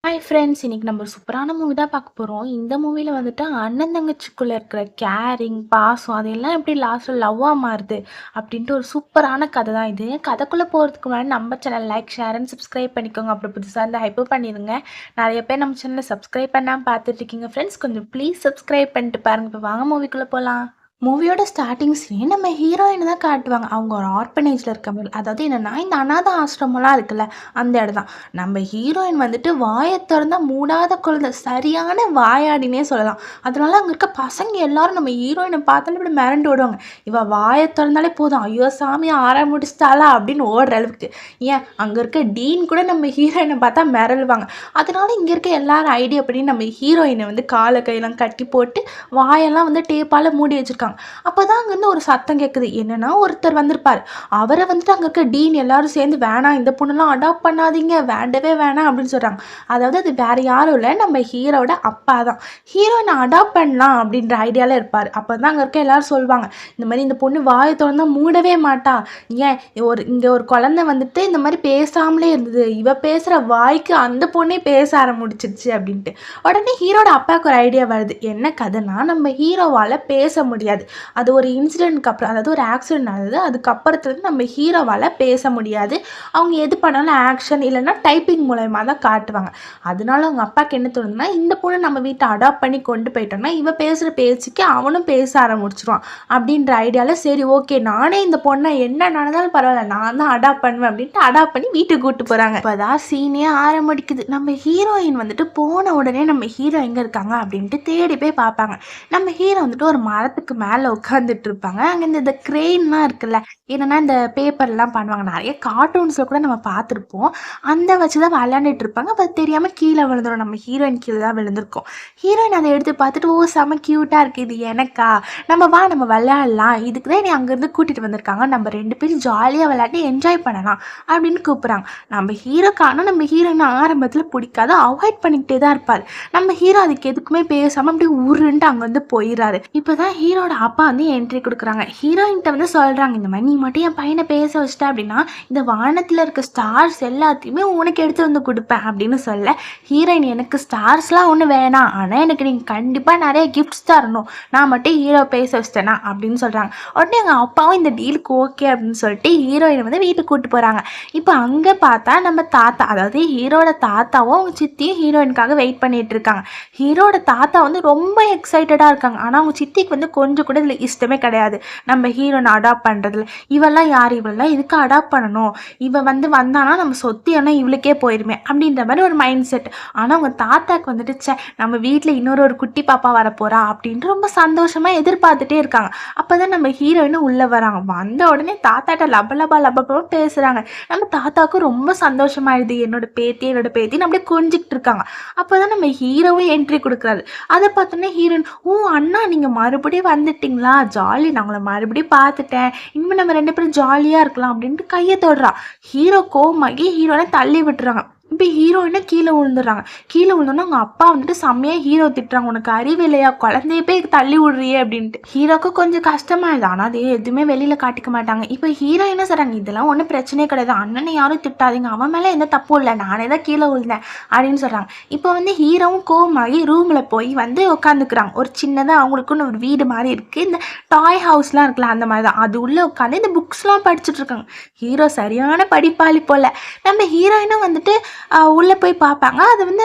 Hi friends, இன்னைக்கு நம்ம ஒரு சூப்பரான மூவி தான் பார்க்க போகிறோம். இந்த மூவியில் வந்துட்டு அண்ணன் தங்கச்சிக்குள்ளே இருக்கிற கேரிங் பாசம் அதெல்லாம் எப்படி லாஸ்ட்டில் லவ்வாக மாறுது அப்படின்ட்டு ஒரு சூப்பரான கதை தான் இது. கதைக்குள்ளே போகிறதுக்கு முன்னாடி நம்ம channel like share and subscribe பண்ணிக்கோங்க. அப்புறம் புதுசாக இருந்தால் ஹைப் பண்ணிடுங்க. நிறைய பேர் நம்ம சேனலில் சப்ஸ்கிரைப் பண்ணாமல் பார்த்துட்டு இருக்கீங்க ஃப்ரெண்ட்ஸ், கொஞ்சம் ப்ளீஸ் சப்ஸ்கிரைப் பண்ணிட்டு பாருங்கள். இப்போ வாங்க மூவிக்குள்ளே போகலாம். மூவியோட ஸ்டார்டிங் சீன் நம்ம ஹீரோயினை தான் காட்டுவாங்க. அவங்க ஒரு ஆர்ஃபனேஜில் இருக்க மாதிரி, அதாவது என்னென்னா இந்த அனாதை ஆசிரமெல்லாம் இருக்குல்ல, அந்த இடம் தான். நம்ம ஹீரோயின் வந்துட்டு வாயை திறந்தால் மூடாத குழந்தை, சரியான வாயாடினே சொல்லலாம். அதனால அங்கே இருக்க பசங்க எல்லாரும் நம்ம ஹீரோயினை பார்த்தாலும் இப்படி மிரண்டு ஓடுவாங்க. இவள் வாயை திறந்தாலே போதும், ஐயோ சாமி ஆரம்பிச்சிட்டாளா அப்படின்னு ஓடுற அளவுக்கு. ஏன் அங்கே இருக்க டீன் கூட நம்ம ஹீரோயினை பார்த்தா மிரளுவாங்க. அதனால இங்கே இருக்க எல்லாரும் ஐடியா பண்ணி நம்ம ஹீரோயினை வந்து காலை கையெல்லாம் கட்டி போட்டு வாயெல்லாம் வந்து டேப்பால் மூடி வச்சுருக்காங்க. அப்போதான் அங்கேருந்து ஒரு சத்தம் கேட்குது. என்னன்னா ஒருத்தர் வந்திருப்பார். அவரை வந்துட்டு அங்கே இருக்க டீன் எல்லாரும் சேர்ந்து வேணாம், இந்த பொண்ணுலாம் அடாப்ட் பண்ணாதீங்க, வேண்டவே வேணாம் அப்படின்னு சொல்கிறாங்க. அதாவது அது வேறு யாரும் இல்லை, நம்ம ஹீரோட அப்பா தான். ஹீரோயினை அடாப்ட் பண்ணலாம் அப்படின்ற ஐடியாவில் இருப்பார். அப்போ தான் அங்கே இருக்க எல்லாரும் சொல்லுவாங்க, இந்த மாதிரி இந்த பொண்ணு வாயை திறந்தா மூடவே மாட்டா, ஏன் இங்கே ஒரு குழந்தை வந்துட்டு இந்த மாதிரி பேசாமலே இருந்தது, இவ பேசுகிற வாய்க்கு அந்த பொண்ணே பேச ஆரம்பிச்சிருச்சு அப்படின்ட்டு. உடனே ஹீரோட அப்பாவுக்கு ஒரு ஐடியா வருது. என்ன கதைனா, நம்ம ஹீரோவால் பேச முடியாது. அது ஒரு இன்சிடென்ட்க்கு அப்புறம், அதாவது ஒரு ஆக்சிடென்ட் ஆகுது, அதுக்கப்புறத்துல நம்ம ஹீரோவால் பேச முடியாது. அவங்க எது பண்ணாலும் ஆக்ஷன் இல்லைன்னா டைப்பிங் மூலயமா தான் காட்டுவாங்க. அதனால அவங்க அப்பாவுக்கு என்ன தோணுதுன்னா, இந்த பொண்ணு நம்ம வீட்டை அடாப்ட் பண்ணி கொண்டு போயிட்டோம்னா இவ பேசுகிற பேச்சுக்கு அவனும் பேச ஆரம்பிச்சிருவான் அப்படின்ற ஐடியாவில், சரி ஓகே நானே இந்த பொண்ணை என்ன நடந்தாலும் பரவாயில்ல, நான் தான் அடாப்ட் பண்ணுவேன் அப்படின்ட்டு அடாப்ட் பண்ணி வீட்டுக்கு கூப்பிட்டு போகிறாங்க. இப்போதான் சீனே ஆரம்பிக்குது. நம்ம ஹீரோயின் வந்துட்டு போன உடனே நம்ம ஹீரோ எங்கே இருக்காங்க அப்படின்ட்டு தேடி போய் பார்ப்பாங்க. நம்ம ஹீரோ வந்துட்டு ஒரு மரத்துக்கு மேலே உட்காந்துட்டு இருப்பாங்க. அங்கே இந்த கிரெயின்லாம் இருக்குல்ல, என்னன்னா இந்த பேப்பர்லாம் பண்ணுவாங்க, நிறைய கார்ட்டூன்ஸில் கூட நம்ம பார்த்துருப்போம். அந்த வச்சு தான் விளையாண்டுட்டு இருப்பாங்க. அப்போ தெரியாமல் கீழே விழுந்துடும். நம்ம ஹீரோயின் கீழே தான் விழுந்திருக்கோம். ஹீரோயின் அதை எடுத்து பார்த்துட்டு, ஓ செம க்யூட்டாக இருக்குது, இது எனக்கா, நம்ம விளையாடலாம், இதுக்கு தான் நீ அங்கேருந்து கூட்டிகிட்டு வந்திருக்காங்க, நம்ம ரெண்டு பேரும் ஜாலியாக விளையாடி என்ஜாய் பண்ணலாம் அப்படின்னு கூப்பிட்றாங்க. நம்ம ஹீரோக்கான நம்ம ஹீரோயின் ஆரம்பத்தில் பிடிக்காது, அவாய்ட் பண்ணிக்கிட்டே தான் இருப்பார். நம்ம ஹீரோ அதுக்கு எதுக்குமே பேசாமல் அப்படியே உருன்ட்டு அங்கேருந்து போயிடுறாரு. இப்போ தான் ஹீரோட அப்பா வந்து என்ட்ரி கொடுக்குறாங்க. ஹீரோயின்கிட்ட வந்து சொல்கிறாங்க, இந்த மாதிரி நீ மட்டும் என் பையனை பேச வச்சிட்ட அப்படின்னா இந்த வானத்தில் இருக்க ஸ்டார்ஸ் எல்லாத்தையுமே உனக்கு எடுத்து வந்து கொடுப்பேன் அப்படின்னு சொல்ல, ஹீரோயின் எனக்கு ஸ்டார்ஸ்லாம் ஒன்றும் வேணாம், ஆனால் எனக்கு நீங்கள் கண்டிப்பாக நிறைய கிஃப்ட்ஸ் தரணும், நான் மட்டும் ஹீரோ பேச வச்சிட்டேனா அப்படின்னு சொல்கிறாங்க. உடனே எங்கள் அப்பாவும் இந்த டீலுக்கு ஓகே அப்படின்னு சொல்லிட்டு ஹீரோயினை வந்து வீட்டுக்கு கூப்பிட்டு போகிறாங்க. இப்போ அங்கே பார்த்தா நம்ம தாத்தா, அதாவது ஹீரோட தாத்தாவும் அவங்க சித்தியும் ஹீரோயினுக்காக வெயிட் பண்ணிட்டு இருக்காங்க. ஹீரோட தாத்தா வந்து ரொம்ப எக்ஸைட்டடாக இருக்காங்க. ஆனால் அவங்க சித்திக்கு வந்து கொஞ்சம் கூட இதில் இஷ்டமே கிடையாது, நம்ம ஹீரோனை அடாப்ட் பண்ணுறதுல. இவெல்லாம் யார், இவெல்லாம் இதுக்கு அடாப்ட் பண்ணணும், இவ வந்து வந்தானா நம்ம சொத்து எல்லாம் இவளுக்கே போயிருமே அப்படின்ற மாதிரி ஒரு மைண்ட் செட். ஆனால் அவங்க தாத்தாக்கு வந்துட்டு, சே நம்ம வீட்டில் இன்னொரு குட்டி பாப்பா வரப்போறா அப்படின்ட்டு ரொம்ப சந்தோஷமாக எதிர்பார்த்துட்டே இருக்காங்க. அப்போ தான் நம்ம ஹீரோயினும் உள்ளே வராங்க. வந்த உடனே தாத்தாட்ட லபலபா பேசுகிறாங்க. நம்ம தாத்தாவுக்கும் ரொம்ப சந்தோஷமாயிடுது, என்னோட பேத்தின்னு அப்படியே கொஞ்சிக்கிட்டு இருக்காங்க. அப்போ தான் நம்ம ஹீரோவும் என்ட்ரி கொடுக்குறாரு. அதை பார்த்தோன்னே ஹீரோயின், ஓ அண்ணா நீங்கள் மறுபடியும் வந்துட்டிங்களா, ஜாலி, நான் உங்களை மறுபடியும் பார்த்துட்டேன், இனிமேல் நம்ம ரெண்டு பேரும் ஜாலியாக இருக்கலாம் அப்படின்ட்டு கையை தொடுறா. ஹீரோ கோவமாகி ஹீரோனை தள்ளி விட்டுறாங்க. இப்போ ஹீரோயினை கீழே விழுந்துடுறாங்க. கீழே விழுந்தோன்னா அவங்க அப்பா வந்துட்டு செம்மையாக ஹீரோ திட்டுறாங்க, உனக்கு அறிவு இல்லையா, குழந்தைய போய் தள்ளி விடுறியே அப்படின்ட்டு. ஹீரோக்கு கொஞ்சம் கஷ்டமாயிடுது. ஆனால் அது எதுவுமே வெளியில் காட்டிக்க மாட்டாங்க. இப்போ ஹீரோ என்ன சொல்கிறாங்க, இதெல்லாம் ஒன்றும் பிரச்சனையே கிடையாது, அண்ணனை யாரும் திட்டாதீங்க, அவன் மேலே எந்த தப்பும் இல்லை, நானே தான் கீழே விழுந்தேன் அப்படின்னு சொல்கிறாங்க. இப்போ வந்து ஹீரோவும் கோவமாகி ரூமில் போய் வந்து உட்காந்துக்கிறாங்க. ஒரு சின்னதாக அவங்களுக்குன்னு ஒரு வீடு மாதிரி இருக்குது, இந்த டாய் ஹவுஸ்லாம் இருக்குல்ல அந்த மாதிரி தான், அது உள்ளே உட்காந்து இந்த புக்ஸ்லாம் படிச்சுட்டு இருக்காங்க. ஹீரோ சரியான படிப்பாளி போல். நம்ம ஹீரோயினும் வந்துட்டு உள்ளே போய் பார்ப்பாங்க. அது வந்து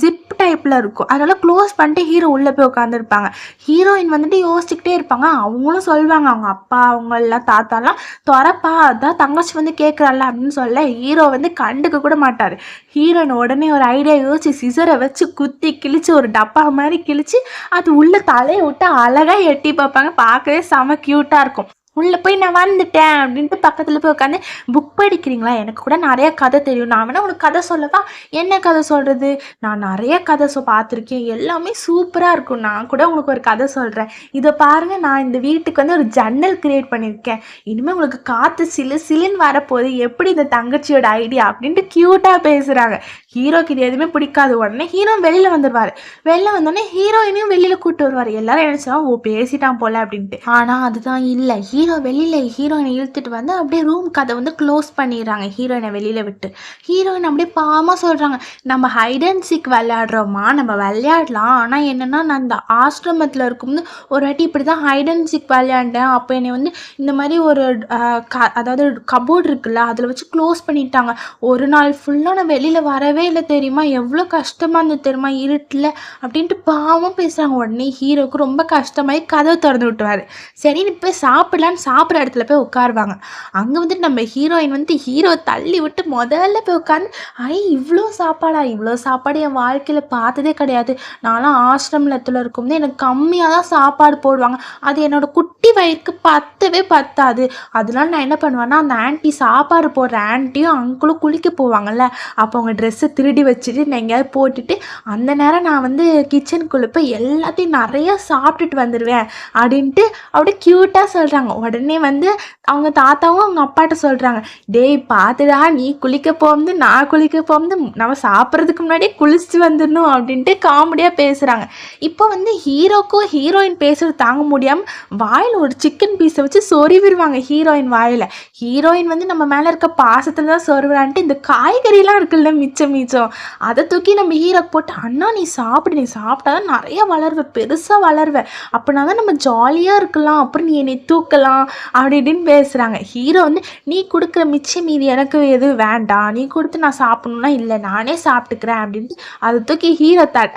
ஜிப் டைப்பில் இருக்கும், அதனால் க்ளோஸ் பண்ணிட்டு ஹீரோ உள்ளே போய் உட்காந்துருப்பாங்க. ஹீரோயின் வந்துட்டு யோசிச்சுக்கிட்டே இருப்பாங்க. அவங்களும் சொல்லுவாங்க, அவங்க அப்பா அவங்க எல்லாம் தாத்தாலாம், துறப்பா அதான் தங்கச்சி வந்து கேட்குறாள்ல அப்படின்னு சொல்ல, ஹீரோ வந்து கண்டுக்க கூட மாட்டார். ஹீரோயின் உடனே ஒரு ஐடியா யோசிச்சு சிசரை வச்சு குத்தி கிழிச்சு ஒரு டப்பா மாதிரி கிழிச்சு அது உள்ள தலையை விட்டு அழகாக எட்டி பார்ப்பாங்க. பார்க்கவே செம க்யூட்டாக இருக்கும். உள்ளே போய் நான் வந்துட்டேன் அப்படின்ட்டு பக்கத்தில் போய் உட்காந்து, புக் படிக்கிறீங்களா, எனக்கு கூட நிறைய கதை தெரியும், நான் வேணா உனக்கு கதை சொல்லவா, என்ன கதை சொல்கிறது, நான் நிறைய கதை பார்த்துருக்கேன், எல்லாமே சூப்பராக இருக்கும், நான் கூட உங்களுக்கு ஒரு கதை சொல்கிறேன், இதை பாருங்கள், நான் இந்த வீட்டுக்கு வந்து ஒரு ஜன்னல் க்ரியேட் பண்ணியிருக்கேன், இனிமேல் உங்களுக்கு காற்று சிலுன்னு வரப்போகுது, எப்படி இந்த தங்கச்சியோட ஐடியா அப்படின்ட்டு க்யூட்டாக பேசுகிறாங்க. ஹீரோக்கு இது எதுவுமே பிடிக்காது. உடனே ஹீரோ வெளியில் வந்துடுவார். வெளில வந்தோடனே ஹீரோயினையும் வெளியில் கூப்பிட்டு வருவார். எல்லாரும் நினச்சா ஓ பேசிட்டான் போல அப்படின்ட்டு. ஆனால் அதுதான் இல்லை. வெளியில ஹீரோயின இழுத்துட்டு வந்து அப்படியே ரூம் கதை வந்து க்ளோஸ் பண்ணிடுறாங்க ஹீரோயினை வெளியில விட்டு. ஹீரோயின் அப்படியே பாவமா சொல்றாங்க, நம்ம ஹைட் அண்ட் சீக் விளையாடுறோமா, நம்ம விளையாடலாம். ஆனா என்னன்னா, நான் இந்த ஆசிரமத்துல இருக்கும்போது ஒரு வாட்டி இப்படிதான் ஹைட் அண்ட் சீக் விளையாண்டேன். அப்போ என்னை வந்து இந்த மாதிரி ஒரு அதாவது கபோர்டு இருக்குல்ல, அதில் வச்சு க்ளோஸ் பண்ணிட்டாங்க. ஒரு நாள் ஃபுல்லாக நான் வெளியில வரவே இல்லை தெரியுமா, எவ்வளோ கஷ்டமா இருந்தது தெரியுமா இருட்டில் அப்படின்ட்டு பாவம் பேசுகிறாங்க. உடனே ஹீரோவுக்கு ரொம்ப கஷ்டமாயி கதவை திறந்து விட்டுருவாரு. சரின்னு போய் சாப்பிடலான்னு சாப்பிட்ற இடத்துல போய் உட்காருவாங்க. அங்கே வந்துட்டு நம்ம ஹீரோயின் வந்து ஹீரோ தள்ளி விட்டு முதல்ல போய் உட்காந்து, இவ்வளோ சாப்பாடா, இவ்வளோ சாப்பாடு என் வாழ்க்கையில் பார்த்ததே கிடையாது. நான்லாம் ஆசிரமத்தில் இருக்கும்போது எனக்கு கம்மியாக தான் சாப்பாடு போடுவாங்க. அது என்னோட குட்டி வயிறுக்கு பத்தவே பத்தாது. அதனால நான் என்ன பண்ணுவேன்னா, அந்த ஆன்ட்டி சாப்பாடு போடுற ஆன்ட்டியும் அங்கிளும் குளிக்க போவாங்கல்ல, அப்போ அவங்க ட்ரெஸ்ஸை திருடி வச்சுட்டு நான் எங்கேயாவது போட்டுட்டு அந்த நேரம் நான் வந்து கிச்சனுக்குள்ளே போய் எல்லாத்தையும் நிறையா சாப்பிட்டுட்டு வந்துடுவேன் அப்படின்ட்டு அப்படியே க்யூட்டாக சொல்கிறாங்க. உடனே வந்து அவங்க தாத்தாவும் அவங்க அப்பாட்ட சொல்கிறாங்க, டேய் பார்த்துடா, நீ குளிக்க போகும்போது நான் குளிக்க போகும்போது நம்ம சாப்பிட்றதுக்கு முன்னாடியே குளிச்சுட்டு வந்துடணும் அப்படின்ட்டு காமெடியாக பேசுகிறாங்க. இப்போ வந்து ஹீரோக்கும் ஹீரோயின் பேசுகிறது தாங்க முடியாமல் வாயில் ஒரு சிக்கன் பீஸை வச்சு சொருவிடுவாங்க ஹீரோயின் வாயில். ஹீரோயின் வந்து நம்ம மேலே இருக்க பாசத்தில் தான் சொருவிடான்ட்டு இந்த காய்கறிலாம் இருக்குல்ல மிச்சம் அதை தூக்கி நம்ம ஹீரோக்கு போட்டு, அண்ணா நீ சாப்பிடு, நீ சாப்பிட்டா தான் நிறையா வளருவேன், பெருசாக வளருவேன், அப்படின்னா தான் நம்ம ஜாலியாக இருக்கலாம், அப்புறம் நீ என்னை தூக்கலாம் அப்படி இப்படின்னு பேசுகிறாங்க. ஹீரோ வந்து, நீ கொடுக்குற மிச்சம் மீதி எனக்கு எதுவும் வேண்டாம், நீ கொடுத்து நான் சாப்பிட்ணுன்னா இல்லை நானே சாப்பிட்டுக்கிறேன் அப்படின்ட்டு அதை தூக்கி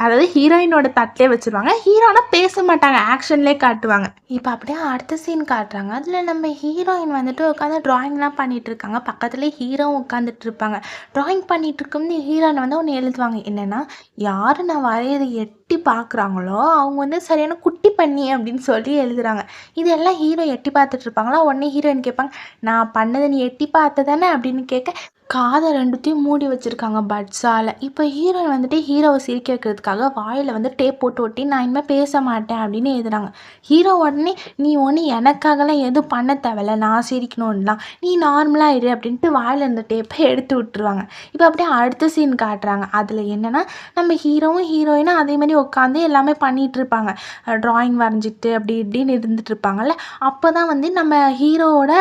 அதாவது ஹீரோயினோட தட்டிலே வச்சுருவாங்க. ஹீரோனா பேச மாட்டாங்க, ஆக்ஷன்லேயே காட்டுவாங்க. இப்போ அப்படியே அடுத்த சீன் காட்டுறாங்க. அதில் நம்ம ஹீரோயின் வந்துட்டு உட்காந்து ட்ராயிங்லாம் பண்ணிகிட்டு இருக்காங்க. பக்கத்துலேயே ஹீரோவும் உட்காந்துட்டு இருப்பாங்க. ட்ராயிங் பண்ணிகிட்டு இருக்கும்போது ஹீரோயின் வந்து ஒன்று எழுதுவாங்க. என்னென்னா, யார் நான் வரையதை எட்டி பார்க்குறாங்களோ அவங்க வந்து சரியான குட்டி பண்ணி அப்படின்னு சொல்லி எழுதுறாங்க. இதெல்லாம் ஹீரோ எட்டி பார்த்துட்டு இருப்பாங்களா. உடனே ஹீரோயின் கேட்பாங்க, நான் பண்ணதை நீ எட்டி பார்த்த தானே அப்படின்னு கேட்க, காதை ரெண்டுத்தையும் மூடி வச்சுருக்காங்க பட்ஸால். இப்போ ஹீரோயின் வந்துட்டு ஹீரோவை சிரிக்க வைக்கிறதுக்காக வாயில் வந்து டேப் போட்டு ஒட்டி, நான் இனிமேல் பேச மாட்டேன் அப்படின்னு எழுதுறாங்க. ஹீரோ உடனே, நீ ஒன்று எனக்காகலாம் எதுவும் பண்ண தேவையில்ல, நான் சிரிக்கணும்லாம், நீ நார்மலாக இரு அப்படின்ட்டு வாயில் இருந்த டேப்பை எடுத்து விட்டுருவாங்க. இப்போ அப்படியே அடுத்த சீன் காட்டுறாங்க. அதில் என்னென்னா, நம்ம ஹீரோவும் ஹீரோயினும் அதே மாதிரி உட்காந்து எல்லாமே பண்ணிகிட்டு இருப்பாங்க. ட்ராயிங் வரைஞ்சிட்டு அப்படி இப்படின்னு இருந்துட்டு இருப்பாங்கல்ல. அப்போ தான் வந்து நம்ம ஹீரோவோட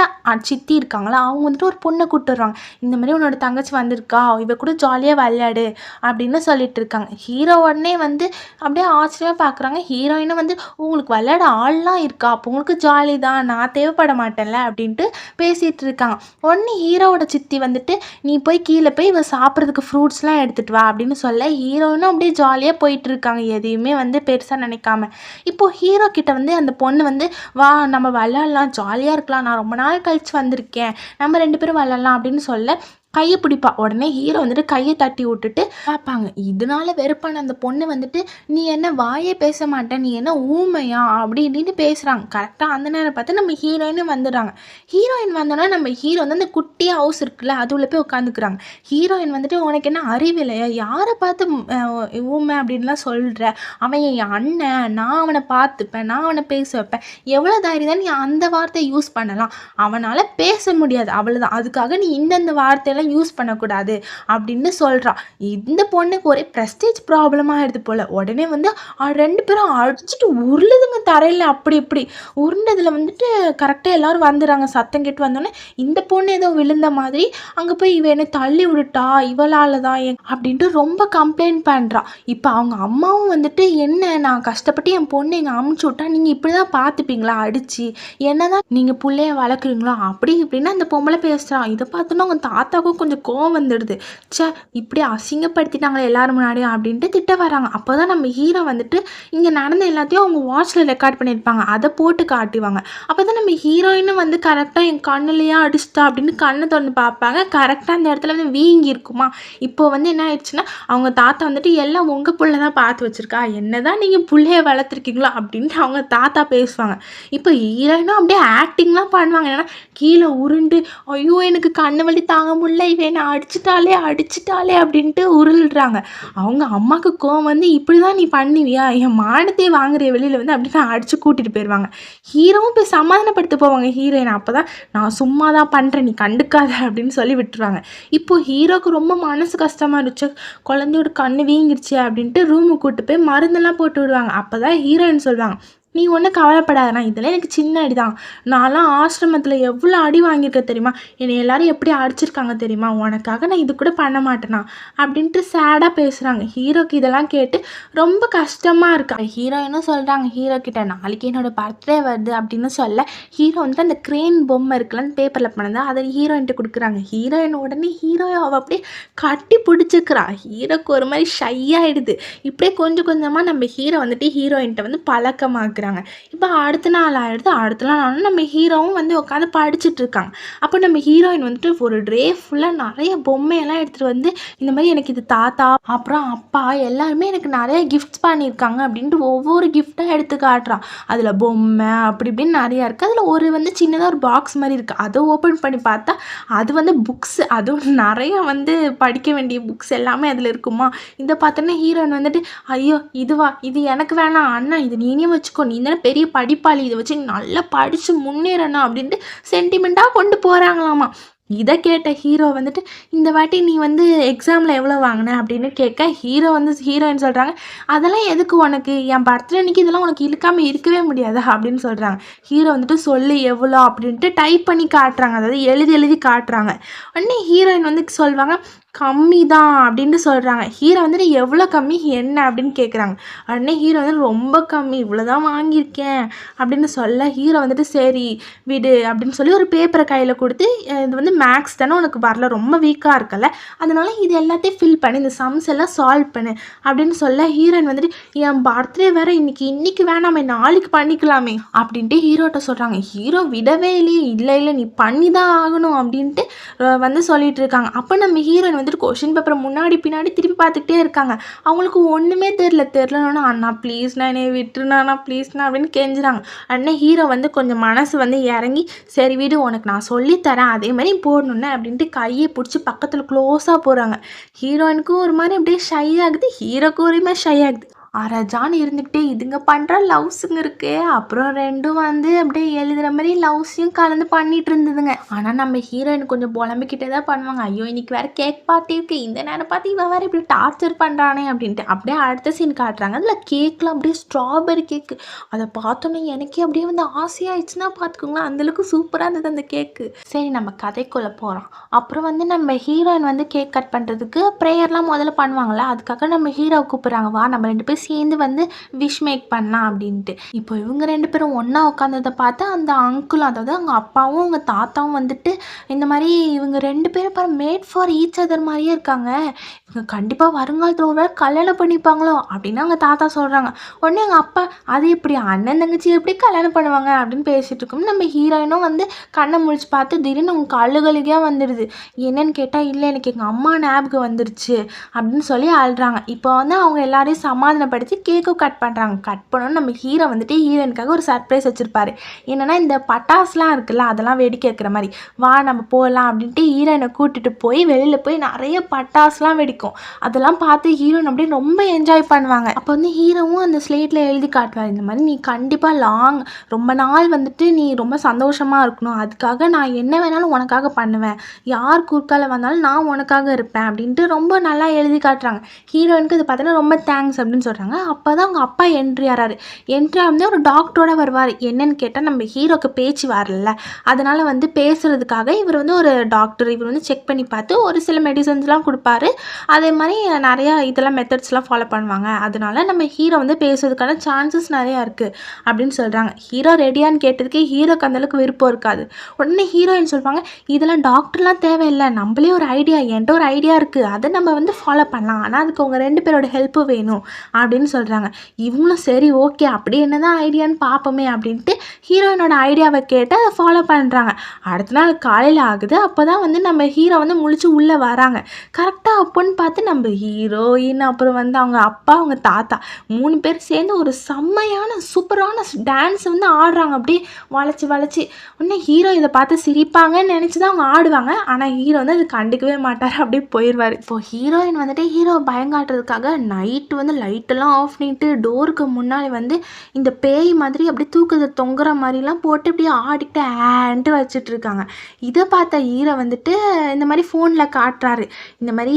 சித்தி இருக்காங்களா, அவங்க வந்துட்டு ஒரு பொண்ணை கூப்பிட்டு வருவாங்க. இந்த மாதிரி உன்னோட தங்கச்சி வந்திருக்கா, இவ கூட ஜாலியாக விளையாடு அப்படின்னு சொல்லிட்டு இருக்காங்க. ஹீரோ உடனே வந்து அப்படியே ஆச்சரியமாக பார்க்குறாங்க. ஹீரோயினும் வந்து, உங்களுக்கு விளையாட ஆள்லாம் இருக்கா, அப்போ உங்களுக்கு ஜாலி தான், நான் தேவைப்பட மாட்டேன்ல அப்படின்ட்டு பேசிகிட்டு இருக்காங்க. உடனே ஹீரோவோட சித்தி வந்துட்டு, நீ போய் கீழே போய் இவ சாப்பிட்றதுக்கு ஃப்ரூட்ஸ்லாம் எடுத்துகிட்டு வா அப்படின்னு சொல்ல, ஹீரோயினும் அப்படியே ஜாலியாக போயிட்டு இருக்காங்க, எதையுமே வந்து பெருசாக நினைக்காம. இப்போது ஹீரோ கிட்ட வந்து அந்த பொண்ணு வந்து, வா நம்ம விளையாடலாம், ஜாலியாக இருக்கலாம், நான் ரொம்ப நாள் கழிச்சு வந்திருக்கேன், நம்ம 2 பேரும் விளையாடலாம் அப்படின்னு சொல்ல கையை பிடிப்பா. உடனே ஹீரோ வந்துட்டு கையை தட்டி விட்டுட்டு பார்ப்பாங்க. இதனால வெறுப்பான அந்த பொண்ணு வந்துட்டு, நீ என்ன வாயே பேச மாட்டேன், நீ என்ன ஊமையா அப்படி இப்படின்னு பேசுகிறாங்க. கரெக்டாக அந்த நேரம் பார்த்து நம்ம ஹீரோயினும் வந்துடுறாங்க. ஹீரோயின் வந்தோன்னா நம்ம ஹீரோ வந்து அந்த குட்டி ஹவுஸ் இருக்குல்ல, அது உள்ள போய் உட்காந்துக்கிறாங்க. ஹீரோயின் வந்துட்டு, உனக்கு என்ன அறிவில்லையா, யாரை பார்த்து ஊமை அப்படின்லாம் சொல்கிற, அவன் என் அண்ணன், நான் அவனை பார்த்துப்பேன், நான் அவனை பேச வைப்பேன், எவ்வளோ தைரியம் தான் நீ அந்த வார்த்தையை யூஸ் பண்ணலாம், அவனால் பேச முடியாது அவ்வளோதான், அதுக்காக நீ இந்தந்த வார்த்தையெல்லாம் யூஸ் பண்ணக்கூடாது அப்படின்னு சொல்கிறான். இந்த பொண்ணுக்கு ஒரே ப்ரெஸ்டேஜ் ப்ராப்ளமாக ஆகிடுது போல். உடனே வந்து 2 பேரும் அடிச்சுட்டு உருளுதுங்க தரையில். அப்படி இப்படி உருண்டதில் வந்துட்டு கரெக்டாக எல்லோரும் வந்துடுறாங்க. சத்தம் கேட்டு வந்தோடனே இந்த பொண்ணு ஏதோ விழுந்த மாதிரி அங்கே போய் இவ என்னை தள்ளி விட்டுட்டா, இவளால் தான் அப்படின்ட்டு ரொம்ப கம்ப்ளைண்ட் பண்ணுறான். இப்போ அவங்க அம்மாவும் வந்துட்டு, என்ன நான் கஷ்டப்பட்டு என் பொண்ணு எங்கள் அமுச்சு விட்டா நீங்கள் இப்படி தான் பார்த்துப்பீங்களா அடித்து, என்ன தான் நீங்கள் பிள்ளைய வளர்க்குறீங்களோ அப்படி இப்படின்னு அந்த பொம்பளை பேசுகிறான். இதை பார்த்தோன்னா அவங்க தாத்தாவுக்கும் கொஞ்சம் கோவம் வந்துடுது. இப்படி அசிங்கப்படுத்திட்டாங்களே எல்லாரும் முன்னாடியும் அப்படின்ட்டு திட்ட வராங்க. அப்போ தான் நம்ம ஹீரோ வந்துட்டு இங்கே நடந்த எல்லாத்தையும் அவங்க வாட்சில் ரெக்கார்ட் பண்ணியிருப்பாங்க, அதை போட்டு காட்டுவாங்க. அப்போ தான் நம்ம ஹீரோயினும் வந்து கரெக்டாக என் கண்ணுலையே அடிச்சிட்டா அப்படின்னு கண்ணை திறந்து பார்ப்பாங்க. கரெக்டாக அந்த இடத்துல வந்து வீங்கி இருக்குமா. இப்போ வந்து என்ன ஆயிடுச்சுன்னா, அவங்க தாத்தா வந்துட்டு, எல்லாம் உங்கள் பிள்ளை தான் பார்த்து வச்சுருக்கா, என்ன தான் நீங்கள் பிள்ளைய வளர்த்துருக்கீங்களோ அப்படின்ட்டு அவங்க தாத்தா பேசுவாங்க. இப்போ ஹீரோயினும் அப்படியே ஆக்டிங்லாம் பண்ணுவாங்க. ஏன்னா கீழே உருண்டு, ஐயோ எனக்கு கண்ணு வலி தாங்க முடியல, இவனை அடிச்சிட்டாலே அப்படின்ட்டு உருள்றாங்க. அவங்க அம்மாவுக்கு கோவம் வந்து, இப்படி தான் நீ பண்ணுவியா, என் மானத்தையே வாங்குற வெளியில் வந்து அப்படின்னு அடித்து கூட்டிகிட்டு போயிடுவாங்க. ஹீரோவும் போய் சமாதானப்படுத்த போவாங்க ஹீரோயின். அப்போ தான், நான் சும்மா தான் பண்ணுறேன், நீ கண்டுக்காத அப்படின்னு சொல்லி விட்டுருவாங்க. இப்போது ஹீரோவுக்கு ரொம்ப மனசு கஷ்டமாக இருந்துச்சு, குழந்தையோட கண்ணு வீங்கிருச்சு அப்படின்ட்டு ரூமுக்கு கூப்பிட்டு போய் மருந்தெல்லாம் போட்டு விடுவாங்க. அப்போ தான் ஹீரோயின் சொல்லுவாங்க, நீ ஒன்றும் கவலைப்படாதண்ணா, இதெல்லாம் எனக்கு சின்ன அடி தான். நான்லாம் ஆசிரமத்தில் எவ்வளோ அடி வாங்கியிருக்கேன் தெரியுமா? என்னை எல்லாரும் எப்படி அடிச்சிருக்காங்க தெரியுமா? உனக்காக நான் இது கூட பண்ண மாட்டேனா அப்படின்ட்டு சேடாக பேசுகிறாங்க. ஹீரோக்கு இதெல்லாம் கேட்டு ரொம்ப கஷ்டமாக இருக்கா. ஹீரோயினும் சொல்கிறாங்க ஹீரோ கிட்ட, நாளைக்கு என்னோட பர்த்டே வருது அப்படின்னு சொல்ல, ஹீரோ வந்துட்டு அந்த கிரேன் பொம்மை இருக்குல்லன்னு பேப்பரில் பண்ணது அதை ஹீரோயின்ட்டு கொடுக்குறாங்க. ஹீரோயின் உடனே அவள் அப்படியே கட்டி பிடிச்சிக்கிறா. ஹீரோக்கு ஒரு மாதிரி ஷை ஆகிடுது. இப்படியே கொஞ்சம் கொஞ்சமாக நம்ம ஹீரோ வந்துட்டு ஹீரோயின்ட்ட வந்து பழக்கமாக்குறாங்க. இப்போ அடுத்த நாள் ஆகிடுது. அடுத்த நாள் ஆனால் நம்ம ஹீரோவும் வந்து உட்காந்து படிச்சுட்டு இருக்காங்க. அப்போ நம்ம ஹீரோயின் வந்துட்டு ஒரு ட்ரே ஃபுல்லாக நிறைய பொம்மையெல்லாம் எடுத்துகிட்டு வந்து, இந்த மாதிரி எனக்கு இது தாத்தா அப்புறம் அப்பா எல்லாருமே எனக்கு நிறைய கிஃப்ட்ஸ் பண்ணியிருக்காங்க அப்படின்ட்டு ஒவ்வொரு கிஃப்டாக எடுத்து காட்டுறான். அதில் பொம்மை அப்படி இப்படின்னு நிறையா இருக்குது. அதில் ஒரு வந்து சின்னதாக ஒரு பாக்ஸ் மாதிரி இருக்குது. அதை ஓப்பன் பண்ணி பார்த்தா அது வந்து புக்ஸ், அதுவும் நிறைய வந்து படிக்க வேண்டிய புக்ஸ் எல்லாமே அதில் இருக்குமா. இதை பார்த்தோன்னா ஹீரோயின் வந்துட்டு, ஐயோ இதுவா, இது எனக்கு வேணாம் அண்ணா, இது நீனே வச்சுக்கோ, நீ தானே பெரிய படிப்பாளி, இதை வச்சு நல்லா படித்து முன்னேறணும் அப்படின்ட்டு சென்டிமெண்ட்டாக கொண்டு போகிறாங்களாமா. இதை கேட்ட ஹீரோ வந்துட்டு, இந்த வாட்டி நீ வந்து எக்ஸாமில் எவ்வளோ வாங்கின அப்படின்னு கேட்க, ஹீரோயின் சொல்கிறாங்க, அதெல்லாம் எதுக்கு உனக்கு, என் பர்த்டே அன்னைக்கு இதெல்லாம் உனக்கு இழுக்காமல் இருக்கவே முடியாதா அப்படின்னு சொல்கிறாங்க. ஹீரோ வந்துட்டு சொல்லு எவ்வளோ அப்படின்ட்டு டைப் பண்ணி காட்டுறாங்க, அதாவது எழுதி காட்டுறாங்க. உடனே ஹீரோயின் வந்து சொல்லுவாங்க, கம்மி தான் அப்படின்ட்டு சொல்கிறாங்க. ஹீரோ வந்துட்டு எவ்வளோ கம்மி என்ன அப்படின்னு கேட்குறாங்க. உடனே ஹீரோ வந்து ரொம்ப கம்மி, இவ்வளோ தான் வாங்கியிருக்கேன் அப்படின்னு சொல்ல, ஹீரோ வந்துட்டு சரி விடு அப்படின்னு சொல்லி ஒரு பேப்பரை கையில் கொடுத்து, இது வந்து மேக்ஸ் தானே உனக்கு வரல, ரொம்ப வீக்காக இருக்கல, அதனால இது எல்லாத்தையும் ஃபில் பண்ணி இந்த சம்ஸ் எல்லாம் சால்வ் பண்ணு அப்படின்னு சொல்ல, ஹீரோயின் வந்துட்டு என் பர்த்டே வேறு இன்னைக்கு வேணாமே, நாளைக்கு பண்ணிக்கலாமே அப்படின்ட்டு ஹீரோட்ட சொல்கிறாங்க. ஹீரோ விடவே இல்லையே, இல்லை நீ பண்ணி தான் ஆகணும் அப்படின்ட்டு வந்து சொல்லிட்டு இருக்காங்க. அப்போ நம்ம ஹீரோயின் வந்துட்டு கொஷின் பேப்பரை முன்னாடி பின்னாடி திருப்பி பார்த்துக்கிட்டே இருக்காங்க. அவங்களுக்கு ஒன்றுமே தெரிலன்னா, அண்ணா ப்ளீஸ்ண்ணா என்னை விட்டுருண்ணா ப்ளீஸ்ண்ணா அப்படின்னு கெஞ்சுறாங்க. உடனே ஹீரோ வந்து கொஞ்சம் மனசு வந்து இறங்கி, சரி வீடு உனக்கு நான் சொல்லித்தரேன் அதே மாதிரி போடணுன்னு அப்படின்ட்டு கையை பிடிச்சி பக்கத்தில் க்ளோஸாக போகிறாங்க. ஹீரோயினுக்கும் ஒரு மாதிரி அப்படியே ஷை ஆகுது, ஹீரோக்கும் ஒரு மாதிரி ஷை ஆகுது. அரஜான்னு இருந்துக்கிட்டே இதுங்க பண்ணுற லவ்ஸுங்க இருக்கு. அப்புறம் ரெண்டும் வந்து அப்படியே எழுதுகிற மாதிரி லவ்ஸையும் கலந்து பண்ணிட்டு இருந்ததுங்க. ஆனால் நம்ம ஹீரோயின் கொஞ்சம் புலம்பிக்கிட்டே தான் பண்ணுவாங்க. ஐயோ இன்னைக்கு வேறு கேக் பார்ட்டி இருக்குது, இந்த நேரம் பார்த்து இவன் வேறு இப்படி டார்ச்சர் பண்ணுறானே அப்படின்ட்டு. அப்படியே அடுத்த சீன் காட்டுறாங்க. அதில் கேக்கில் அப்படியே ஸ்ட்ராபெரி கேக்கு. அதை பார்த்தோன்னே எனக்கே அப்படியே வந்து ஆசையாகிடுச்சுன்னா பார்த்துக்கோங்களேன், அந்தளவுக்கு சூப்பராக இருந்தது அந்த கேக்கு. சரி நம்ம கதைக்குள்ளே போகிறோம். அப்புறம் வந்து நம்ம ஹீரோயின் வந்து கேக் கட் பண்ணுறதுக்கு ப்ரேயர்லாம் முதல்ல பண்ணுவாங்கள்ல, அதுக்காக நம்ம ஹீரோவை கூப்பிட்றாங்க, வா நம்ம 2 பேர் சேர்ந்து வந்து விஷ் மேக் பண்ணலாம் அப்படின்ட்டு. இப்போ இவங்க 2 பேரும் ஒன்றா உட்காந்ததை பார்த்து அந்த அங்கிளும், அதாவது அவங்க அப்பாவும் அவங்க தாத்தாவும் வந்துட்டு, இந்த மாதிரி இவங்க 2 பேரும் பாரு மேட் ஃபார் ஈச் அதர் மாதிரியே இருக்காங்க, இவங்க கண்டிப்பாக வருங்காலத்தில் ஒரு வேளை கல்யாணம் பண்ணிப்பாங்களோ அப்படின்னு அவங்க தாத்தா சொல்கிறாங்க. உடனே அவங்க அப்பா, அது எப்படி அண்ணன் தங்கச்சி எப்படி கல்யாணம் பண்ணுவாங்க அப்படின்னு பேசிகிட்டு இருக்கோம். நம்ம ஹீரோயினும் வந்து கண்ணை முழிச்சு பார்த்து திடீர்னு அவங்க கழுகழுகையாக வந்துடுது. என்னன்னு கேட்டால், இல்லை எனக்கு எங்கள் அம்மா ஞாபகம் வந்துருச்சு அப்படின்னு சொல்லி அழுறாங்க. இப்போ வந்து அவங்க எல்லாரையும் சமாதானப்படுத்தி கேக்கும் கட் பண்ணுறாங்க. கட் பண்ணோன்னு நம்ம ஹீரோ வந்துட்டு ஹீரோயினுக்காக ஒரு சர்ப்ரைஸ் வச்சுருப்பாரு. என்னென்னா இந்த பட்டாசுலாம் இருக்குல்ல, அதெல்லாம் வெடிக்க வைக்கிற மாதிரி, வா நம்ம போகலாம் அப்படின்ட்டு ஹீரோயினை கூட்டிகிட்டு போய் வெளியில் போய் நிறைய பட்டாசுலாம் வெடிக்கும். அதெல்லாம் பார்த்து ஹீரோயின் அப்படியே ரொம்ப என்ஜாய் பண்ணுவாங்க. அப்போ வந்து ஹீரோவும் அந்த ஸ்லேட்டில் எழுதி காட்டுவார், இந்த மாதிரி நீ கண்டிப்பாக ரொம்ப நாள் வந்துட்டு நீ ரொம்ப சந்தோஷமாக இருக்கணும், அதுக்காக நான் என்ன வேணாலும் உனக்காக பண்ணுவேன், யார் குறுக்கால வந்தாலும் நான் உனக்காக இருப்பேன் அப்படின்ட்டு ரொம்ப நல்லா எழுதி காட்டுறாங்க. ஹீரோயினுக்கு இது பார்த்தோன்னா ரொம்ப தேங்க்ஸ் அப்படின்னு சொல்கிறாங்க. அப்போ தான் அவங்க அப்பா என்ட்ரி ஆறாரு. என்ட்ரி வந்து ஒரு டாக்டரோட வருவார். என்னன்னு கேட்டால், நம்ம ஹீரோக்கு பேச்சு வரல, அதனால் வந்து பேசுகிறதுக்காக இவர் வந்து ஒரு டாக்டர், இவர் வந்து செக் பண்ணி பார்த்து ஒரு சில மெடிசன்ஸ்லாம் கொடுப்பாரு. அதே மாதிரி நிறையா இதெல்லாம் மெத்தட்ஸ்லாம் ஃபாலோ பண்ணுவாங்க. அதனால நம்ம ஹீரோ வந்து பேசுறதுக்கான சான்சஸ் நிறையா இருக்குது அப்படின்னு சொல்கிறாங்க. ஹீரோ ரெடியான்னு கேட்டதுக்கே ஹீரோக்கு அந்தளவுக்கு விருப்பம் இருக்காது. உடனே ஹீரோயின் சொல்லுவாங்க, இதெல்லாம் டாக்டர்லாம் தேவையில்லை, நம்மளே ஒரு ஐடியா, என்கிட்ட ஒரு ஐடியா இருக்குது, அதை நம்ம வந்து ஃபாலோ பண்ணலாம், ஆனால் அதுக்கு உங்கள் 2 பேரோட ஹெல்ப்பு வேணும் அப்படின்னு சொல்கிறாங்க. இவங்களும் சரி ஓகே அப்படி என்ன தான் ஐடியான்னு பார்ப்போமே அப்படின்ட்டு ஹீரோயினோட ஐடியாவை கேட்டு அதை ஃபாலோ பண்ணுறாங்க. அடுத்த நாள் காலையில் ஆகுது. அப்போ தான் வந்து நம்ம ஹீரோ வந்து முழிச்சு உள்ளே வராங்க. கரெக்டாக அப்போன்னு பார்த்து நம்ம ஹீரோயின் அப்புறம் வந்து அவங்க அப்பா அவங்க தாத்தா 3 பேர் சேர்ந்து ஒரு செம்மையான சூப்பரான டான்ஸ் வந்து ஆடுறாங்க, அப்படியே வளைச்சி. உடனே ஹீரோ இதை பார்த்து சிரிப்பாங்கன்னு நினச்சி தான் அவங்க ஆடுவாங்க. ஆனால் ஹீரோ வந்து அது கண்டுக்கவே மாட்டார், அப்படியே போயிடுவார். இப்போ ஹீரோயின் வந்துட்டு ஹீரோ பயங்காட்டுறதுக்காக நைட்டு வந்து லைட்டெல்லாம் லைட்டெல்லாம் ஆஃப் பண்ணிட்டு டோருக்கு முன்னாடி வந்து இந்த பேய் மாதிரி அப்படியே தூக்கத்தை தொங்குற மாதிரிலாம் போட்டு அப்படியே ஆடிக்கிட்டு ஆன்ட்டு வச்சுட்டு இருக்காங்க. இதை பார்த்த ஹீரோ வந்துட்டு இந்த மாதிரி ஃபோனில் காட்டுறாரு. இந்த மாதிரி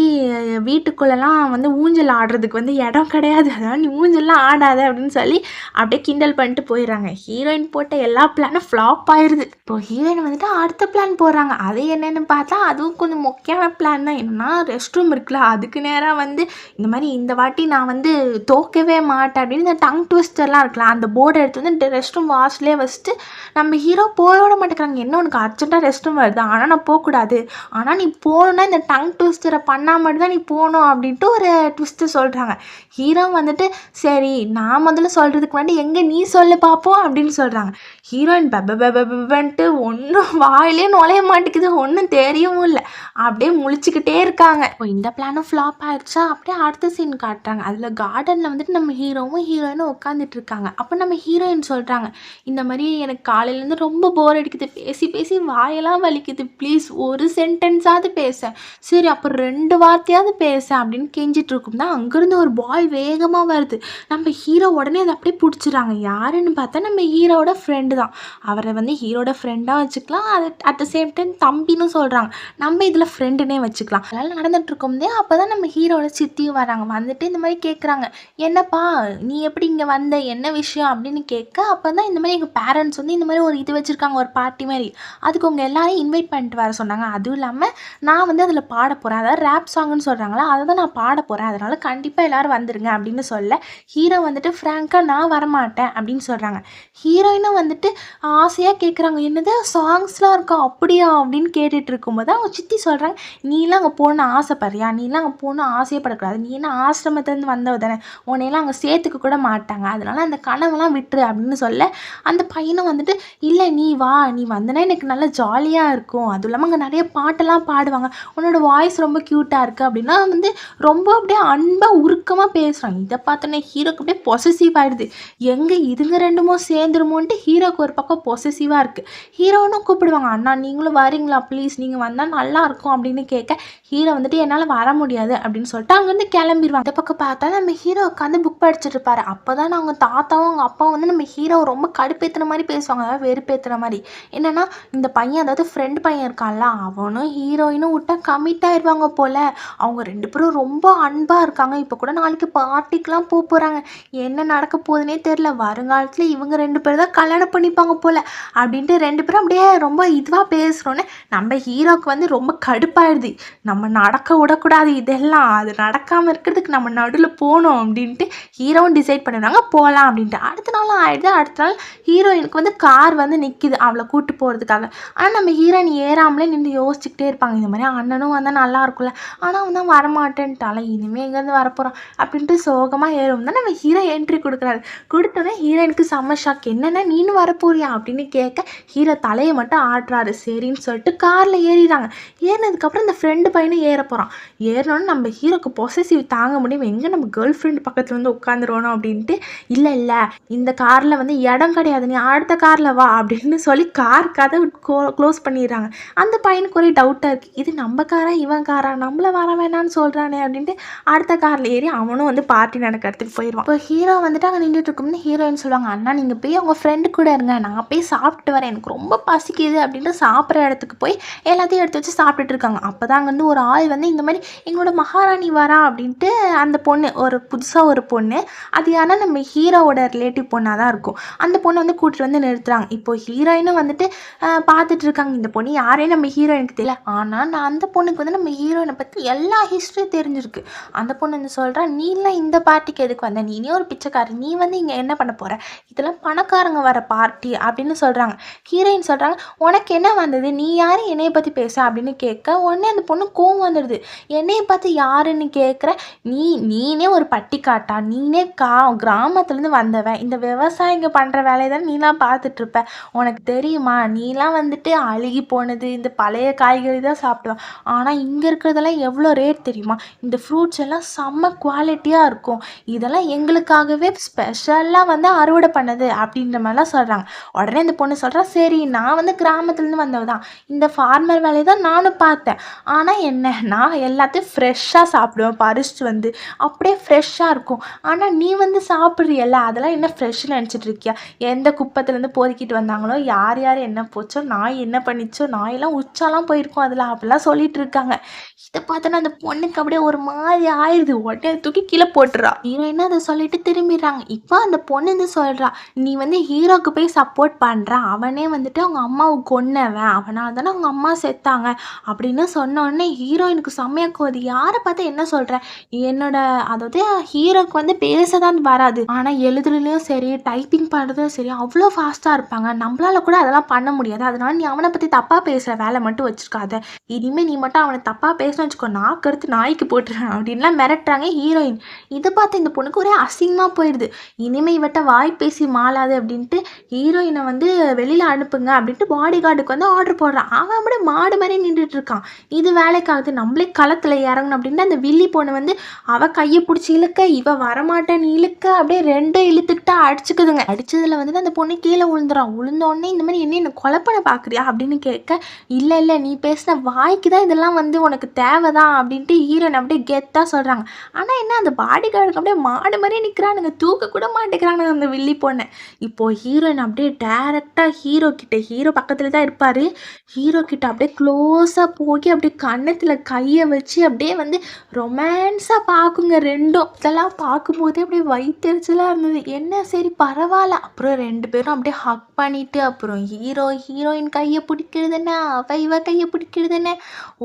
வீட்டுக்குள்ளெல்லாம் வந்து ஊஞ்சல் ஆடுறதுக்கு வந்து இடம் கிடையாது, அதனால் நீ ஊஞ்சல்லாம் ஆடாத அப்படின்னு சொல்லி அப்படியே கிண்டல் பண்ணிட்டு போயிடுறாங்க. ஹீரோயின் போட்ட எல்லா பிளானும் ஃப்ளாப் ஆயிடுது. இப்போ ஹீரோயின் வந்துட்டு அடுத்த பிளான் போடுறாங்க. அது என்னென்னு பார்த்தா அதுவும் கொஞ்சம் முக்கியமான பிளான் தான். என்னன்னா ரெஸ்ட் ரூம் இருக்குல்ல, அதுக்கு நேராக வந்து இந்த மாதிரி இந்த வாட்டி நான் வந்து தோக்கவே மாட்டேன் அப்படின்னு இந்த டங் ட்விஸ்டர்லாம் இருக்கலாம் அந்த போர்டை எடுத்து வந்து ரெஸ்ட் ரூம் வாஷ்லேயே வச்சுட்டு நம்ம ஹீரோ போட விட மாட்டேங்கிறாங்க. என்ன உனக்கு அர்ஜென்ட்டாக ரெஸ்ட் ரூம் வருது, ஆனால் நான் போகக்கூடாது, ஆனால் நீ போகணுன்னா இந்த டங் ட்விஸ்டரை பண்ணால் மட்டும்தான் நீ போகணும் அப்படின்ட்டு ஒரு ட்விஸ்ட்டு சொல்கிறாங்க. ஹீரோ வந்துட்டு சரி நான் முதல்ல சொல்கிறதுக்கு முன்னாடி எங்கே நீ சொல்லு பார்ப்போம் அப்படின்னு சொல்கிறாங்க. ஹீரோயின் பெபன்ட்டு ஒன்றும் வாயிலே நுழைய மாட்டேங்குது, ஒன்றும் தெரியவும் இல்லை, அப்படியே முழிச்சுக்கிட்டே இருக்காங்க. இப்போ இந்த பிளானும் ஃப்ளாப் ஆயிடுச்சா, அப்படியே அடுத்த சீன் காட்டுறாங்க. அதில் கார்டனில் வந்துட்டு நம்ம ஹீரோவும் ஹீரோயினும் உட்காந்துட்டு இருக்காங்க. அப்போ நம்ம ஹீரோயின் சொல்கிறாங்க, இந்த மாதிரி எனக்கு காலையிலேருந்து ரொம்ப போர் அடிக்குது, பேசி பேசி வாயெல்லாம் வலிக்குது, ப்ளீஸ் ஒரு சென்டென்ஸாவது பேச, சரி அப்புறம் 2 வார்த்தையாவது பேச அப்படின்னு கெஞ்சிட்டு இருக்கும் தான் அங்கேருந்து ஒரு பாய் வேகமாக வருது. நம்ம ஹீரோ உடனே அதை அப்படியே பிடிச்சிடுறாங்க. யாருன்னு பார்த்தா நம்ம ஹீரோட ஃப்ரெண்டு தான். அவரை வந்து ஹீரோட ஃப்ரெண்டாக வச்சுக்கலாம், அது அட் த சேம் டைம் தம்பின்னு சொல்கிறாங்க. நம்ம இதில் ஃப்ரெண்டுனே வச்சுக்கலாம். அதனால் நடந்துட்டு இருக்கும்போதே அப்போ தான் நம்ம ஹீரோட சித்தியும் வராங்க. வந்துட்டு இந்த மாதிரி கேட்குறாங்க, என்னப்பா நீ எப்படி இங்கே வந்த, என்ன விஷயம் அப்படின்னு கேட்க, அப்போ தான் இந்த மாதிரி எங்கள் பேரண்ட்ஸ் வந்து இந்த மாதிரி ஒரு இது வச்சுருக்காங்க, ஒரு பார்ட்டி மாதிரி, அதுக்கு உங்கள் எல்லாரையும் இன்வைட் பண்ணிட்டு வர சொன்னாங்க. அதுவும் இல்லாமல் நான் வந்து அதில் பாட போகிறேன், அதாவது ரேப் சாங்னு சொல்கிறாங்களா, அதை தான் நான் பாட போகிறேன், அதனால் கண்டிப்பாக எல்லோரும் வந்துருங்க அப்படின்னு சொல்ல ஹீரோ வந்துட்டு ஃப்ராங்காக நான் வரமாட்டேன் அப்படின்னு சொல்கிறாங்க. ஹீரோயினும் வந்துட்டு ஆசையாக கேட்குறாங்க, என்னது சாங்ஸ்லாம் இருக்கா அப்படியா அப்படின்னு கேட்டுட்டு இருக்கும்போது அவங்க சித்தி சொல்கிறாங்க, நீலாம் அங்கே போகணுன்னு ஆசைப்படுறியா, நீலாம் அங்கே போகணுன்னு ஆசைப்படக்கூடாது, நீ என்ன ஆசிரமத்துலேருந்து வந்தவ தானே, உன்னையெல்லாம் அங்கே சேர்த்துக்க கூட மாட்டாங்க, அதனால் அந்த கனவெல்லாம் விட்டுரு அப்படின்னு சொல்ல அந்த பையனும் வந்துட்டு இல்லை நீ வா, நீ வந்தனா எனக்கு நல்லா ஜாலியாக இருக்கும், அதுவும் இல்லாமல் அங்கே நிறைய பாட்டெல்லாம் பாடுவாங்க, உன்னோட வாய்ஸ் ரொம்ப க்யூட்டாக இருக்குது அப்படின்னா வந்து ரொம்ப அப்படியே அன்பாக உருக்கமாக பேசுகிறாங்க. இதை பார்த்தோன்னே ஹீரோக்கு அப்படியே பொசசிவ் ஆகிடுது. எங்கே இதுங்க ரெண்டுமோ சேர்ந்துருமோன்ட்டு ஹீரோக்கு ஒரு பக்கம் பொசசிவாக இருக்குது. ஹீரோனும் கூப்பிடுவாங்க, அண்ணா நீங்களும் வரீங்களா ப்ளீஸ், நீங்கள் வந்தால் நல்லாயிருக்கும் அப்படின்னு கேட்க ஹீரோ வந்துட்டு என்னால் வர முடியாது அப்படின்னு சொல்லிட்டு அங்கேருந்து கிளம்பிடுவாங்க. அந்த பக்கம் பார்த்தா நம்ம ஹீரோ உட்காந்து புக் படிச்சுட்டு இருப்பாரு. அப்போ தான் அவங்க தாத்தாவும் அவங்க அப்பாவும் வந்து நம்ம ஹீரோ ரொம்ப கடுப்பேற்றுன மாதிரி பேசுவாங்க, அதாவது வெறுப்பேற்றுன மாதிரி. என்னென்னா இந்த பையன், அதாவது ஃப்ரெண்டு பையன் இருக்கான்ல, அவனும் ஹீரோயினும் விட்டா கமிட் ஆயிடுவாங்க போல், அவங்க 2 பேரும் ரொம்ப அன்பாக இருக்காங்க, இப்போ கூட நாளைக்கு பார்ட்டிக்கெலாம் போகிறாங்க, என்ன நடக்க போகுதுன்னே தெரில, வருங்காலத்தில் இவங்க 2 பேர் தான் கல்யாணம் பண்ணிப்பாங்க போல் அப்படின்ட்டு 2 பேரும் அப்படியே ரொம்ப இதுவாக பேசுகிறோன்னே நம்ம ஹீரோவுக்கு வந்து ரொம்ப கடுப்பாயிடுது. நம்ம நடக்க விடக்கூடாது இதெல்லாம், அது நடக்காமல் இருக்கிறதுக்கு நம்ம நடுவில் போகணும் அப்படின்ட்டு ஹீரோவும் டிசைட் பண்ணிடுறாங்க போகலாம் அப்படின்ட்டு. அடுத்த நாள் ஆகிடுது. அடுத்த நாள் ஹீரோயினுக்கு வந்து கார் வந்து நிற்கிது அவளை கூப்பிட்டு போகிறதுக்காக. ஆனால் நம்ம ஹீரோயின் ஏறாமலே நின்று யோசிச்சுக்கிட்டே இருப்பாங்க, இந்த மாதிரி அண்ணனும் வந்தால் நல்லா இருக்கும்ல, ஆனால் அவன் தான் வரமாட்டேன்ட்டால, இனிமேல் எங்கேருந்து வரப்போகிறான் அப்படின்ட்டு சோகமாக ஏறும் தான் நம்ம ஹீரோ என்ட்ரி கொடுக்குறாரு. கொடுத்தோன்னே ஹீரோயினுக்கு செம்ம ஷாக், என்னென்னா நீனும் வரப்போறியா அப்படின்னு கேட்க ஹீரோ தலையை மட்டும் ஆட்டுறாரு. சரின்னு சொல்லிட்டு காரில் ஏறிடுறாங்க. ஏறினதுக்கப்புறம் இந்த ஃப்ரெண்டு பையனும் ஏற போகிறான். ஏறினோன்னு நம்ம ஹீரோக்கு பொசசிவ் தாங்க முடியும், எங்கே நம்ம கேர்ள் ஃப்ரெண்டு பக்கத்தில் வந்து உட்காந்துருவோம் அப்படின்ட்டு, இல்லை இல்லை இந்த காரில் வந்து இடம் கிடையாது, நீ அடுத்த காரில் வா அப்படின்னு சொல்லி கார் கதவு க்ளோஸ் பண்ணிடுறாங்க. அந்த பையனுக்கு ஒரே டவுட்டாக இருக்குது, இது நம்ம காரா இவன் காரா, நம்மளை வர வேணான்னு சொல்கிறானே அப்படின்ட்டு அடுத்த காரில் ஏறி அவனும் வந்து பார்ட்டி நடக்கிறதுக்கு போயிடுவான். இப்போ ஹீரோ வந்துட்டு அங்கே நின்றுட்டு இருக்கும்னு ஹீரோயின் சொல்லுவாங்க, அண்ணா நீங்கள் போய் உங்கள் ஃப்ரெண்டு கூட இருங்க, நான் போய் சாப்பிட்டு வரேன், எனக்கு ரொம்ப பசிக்குது அப்படின்ட்டு சாப்பிட்ற இடத்துக்கு போய் எல்லாத்தையும் எடுத்து வச்சு சாப்பிட்டுட்டு இருக்காங்க. அப்போ தான் அங்கேருந்து ஒரு ஆள் வந்து இந்த மாதிரி எங்களோட மகாராணி வரா அப்படின்ட்டு, அந்த பொண்ணு ஒரு புதுசாக ஒரு பொண்ணு, அது யாருன்னா நம்ம ஹீரோவோட ரிலேட்டிவ் பொண்ணாக தான் இருக்கும், அந்த பொண்ணை வந்து கூட்டிட்டு வந்து நிறுத்துறாங்க. இப்போ ஹீரோயினும் வந்துட்டு பார்த்துட்டு இருக்காங்க, இந்த பொண்ணு யாரையும் நம்ம ஹீரோயினுக்கு தெரியல, ஆனால் நான் அந்த பொண்ணுக்கு வந்து நம்ம ஹீரோயினை பற்றி எல்லா ஹிஸ்ட்ரியும் தெரிஞ்சிருக்கு. அந்த பொண்ணு வந்து சொல்கிறா, நீலாம் இந்த பார்ட்டிக்கு எதுக்கு வந்த, நீனே ஒரு பிச்சைக்காரி, நீ வந்து இங்கே என்ன பண்ண போகிற, இதெல்லாம் பணக்காரங்க வர பார்ட்டி அப்படின்னு சொல்கிறாங்க. ஹீரோயின் சொல்கிறாங்க, உனக்கு என்ன வந்தது, நீ யார் என்னையை பற்றி பேச அப்படின்னு கேட்க உடனே அந்த பொண்ணு கோவம் வந்துடுது. என்னையை பார்த்து யாருன்னு கேட்குற, நீனே ஒரு பட்டிக்காட்டா, நீனே கிராமத்துலேருந்து வந்தவன், இந்த விவசாயிங்க பண்ணுற வேலையை தான் நீலாம் பார்த்துட்ருப்ப, உனக்கு தெரியுமா, நீலாம் வந்துட்டு அழுகி போனது இந்த பழைய காய்கறி தான் சாப்பிடுவேன், ஆனால் இங்கே இருக்கிறதெல்லாம் எவ்வளோ ரேட் தெரியுமா, இந்த ஃப்ரூட்ஸ் எல்லாம் செம்ம குவாலிட்டியாக இருக்கும், இதெல்லாம் எங்களுக்காகவே ஸ்பெஷலாக வந்து அறுவடை பண்ணது அப்படின்ற மாதிரிலாம் சொல்கிறாங்க. சொல்கிறாங்க. உடனே இந்த பொண்ணு சொல்கிறா, சரி நான் வந்து கிராமத்துலேருந்து வந்தவ தான், இந்த ஃபார்மர் வேலையை தான் நானும் பார்த்தேன். ஆனால் என்ன, நான் எல்லாத்தையும் ஃப்ரெஷ்ஷாக சாப்பிடுவேன், பறிச்சுட்டு வந்து அப்படியே ஃப்ரெஷ்ஷாக இருக்கும். ஆனால் நீ வந்து சாப்பிட்றியல்ல, அதெல்லாம் என்ன ஃப்ரெஷ்ஷுன்னு நினச்சிட்டு இருக்கியா? எந்த குப்பத்துலேருந்து பொறுக்கிட்டு வந்தாங்களோ, யார் யார் என்ன போச்சோ, நாய் என்ன பண்ணிச்சோ, நாயெல்லாம் உச்சாலாம் போயிருக்கும் அதில், அப்படிலாம் சொல்லிட்டு இருக்காங்க. இதை பார்த்தோன்னா அந்த பொண்ணுக்கு அப்படியே ஒரு மாதிரி ஆயிடுது. உடனே தூக்கி கீழே போட்டுறா. ஹீரோயினா அதை சொல்லிட்டு திரும்பிடுறாங்க. இப்போ அந்த பொண்ணு வந்து சொல்கிறா, நீ வந்து ஹீரோக்கு போய் சப்போர்ட் பண்ணுற, அவனே வந்துட்டு அவங்க அம்மாவை கொன்னவன், அவனால் தானே அவங்க அம்மா செத்தாங்க அப்படின்னு சொன்ன உடனே ஹீரோயினுக்கு செம்மையாக கோது. யாரை பார்த்து என்ன சொல்கிற, என்னோட அதாவது ஹீரோக்கு வந்து பேச தான் வராது, ஆனால் எழுதுறதுலையும் சரி டைப்பிங் பண்ணுறதும் சரி அவ்வளோ ஃபாஸ்ட்டாக இருப்பாங்க, நம்மளால கூட அதெல்லாம் பண்ண முடியாது, அதனால நீ அவனை பற்றி தப்பாக பேசுகிற வேலை மட்டும் வச்சுருக்காத, இனிமேல் நீ மட்டும் அவனை தப்பாக பேசணும்னு வச்சுக்கோ, நான் கருத்து நாய்க்கு போட்டுறேன் அப்படின்லாம் மிரட்டுறாங்க ஹீரோயின். இதை பார்த்து இந்த பொண்ணுக்கு ஒரே அசிங்கமாக போயிடுது. இனிமே இவட்ட வாய் பேசி மாளாது அப்படின்ட்டு ஹீரோயினை வந்து வெளியில் அனுப்புங்க அப்படின்ட்டு பாடி கார்டுக்கு வந்து ஆர்டர் போடுறான். அவன் அப்படியே மாடு மாதிரி நின்றுட்டு இருக்கான். இது வேலைக்காகுது, நம்மளே களத்தில் இறங்கணும் அப்படின்ட்டு அந்த வில்லி பொண்ணு வந்து அவள் கையை பிடிச்சி இழுக்க, இவ வரமாட்டேன்னு இழுக்க, அப்படியே ரெண்டும் இழுத்துக்கிட்டா அடிச்சுக்குதுங்க. அடிச்சதுல வந்துட்டு அந்த பொண்ணு கீழே விழுந்துறான். விழுந்தோடனே இந்த மாதிரி என்ன கொலை பண்ண பார்க்குறியா அப்படின்னு கேட்க, இல்லை இல்லை நீ பேசின வாய்க்கு தான் இதெல்லாம் வந்து உனக்கு தேவைதான் அப்படின்ட்டு ஹீரோயின் அப்படியே கெத்தாக சொல்கிறாங்க. ஆனால் என்ன, அந்த பாடி கார்டுக்கு அப்படியே மாடு மாதிரியே நிற்கிறானுங்க, தூக்க கூட மாட்டேங்கிறானுங்க அந்த வில்லி பொண்ணை. இப்போது ஹீரோயின் அப்படியே டேரெக்டாக ஹீரோ கிட்ட, ஹீரோ பக்கத்தில் தான் இருப்பார், ஹீரோ கிட்ட அப்படியே க்ளோஸாக போய் அப்படியே கன்னத்தில் கையை வச்சு அப்படியே வந்து ரொமான்ஸாக பார்க்குங்க ரெண்டும். இதெல்லாம் பார்க்கும்போதே அப்படியே வயிற்றெரிச்சலாக இருந்தது. என்ன சரி பரவாயில்ல, அப்புறம் ரெண்டு பேரும் அப்படியே ஹக் பண்ணிவிட்டு அப்புறம் ஹீரோயின் கையை பிடிக்கிறதுன்னு, இவ கையை பிடிக்கிறதுன்னு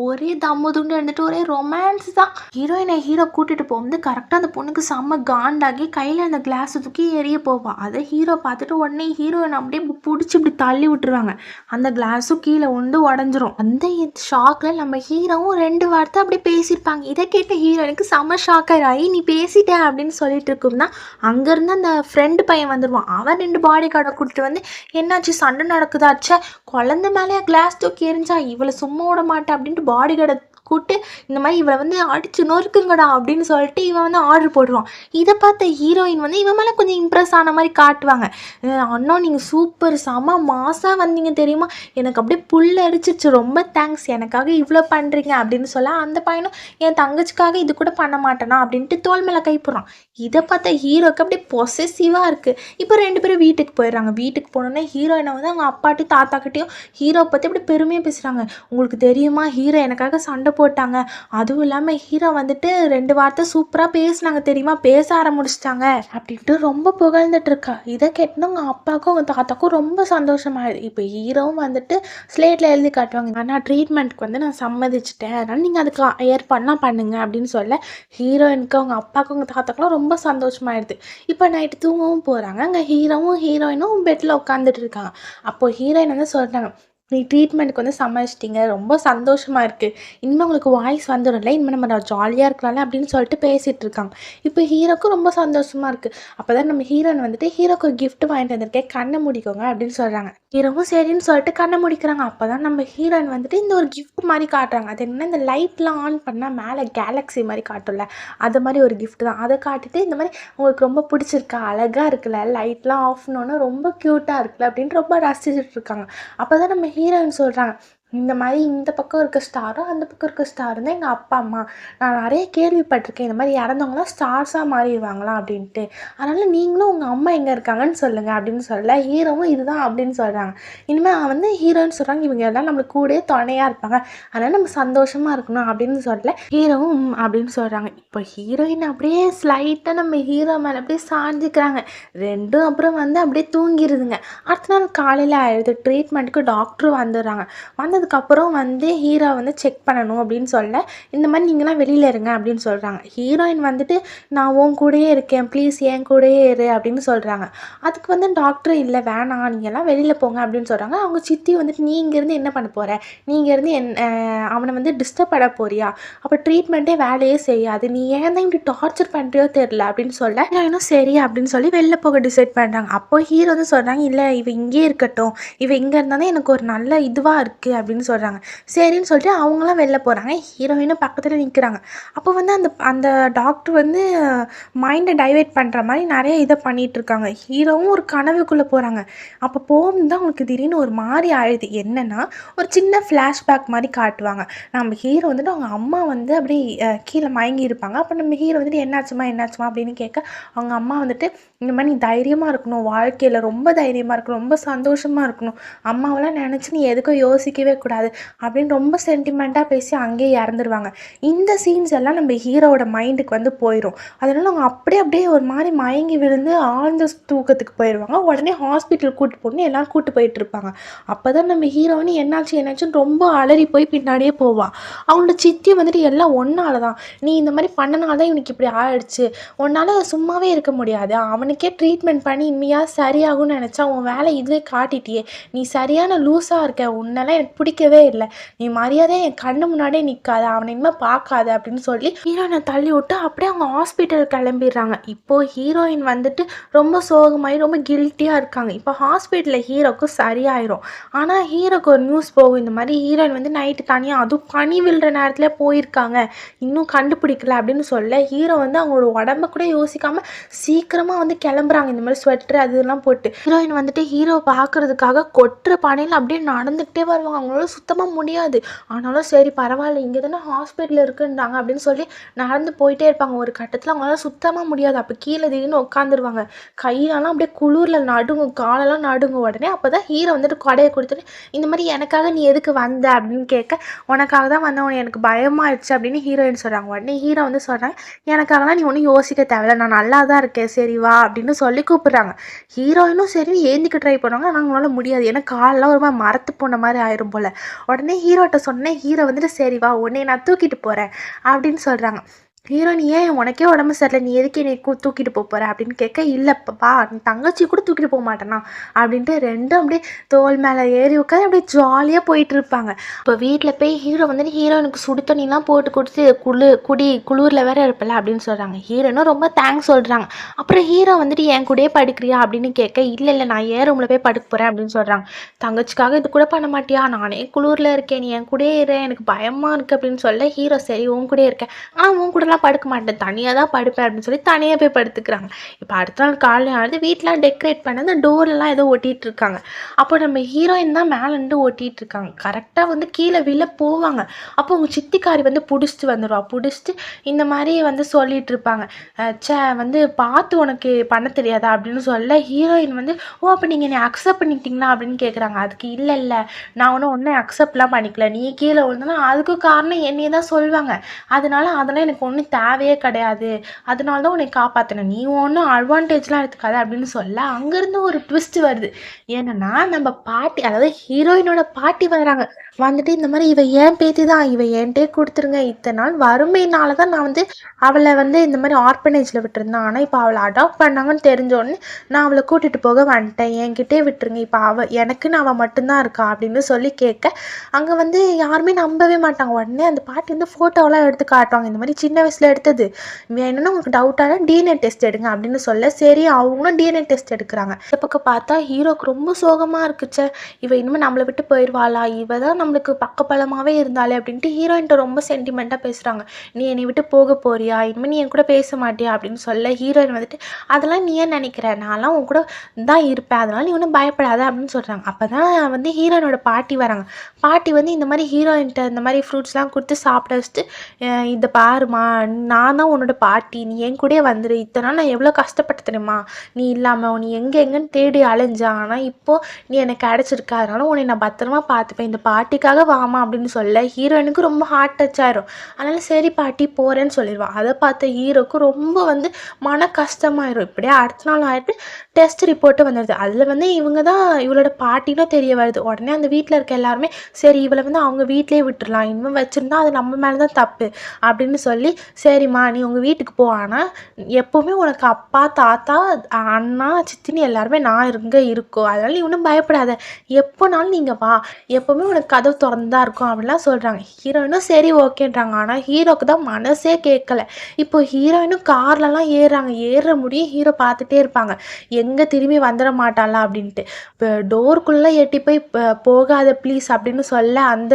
ஒரே தம்மு துண்டு இருந்துட்டு ஒரே ரொமான்ஸ் தான். ஹீரோயினை ஹீரோ கூட்டிகிட்டு போகும்போது கரெக்டாக அந்த பொண்ணுக்கு செம்ம காண்டாகி கையில் அந்த கிளாஸை தூக்கி எரிய போவாள். அதை ஹீரோ பார்த்துட்டு உடனே ஹீரோயின் அப்படியே பிடிச்சி இப்படி தள்ளி விட்டுருவாங்க. அந்த கிளாஸும் கீழே உண்டு உடஞ்சிரும். அந்த ஷாக்கில் நம்ம ஹீரோவும் ரெண்டு வார்த்தை அப்படியே பேசியிருப்பாங்க. இதை கேட்ட ஹீரோயினுக்கு செம்ம ஷாக் ஆகி, நீ பேசிட்ட அப்படின்னு சொல்லிட்டு இருக்கும்னா அங்கேருந்து அந்த ஃப்ரெண்டு பையன் வந்துடுவான். அவன் ரெண்டு பாடி கார்டை கூட்டிட்டு வந்து, என்னாச்சு சண்டை நடக்குதாச்சா, குழந்தை மேலேயே கிளாஸ் தூக்கி எரிஞ்சா, இவளை சும்மா விட மாட்டேன் அப்படின்ட்டு பாடி கார்டை கூப்பிட்டு இந்த மாதிரி இவளை வந்து அடிச்சு நொறுக்குங்கடா அப்படின்னு சொல்லிட்டு இவன் வந்து ஆர்டர் போடுவான். இதை பார்த்த ஹீரோயின் வந்து இவன் மேலே கொஞ்சம் இம்ப்ரெஸ் ஆன மாதிரி காட்டுவாங்க. அண்ணா நீங்கள் சூப்பர் செம மாசாக வந்தீங்க தெரியுமா, எனக்கு அப்படியே புல் அரிச்சிருச்சு, ரொம்ப தேங்க்ஸ், எனக்காக இவ்வளோ பண்ணுறீங்க அப்படின்னு சொல்ல, அந்த பையனும் என் தங்கச்சிக்காக இது கூட பண்ண மாட்டேனா அப்படின்ட்டு தோல் மேலே கை போடுறான். இதை பார்த்த ஹீரோக்கு அப்படியே பொசசிவாக இருக்குது. இப்போ ரெண்டு பேரும் வீட்டுக்கு போயிடுறாங்க. வீட்டுக்கு போனோன்னே ஹீரோயினை வந்து அவங்க அப்பாட்டையும் தாத்தாக்கிட்டையும் ஹீரோ பற்றி அப்படி பெருமையாக பேசுகிறாங்க. உங்களுக்கு தெரியுமா, ஹீரோ எனக்காக சண்டை போட்டாங்க, அதுவும் இல்லாமல் ஹீரோ வந்துட்டு ரெண்டு வார்த்தை சூப்பராக பேசினாங்க தெரியுமா, பேச ஆரம்பிச்சிட்டாங்க அப்படின்ட்டு ரொம்ப புகழ்ந்துட்டு இருக்கா. இதை கேட்டுனா உங்கள் அப்பாவுக்கும் உங்கள் தாத்தாக்கும் ரொம்ப சந்தோஷமாயிடுது. இப்போ ஹீரோவும் வந்துட்டு ஸ்லேட்டில் எழுதி காட்டுவாங்க, ஆனால் ட்ரீட்மெண்ட்டுக்கு வந்து நான் சம்மதிச்சிட்டேன், அதனால் நீங்கள் அதுக்கு ஏற்பாடுலாம் பண்ணுங்க அப்படின்னு சொல்ல ஹீரோயினுக்கு அவங்க அப்பாவுக்கும் உங்கள் தாத்தாக்கெல்லாம் ரொம்ப சந்தோஷமாயிடுது. இப்போ நைட்டு தூங்கவும் போகிறாங்க. அங்கே ஹீரோவும் ஹீரோயினும் பெட்டில் உட்காந்துட்டு இருக்காங்க. அப்போது ஹீரோயின் வந்து சொல்கிறாங்க, நீ ட்ரீட்மெண்ட்டுக்கு வந்து சமாளிச்சிட்டிங்க, ரொம்ப சந்தோஷமாக இருக்குது, இனிமேல் உங்களுக்கு வாய்ஸ் வந்துடும்ல, இனிமேல் நம்ம ஜாலியாக இருக்கலாம்ல அப்படின்னு சொல்லிட்டு பேசிகிட்டு இருக்காங்க. இப்போ ஹீரோக்கும் ரொம்ப சந்தோஷமாக இருக்குது. அப்போ தான் நம்ம ஹீரோயின் வந்துட்டு ஹீரோக்கு ஒரு கிஃப்ட் வாங்கிட்டு வந்திருக்கேன், கண்ணை முடிக்கோங்க அப்படின்னு சொல்கிறாங்க. ஹீரோவும் சரின்னு சொல்லிட்டு கண்ணை முடிக்கிறாங்க. அப்போ தான் நம்ம ஹீரோயின் வந்துட்டு இந்த ஒரு கிஃப்ட் மாதிரி காட்டுறாங்க. அது என்ன, இந்த லைட்லாம் ஆன் பண்ணால் மேலே கேலக்ஸி மாதிரி காட்டும்ல, அது மாதிரி ஒரு கிஃப்ட் தான். அதை காட்டிட்டு இந்த மாதிரி உங்களுக்கு ரொம்ப பிடிச்சிருக்கா, அழகாக இருக்குல்ல, லைட்லாம் ஆஃப் பண்ணோன்னா ரொம்ப க்யூட்டாக இருக்குல்ல அப்படின்னு ரொம்ப ரசிச்சுட்டு இருக்காங்க. அப்போ தான் நம்ம ஹீரோயின் சொல்கிறாங்க, இந்த மாதிரி இந்த பக்கம் இருக்க ஸ்டாரும் அந்த பக்கம் இருக்க ஸ்டாரும் தான் எங்கள் அப்பா அம்மா, நான் நிறைய கேள்விப்பட்டிருக்கேன், இந்த மாதிரி இறந்தவங்களாம் ஸ்டார்ஸாக மாறிடுவாங்களாம் அப்படின்ட்டு, அதனால் நீங்களும் உங்கள் அம்மா எங்கே இருக்காங்கன்னு சொல்லுங்கள் அப்படின்னு சொல்ல ஹீரோவும் இதுதான் அப்படின்னு சொல்கிறாங்க. இனிமேல் வந்து ஹீரோன்னு சொல்கிறாங்க, இவங்க எல்லாம் நம்மளுக்கு கூட துணையாக இருப்பாங்க, அதனால் நம்ம சந்தோஷமாக இருக்கணும் அப்படின்னு சொல்ல ஹீரோவும் அப்படின்னு சொல்கிறாங்க. இப்போ ஹீரோயின் அப்படியே ஸ்லைட்டாக நம்ம ஹீரோ மேலே அப்படியே சாஞ்சிக்கிறாங்க. ரெண்டும் அப்புறம் வந்து அப்படியே தூங்கிடுதுங்க. அடுத்த நாள் காலையில் ஆயிடுது. ட்ரீட்மெண்ட்டுக்கு டாக்டரும் வந்துடுறாங்க. வந்ததுக்கப்புறம் வந்து ஹீரோ வந்து செக் பண்ணணும் அப்படின்னு சொல்ல, இந்த மாதிரி நீங்களாம் வெளியில் இருங்க அப்படின்னு சொல்கிறாங்க. ஹீரோயின் வந்துட்டு நான் உன் கூடயே இருக்கேன், ப்ளீஸ் என் கூடயே இரு அப்படின்னு சொல்கிறாங்க. அதுக்கு வந்து டாக்டர் இல்லை வேணாம், நீங்கள்லாம் வெளியில் போங்க அப்படின்னு சொல்கிறாங்க. அவங்க சித்தி வந்துட்டு நீ இங்கேருந்து என்ன பண்ண போகிற, நீ இங்கேருந்து அவனை வந்து டிஸ்டர்ப் பண்ண போறியா, அப்போ ட்ரீட்மெண்ட்டே வேலையே செய்யாது, நீ ஏன் தான் இப்படி டார்ச்சர் பண்ணுறியோ தெரில அப்படின்னு சொல்ல இன்னும் சரி அப்படின்னு சொல்லி வெளில போக டிசைட் பண்ணுறாங்க. அப்போ ஹீரோ வந்து சொல்கிறாங்க, இல்லை இவ இங்கே இருக்கட்டும், இவ இங்கே இருந்தால் தான் எனக்கு ஒரு நல்ல இதுவாக இருக்குது அப்படின்னு சொல்கிறாங்க. சரின்னு சொல்லிட்டு அவங்களாம் வெளில போகிறாங்க. ஹீரோயினும் பக்கத்தில் நிற்கிறாங்க. அப்போ வந்து அந்த அந்த டாக்டர் வந்து மைண்டை டைவர்ட் பண்ணுற மாதிரி நிறைய இதை பண்ணிகிட்ருக்காங்க. ஹீரோவும் ஒரு கனவுக்குள்ளே போகிறாங்க. அப்போ போகும் தான் அவங்களுக்கு திடீர்னு ஒரு மாதிரி ஆயிடுது. என்னென்னா ஒரு சின்ன ஃப்ளாஷ்பேக் மாதிரி காட்டுவாங்க. நம்ம ஹீரோ வந்துட்டு அவங்க அம்மா வந்து அப்படி கீழே மயங்கி இருப்பாங்க. அப்போ நம்ம ஹீரோ வந்துட்டு என்னாச்சுமா அப்படின்னு கேட்க அவங்க அம்மா வந்துட்டு இந்த மாதிரி நீ தைரியமாக இருக்கணும், வாழ்க்கையில் ரொம்ப தைரியமாக இருக்கணும், ரொம்ப சந்தோஷமாக இருக்கணும், அம்மாவெல்லாம் நினச்சி நீ எதுக்கும் யோசிக்கவே கூடாது அப்படின்னு ரொம்ப சென்டிமெண்ட்டாக பேசி அங்கேயே இறந்துருவாங்க. இந்த சீன்ஸ் எல்லாம் நம்ம ஹீரோவோட மைண்டுக்கு வந்து போயிடும். அதனால அவங்க அப்படியே ஒரு மாதிரி மயங்கி விழுந்து ஆழ்ந்த தூக்கத்துக்கு போயிடுவாங்க. உடனே ஹாஸ்பிட்டல் கூட்டு போகணுன்னு எல்லாரும் கூட்டு போயிட்டு இருப்பாங்க. அப்போ தான் நம்ம ஹீரோயினி என்னாச்சுன்னு ரொம்ப அலறி போய் பின்னாடியே போவாள். அவங்களோட சித்தி வந்துட்டு எல்லாம் ஒன்னால தான், நீ இந்த மாதிரி பண்ணனால தான் இவனுக்கு இப்படி ஆயிடுச்சு, உன்னால் சும்மாவே இருக்க முடியாது, அவனுக்கே ட்ரீட்மெண்ட் பண்ணி இனிமையாக சரியாகும்னு நினச்சா உன் வேலை இதுவே காட்டிட்டியே, நீ சரியான லூஸாக இருக்க, உன்னெல்லாம் எனக்கு பிடிக்கவே இல்லை, நீ மரியாதையாக என் கண்ணு முன்னாடியே நிற்காத, அவனை இனிமேல் பார்க்காத அப்படின்னு சொல்லி ஹீரோயினை தள்ளி விட்டு அப்படியே அவங்க ஹாஸ்பிட்டல் கிளம்பிடுறாங்க. இப்போது ஹீரோயின் வந்துட்டு ரொம்ப சோகமாகி ரொம்ப கில்ட்டியாக இருக்காங்க. இப்போ ஹாஸ்பிட்டலில் ஹீரோக்கு சரியாயிரும். ஆனால் ஹீரோக்கு ஒரு நியூஸ் போகும், இந்த மாதிரி ஹீரோயின் வந்து நைட்டு தனியாக அதுவும் பனி விழுற நேரத்தில் போயிருக்காங்க, இன்னும் கண்டுபிடிக்கல அப்படின்னு சொல்ல ஹீரோ வந்து அவங்களோட உடம்ப கூட யோசிக்காமல் சீக்கிரமாக வந்து கிளம்புறாங்க. இந்த மாதிரி ஸ்வெட்டர் அது இதெல்லாம் போட்டு ஹீரோயின் வந்துட்டு ஹீரோ பார்க்கறதுக்காக கொட்டுற பனியில் அப்படியே நடந்துக்கிட்டே வருவாங்க. அவங்களால சுத்தமாக முடியாது. ஆனாலும் சரி பரவாயில்ல, இங்கே தானே ஹாஸ்பிட்டல் இருக்குன்றாங்க அப்படின்னு சொல்லி நடந்து போயிட்டே இருப்பாங்க. ஒரு கட்டத்தில் அவங்களால சுத்தமாக முடியாது. அப்போ கீழே திடீர்னு உட்காந்துருவாங்க. கையெல்லாம் அப்படியே குளிரில் நடுங்கும், காலெல்லாம் நடுங்கும். உடனே அப்போ தான் ஹீரோ வந்துட்டு கொடையை கொடுத்துட்டு இந்த மாதிரி எனக்காக நீ எதுக்கு வந்த அப்படின்னு கேட்க உனக்காக தான் வந்தவன், எனக்கு பயமாயிடுச்சு அப்படின்னு ஹீரோயின் சொல்கிறாங்க. உடனே ஹீரோ வந்து சொல்கிறாங்க எனக்காகலாம் நீ ஒன்றும் யோசிக்க தேவையில்ல, நான் நல்லா தான் இருக்கேன், சரி வா அப்படின்னு சொல்லி கூப்பிட்றாங்க. ஹீரோயினும் சரி ஏந்திக்க ட்ரை பண்ணுவாங்க. ஆனால் அவங்களால முடியாது. ஏன்னா காலெல்லாம் ஒரு மாதிரி மரத்து போன மாதிரி ஆயிரும் போல். உடனே ஹீரோட்ட சொன்னேன். ஹீரோ வந்துட்டு சரி வா உன்னை நான் தூக்கிட்டு போகிறேன் அப்படின்னு சொல்கிறாங்க. ஹீரோயின் ஏன் உனக்கே உடம்பு சரியில்லை, நீ எதுக்கு என்னை தூக்கிட்டு போகிற அப்படின்னு கேட்க இல்லைப்பா நீ தங்கச்சி கூட தூக்கிட்டு போக மாட்டேனா அப்படின்ட்டு ரெண்டும் அப்படியே தோல் மேலே ஏறி உட்காந்து அப்படியே ஜாலியாக போயிட்டு இருப்பாங்க. இப்போ வீட்டில் போய் ஹீரோ வந்துட்டு ஹீரோயினுக்கு சுடு தண்ணிலாம் போட்டு கொடுத்து குளிரில் வேற இருப்பல அப்படின்னு சொல்கிறாங்க. ஹீரோனும் ரொம்ப தேங்க்ஸ் சொல்கிறாங்க. அப்புறம் ஹீரோ வந்துட்டு என் கூடயே படுக்கிறியா அப்படின்னு கேட்க இல்லை நான் ஏன் ரூமில் போய் படுக்க போகிறேன் அப்படின்னு சொல்கிறாங்க. தங்கச்சிக்காக இது கூட பண்ண மாட்டியா, நானே குளிரில் இருக்கேன், நீ என் கூடயே இரு, எனக்கு பயமாக இருக்குது அப்படின்னு சொல்ல ஹீரோ சரி உன் கூடயே இருக்கேன், உன் கூட படுக்க மாட்டேன், தனியாக தான் படுப்பேன் அப்படின்னு சொல்லி தனியாக போய் படுத்துக்கிறாங்க. இப்போ அடுத்த நாள் காலையில் ஆனது வீட்டெலாம் டெக்கரேட் பண்ண அந்த டோர்லாம் ஏதோ ஒட்டிகிட்டு இருக்காங்க. அப்போ நம்ம ஹீரோயின் தான் மேலேருந்து ஒட்டிகிட்டு இருக்காங்க. கரெக்டாக வந்து கீழே விழ போவாங்க. அப்போ உங்கள் சித்திக்காரி வந்து பிடிச்சிட்டு வந்துடுவா. பிடிச்சிட்டு இந்த மாதிரி வந்து சொல்லிகிட்டு இருப்பாங்க, வந்து பார்த்து உனக்கு பண்ண தெரியாதா அப்படின்னு சொல்ல ஹீரோயின் வந்து அப்போ நீங்கள் என்னை அக்செப்ட் பண்ணிக்கிட்டீங்களா அப்படின்னு கேட்குறாங்க. அதுக்கு இல்லை நான் ஒன்றும் அக்செப்ட்லாம் பண்ணிக்கல, நீ கீழே விழுந்தனா அதுக்கு காரணம் என்னையே தான் சொல்லுவாங்க, அதெல்லாம் எனக்கு ஒன்றும் தேவையே கிடையாது, அதனால தான் உன்னை காப்பாற்றினேன், நீ ஒன்றும் அட்வான்டேஜ்லாம் எடுத்துக்காது அப்படின்னு சொல்ல அங்கேருந்து ஒரு ட்விஸ்ட் வருது. ஏன்னா நம்ம பாட்டி, அதாவது ஹீரோயினோட பாட்டி வர்றாங்க. வந்துட்டு இந்த மாதிரி இவ ஏன் பேத்தி தான், இவ என்கிட்டே கொடுத்துருங்க, இத்தனை நாள் வறுமையினால தான் நான் வந்து அவளை வந்து இந்த மாதிரி ஆர்ஃபனேஜில் விட்டுருந்தேன், ஆனால் இப்போ அவளை அடாப்ட் பண்ணாங்கன்னு தெரிஞ்சோடனே நான் அவளை கூட்டிகிட்டு போக வந்துட்டேன், என்கிட்டே விட்டுருங்க, இப்போ எனக்குன்னு அவள் மட்டும்தான் இருக்கா அப்படின்னு சொல்லி கேட்க அங்கே வந்து யாருமே நம்பவே மாட்டாங்க. உடனே அந்த பாட்டி வந்து ஃபோட்டோவெல்லாம் எடுத்து காட்டுவாங்க, இந்த மாதிரி சின்ன வயசில் எடுத்தது, வேணும்னா உங்களுக்கு டவுட்டாக டிஎன்ஏ டெஸ்ட் எடுங்க அப்படின்னு சொல்ல சரி அவங்களும் டிஎன்ஏ டெஸ்ட் எடுக்கிறாங்க. இந்த பக்கம் பார்த்தா ஹீரோக்கு ரொம்ப சோகமாக இருக்குச்சே, இவ இனிமேல் நம்மளை விட்டு போயிடுவாளா, இவ தான் நம்மளுக்கு பக்கபலமாகவே இருந்தாலே அப்படின்ட்டு ஹீரோயின்ட்ட ரொம்ப சென்டிமெண்ட்டாக பேசுகிறாங்க. நீ என்னை விட்டு போக போறியா, இனிமேல் நீ என் கூட பேச மாட்டியா அப்படின்னு சொல்ல ஹீரோயின் வந்துட்டு அதெல்லாம் நீ ஏன் நினைக்கிற, நான்லாம் உன் கூட தான் இருப்பேன், அதனால் நீ ஒன்றும் பயப்படாத அப்படின்னு சொல்கிறாங்க. அப்போ தான் வந்து ஹீரோயினோட பாட்டி வராங்க. பாட்டி வந்து இந்த மாதிரி ஹீரோயின்ட்ட இந்த மாதிரி ஃப்ரூட்ஸ்லாம் கொடுத்து சாப்பிட வச்சுட்டு இதை பாருமா, நான் தான் உன்னோட பாட்டி, நீ என் கூடயே வந்துடு, இத்தனை நாள் நான் எவ்வளோ கஷ்டப்பட்டு தெரியுமா, நீ இல்லாமல் நீ எங்கேன்னு தேடி அலைஞ்சா, ஆனால் இப்போது நீ எனக்கு கிடச்சிருக்க, அதனால உன்னை நான் பத்திரமா பார்த்துப்பேன், இந்த பாட்டிக்காக வாமா அப்படின்னு சொல்ல ஹீரோயினுக்கு ரொம்ப ஹார்ட் டச் ஆயிரும். அதனால சரி பாட்டி போகிறேன்னு சொல்லிடுவான். அதை பார்த்த ஹீரோக்கு ரொம்ப வந்து மன கஷ்டமாயிரும். இப்படியே அடுத்த நாள் ஆகிட்டு டெஸ்ட் ரிப்போர்ட்டு வந்துடுது. அதில் வந்து இவங்க தான் இவளோட பாட்டினும் தெரிய வருது. உடனே அந்த வீட்டில் இருக்க எல்லாருமே சரி இவளை வந்து அவங்க வீட்டிலே விட்டுடலாம், இன்னும் வச்சுருந்தா அது நம்ம மேலே தான் தப்பு அப்படின்னு சொல்லி சரிம்மா நீ உங்கள் வீட்டுக்கு போ, ஆனால் எப்போவுமே உனக்கு அப்பா, தாத்தா, அண்ணா, சித்தின்னு எல்லாருமே நான் இங்கே இருக்கோம், அதனால நீ ஒன்றும் பயப்படாத, எப்போனாலும் நீங்கள் வா, எப்போவுமே உனக்கு கதவு திறந்து தான் இருக்கும் அப்படின்லாம் சொல்கிறாங்க. ஹீரோயினும் சரி ஓகேன்றாங்க. ஆனால் ஹீரோக்கு தான் மனசே கேட்கல. இப்போ ஹீரோயினும் கார்லலாம் ஏறுறாங்க. ஏறுற முடியும் ஹீரோ பார்த்துட்டே இருப்பாங்க, எங்கே திரும்பி வந்துட மாட்டாளா அப்படின்ட்டு. இப்போ டோருக்குள்ளே எட்டி போய் போகாத ப்ளீஸ் அப்படின்னு சொல்ல அந்த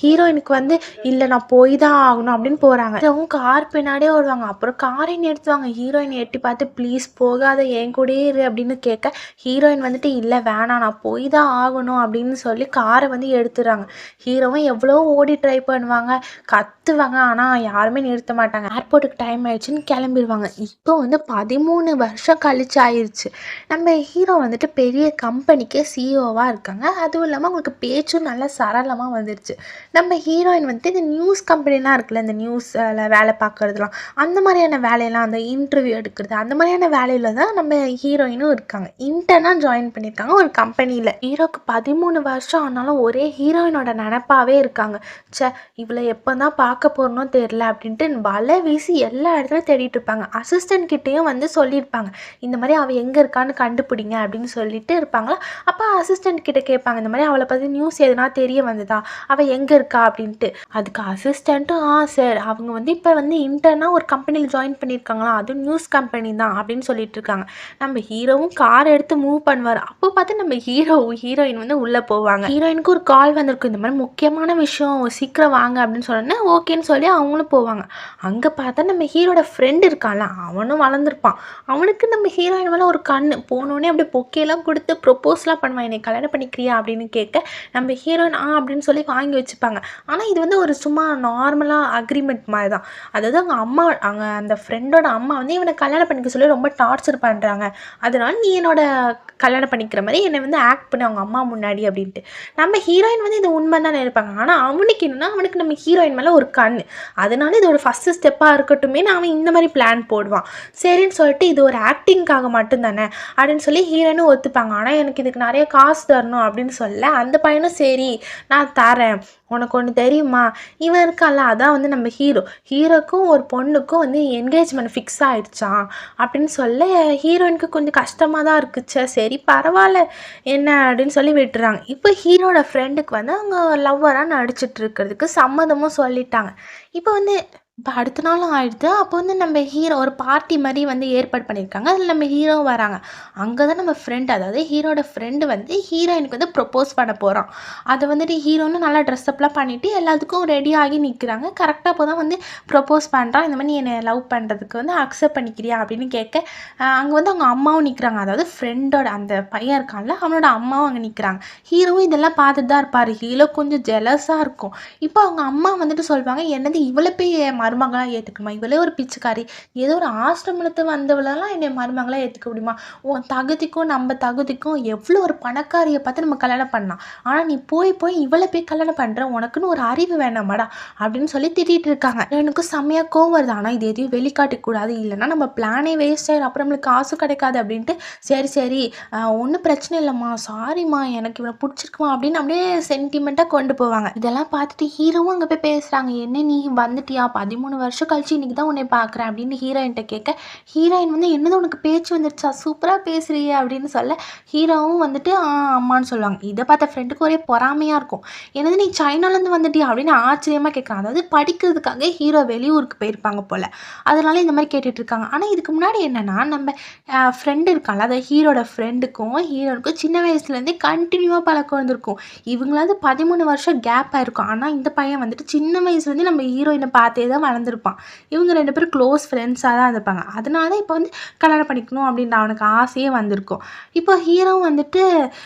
ஹீரோயினுக்கு வந்து இல்லை நான் போய் தான் ஆகணும் அப்படின்னு போகிறாங்க. அவங்க கார் பின்னாடியே ஓடுவாங்க. அப்புறம் காரை நிறுத்துவாங்க. ஹீரோயின் எட்டி பார்த்து ப்ளீஸ் போகாத, என் கூடயே இரு அப்படின்னு கேட்க ஹீரோயின் வந்துட்டு இல்லை வேணாம் நான் போய் தான் ஆகணும் அப்படின்னு சொல்லி காரை வந்து எடுத்துடுறாங்க. ஹீரோவும் எவ்வளோ ஓடி ட்ரை பண்ணுவாங்க, கத்துவாங்க, ஆனால் யாருமே நிறுத்த மாட்டாங்க. ஏர்போர்ட்டுக்கு டைம் ஆயிடுச்சுன்னு கிளம்பிடுவாங்க. இப்போ வந்து 13 வருஷம் கழிச்சு ஆயிடுச்சு. நம்ம ஹீரோ வந்துட்டு பெரிய கம்பெனிக்கு சிஇஓவாக இருக்காங்க. அதுவும் இல்லாமல் அவங்களுக்கு பேச்சும் நல்லா சரளமாக வந்துடுச்சு. நம்ம ஹீரோயின் வந்துட்டு இந்த நியூஸ் கம்பெனிலாம் இருக்குல்ல, இந்த நியூஸில் வேலை பார்க்குறதுலாம், அந்த மாதிரியான வேலையெல்லாம், அந்த இன்டர்வியூ எடுக்கிறது, அந்த மாதிரியான வேலையில் தான் நம்ம ஹீரோயினும் இருக்காங்க. இன்டர்னாக ஜாயின் பண்ணியிருக்காங்க ஒரு கம்பெனியில். ஹீரோக்கு 13 வருஷம் ஆனாலும் ஒரே ஹீரோயினோட நினப்பாவே இருக்காங்க. இவளை எப்போ தான் பார்க்க போகிறனோ தெரில அப்படின்ட்டு வலை வீசி எல்லா இடத்துலையும் தேடிட்டு இருப்பாங்க. அசிஸ்டன்ட் கிட்டேயும் வந்து சொல்லியிருப்பாங்க, இந்த மாதிரி அவள் எங்கே இருக்கான்னு கண்டுபிடிங்க அப்படின்னு சொல்லிட்டு இருப்பாங்களா. அப்போ அசிஸ்டன்ட் கிட்ட கேட்பாங்க, இந்த மாதிரி அவளை பற்றி நியூஸ் எதுனா தெரிய வந்ததா, அவள் எங்கே இருக்கா அப்படின்ட்டு. அதுக்கு அசிஸ்டண்ட்டும் சார் அவங்க வந்து இப்போ வந்து இன்டர்னாக ஒரு கம்பெனியில் ஜாயின் பண்ணியிருக்காங்களா, அதுவும் நியூஸ் கம்பெனி தான் அப்படின்னு சொல்லிட்டு இருக்காங்க. நம்ம ஹீரோவும் கார் எடுத்து மூவ் பண்ணுவார். அப்போ பார்த்து நம்ம ஹீரோயின் வந்து உள்ளே போவாங்க. ஹீரோயினுக்கு ஒரு கால் வந்திருக்கும், இந்த மாதிரி முக்கியமான விஷயம் சீக்கிரம் வாங்க அப்படின்னு சொன்னோன்னே ஓகேன்னு சொல்லி அவங்களும் போவாங்க. அங்கே பார்த்தா நம்ம ஹீரோட ஃப்ரெண்டு இருக்கான்ல, அவனும் வளர்ந்துருப்பான். அவனுக்கு நம்ம ஹீரோயின் மேலே ஒரு கண்ணு போனோடனே அப்படியே பொக்கேலாம் கொடுத்து ப்ரொப்போஸ்லாம் பண்ணுவான், என்னை கல்யாணம் பண்ணிக்கிறியா அப்படின்னு கேட்க நம்ம ஹீரோயின் அப்படின்னு சொல்லி வாங்கி வச்சுப்பாங்க. ஆனால் இது வந்து ஒரு சும்மா நார்மலாக அக்ரிமெண்ட் மாதிரி தான். அதாவது அவங்க அந்த ஃப்ரெண்டோட அம்மா வந்து இவனை கல்யாணம் பண்ணிக்க சொல்லி ரொம்ப டார்ச்சர் பண்ணுறாங்க, அதனால நீ என்னோட கல்யாணம் பண்ணிக்கிற மாதிரி என்னை வந்து ஆக்ட் பண்ணி அவங்க அம்மா முன்னாடி அப்படின்ட்டு. நம்ம ஹீரோயின் வந்து இது உண்மை தான் நினைப்பாங்க. ஆனால் அவனுக்கு என்னன்னா, அவனுக்கு நம்ம ஹீரோயின் மேலே ஒரு கண்ணு, அதனால இது ஒரு ஃபஸ்ட்டு ஸ்டெப்பாக இருக்கட்டுமே அவன் இந்த மாதிரி பிளான் போடுவான். சரின்னு சொல்லிட்டு இது ஒரு ஆக்டிங்காக மட்டும்தானே அப்படின்னு சொல்லி ஹீரோயினும் ஒத்துப்பாங்க. ஆனால் எனக்கு இதுக்கு நிறைய காசு தரணும் அப்படின்னு சொல்ல அந்த பையனும் சரி நான் தரேன், உனக்கு ஒன்று தெரியுமா, இவன் இருக்கான்ல அதான் வந்து நம்ம ஹீரோக்கும் ஒரு பொண்ணுக்கும் வந்து என்கேஜ்மெண்ட் ஃபிக்ஸ் ஆகிடுச்சான் அப்படின்னு சொல்ல ஹீரோயினுக்கு கொஞ்சம் கஷ்டமாக தான் இருக்குச்சே, சரி பரவாயில்ல என்ன அப்படின்னு சொல்லி விட்டுறாங்க. இப்போ ஹீரோட ஃப்ரெண்டுக்கு வந்து அவங்க லவ்வராக நடிச்சிட்டு இருக்கிறதுக்கு சம்மதமும் சொல்லிட்டாங்க. இப்போ வந்து அடுத்த நாளும் ஆயிடுது. அப்போ வந்து நம்ம ஹீரோ ஒரு பார்ட்டி மாதிரி வந்து ஏற்பாடு பண்ணியிருக்காங்க. அதில் நம்ம ஹீரோவும் வராங்க. அங்கே தான் நம்ம ஃப்ரெண்ட், அதாவது ஹீரோட ஃப்ரெண்டு வந்து ஹீரோயினுக்கு வந்து ப்ரொப்போஸ் பண்ண போகிறான். அதை வந்துட்டு ஹீரோன்னு நல்லா ட்ரெஸ்அப்லாம் பண்ணிவிட்டு எல்லாத்துக்கும் ரெடி ஆகி நிற்கிறாங்க. கரெக்டாக அப்போ தான் வந்து ப்ரொப்போஸ் பண்ணுறான், இந்த மாதிரி நீ என்னை லவ் பண்ணுறதுக்கு வந்து அக்செப்ட் பண்ணிக்கிறியா அப்படின்னு கேட்க அங்கே வந்து அவங்க அம்மாவும் நிற்கிறாங்க. அதாவது ஃப்ரெண்டோட அந்த பையன் இருக்கான்ல அவனோட அம்மாவும் அங்கே நிற்கிறாங்க. ஹீரோவும் இதெல்லாம் பார்த்துட்டு தான் இருப்பார். ஹீரோ கொஞ்சம் ஜெலஸாக இருக்கும். இப்போ அவங்க அம்மா வந்துட்டு சொல்லுவாங்க, என்னது இவ்வளோ போய் மருமகளாக ஏற்றுக்கணுமா, இவளே ஒரு பிச்சைக்காரி, ஏதோ ஒரு ஆசிரமத்தை வந்தவளெல்லாம் என்னை மருமகளாக ஏற்றுக்க முடியுமா, உன் தகுதிக்கும் நம்ம தகுதிக்கும் எவ்வளோ ஒரு பணக்காரியை பார்த்து நம்ம கல்யாணம் பண்ணலாம், ஆனால் நீ போய் இவளை போய் கல்யாணம் பண்ணுற, உனக்குன்னு ஒரு அறிவு வேணாமாடா அப்படின்னு சொல்லி திட்டிகிட்டு இருக்காங்க. எனக்கு செம்மையாக கோவம் வருது. ஆனால் இது எதையும் வெளிக்காட்டிக்கூடாது, இல்லைன்னா நம்ம பிளானே வேஸ்ட் ஆயிடும், அப்புறம் நம்மளுக்கு காசு கிடைக்காது அப்படின்ட்டு சரி ஒன்றும் பிரச்சனை இல்லைம்மா, சாரிம்மா எனக்கு இவனை பிடிச்சிருக்குமா அப்படின்னு அப்படியே சென்டிமெண்ட்டாக கொண்டு போவாங்க. இதெல்லாம் பார்த்துட்டு ஹீரோவும் அங்கே போய் பேசுகிறாங்க, என்ன நீ வந்துட்டியா 13 வருஷம் கழிச்சு இன்றைக்கி தான் உன்னை பார்க்குறேன் அப்படின்னு ஹீரோயின்கிட்ட கேட்க ஹீரோயின் வந்து என்னது உனக்கு பேச்சு வந்துடுச்சா, சூப்பராக பேசுறியே அப்படின்னு சொல்ல ஹீரோவும் வந்துட்டு அம்மான்னு சொல்லுவாங்க. இதை பார்த்த ஃப்ரெண்டுக்கு ஒரே பொறாமையாக இருக்கும், என்னது நீ சைனாலேருந்து வந்துட்டியா அப்படின்னு ஆச்சரியமாக கேட்குறாங்க. அதாவது படிக்கிறதுக்காக ஹீரோ வெளியூருக்கு போயிருப்பாங்க போல், அதனால இந்த மாதிரி கேட்டுட்டு இருக்காங்க. ஆனால் இதுக்கு முன்னாடி என்னென்னா நம்ம ஃப்ரெண்டு இருக்காங்களா, அதாவது ஹீரோட ஃப்ரெண்டுக்கும் ஹீரோனுக்கும் சின்ன வயசுலேருந்தே கண்டினியூவாக பழக்கம் வந்திருக்கும். இவங்களாவது 13 வருஷம் கேப் ஆயிருக்கும். ஆனால் இந்த பையன் வந்துட்டு சின்ன வயசுலேருந்து நம்ம ஹீரோயினை பார்த்தே தான் வளர்ந்துருப்பான். இவங்க 2 பேரும் க்ளோஸ் ஃப்ரெண்ட்ஸாக தான் இருந்திருப்பாங்க. அதனால தான் இப்போ வந்து கல்யாணம் பண்ணிக்கணும் அப்படின்ற அவனுக்கு ஆசையே வந்திருக்கும். இப்போ ஹீரோ வந்துட்டு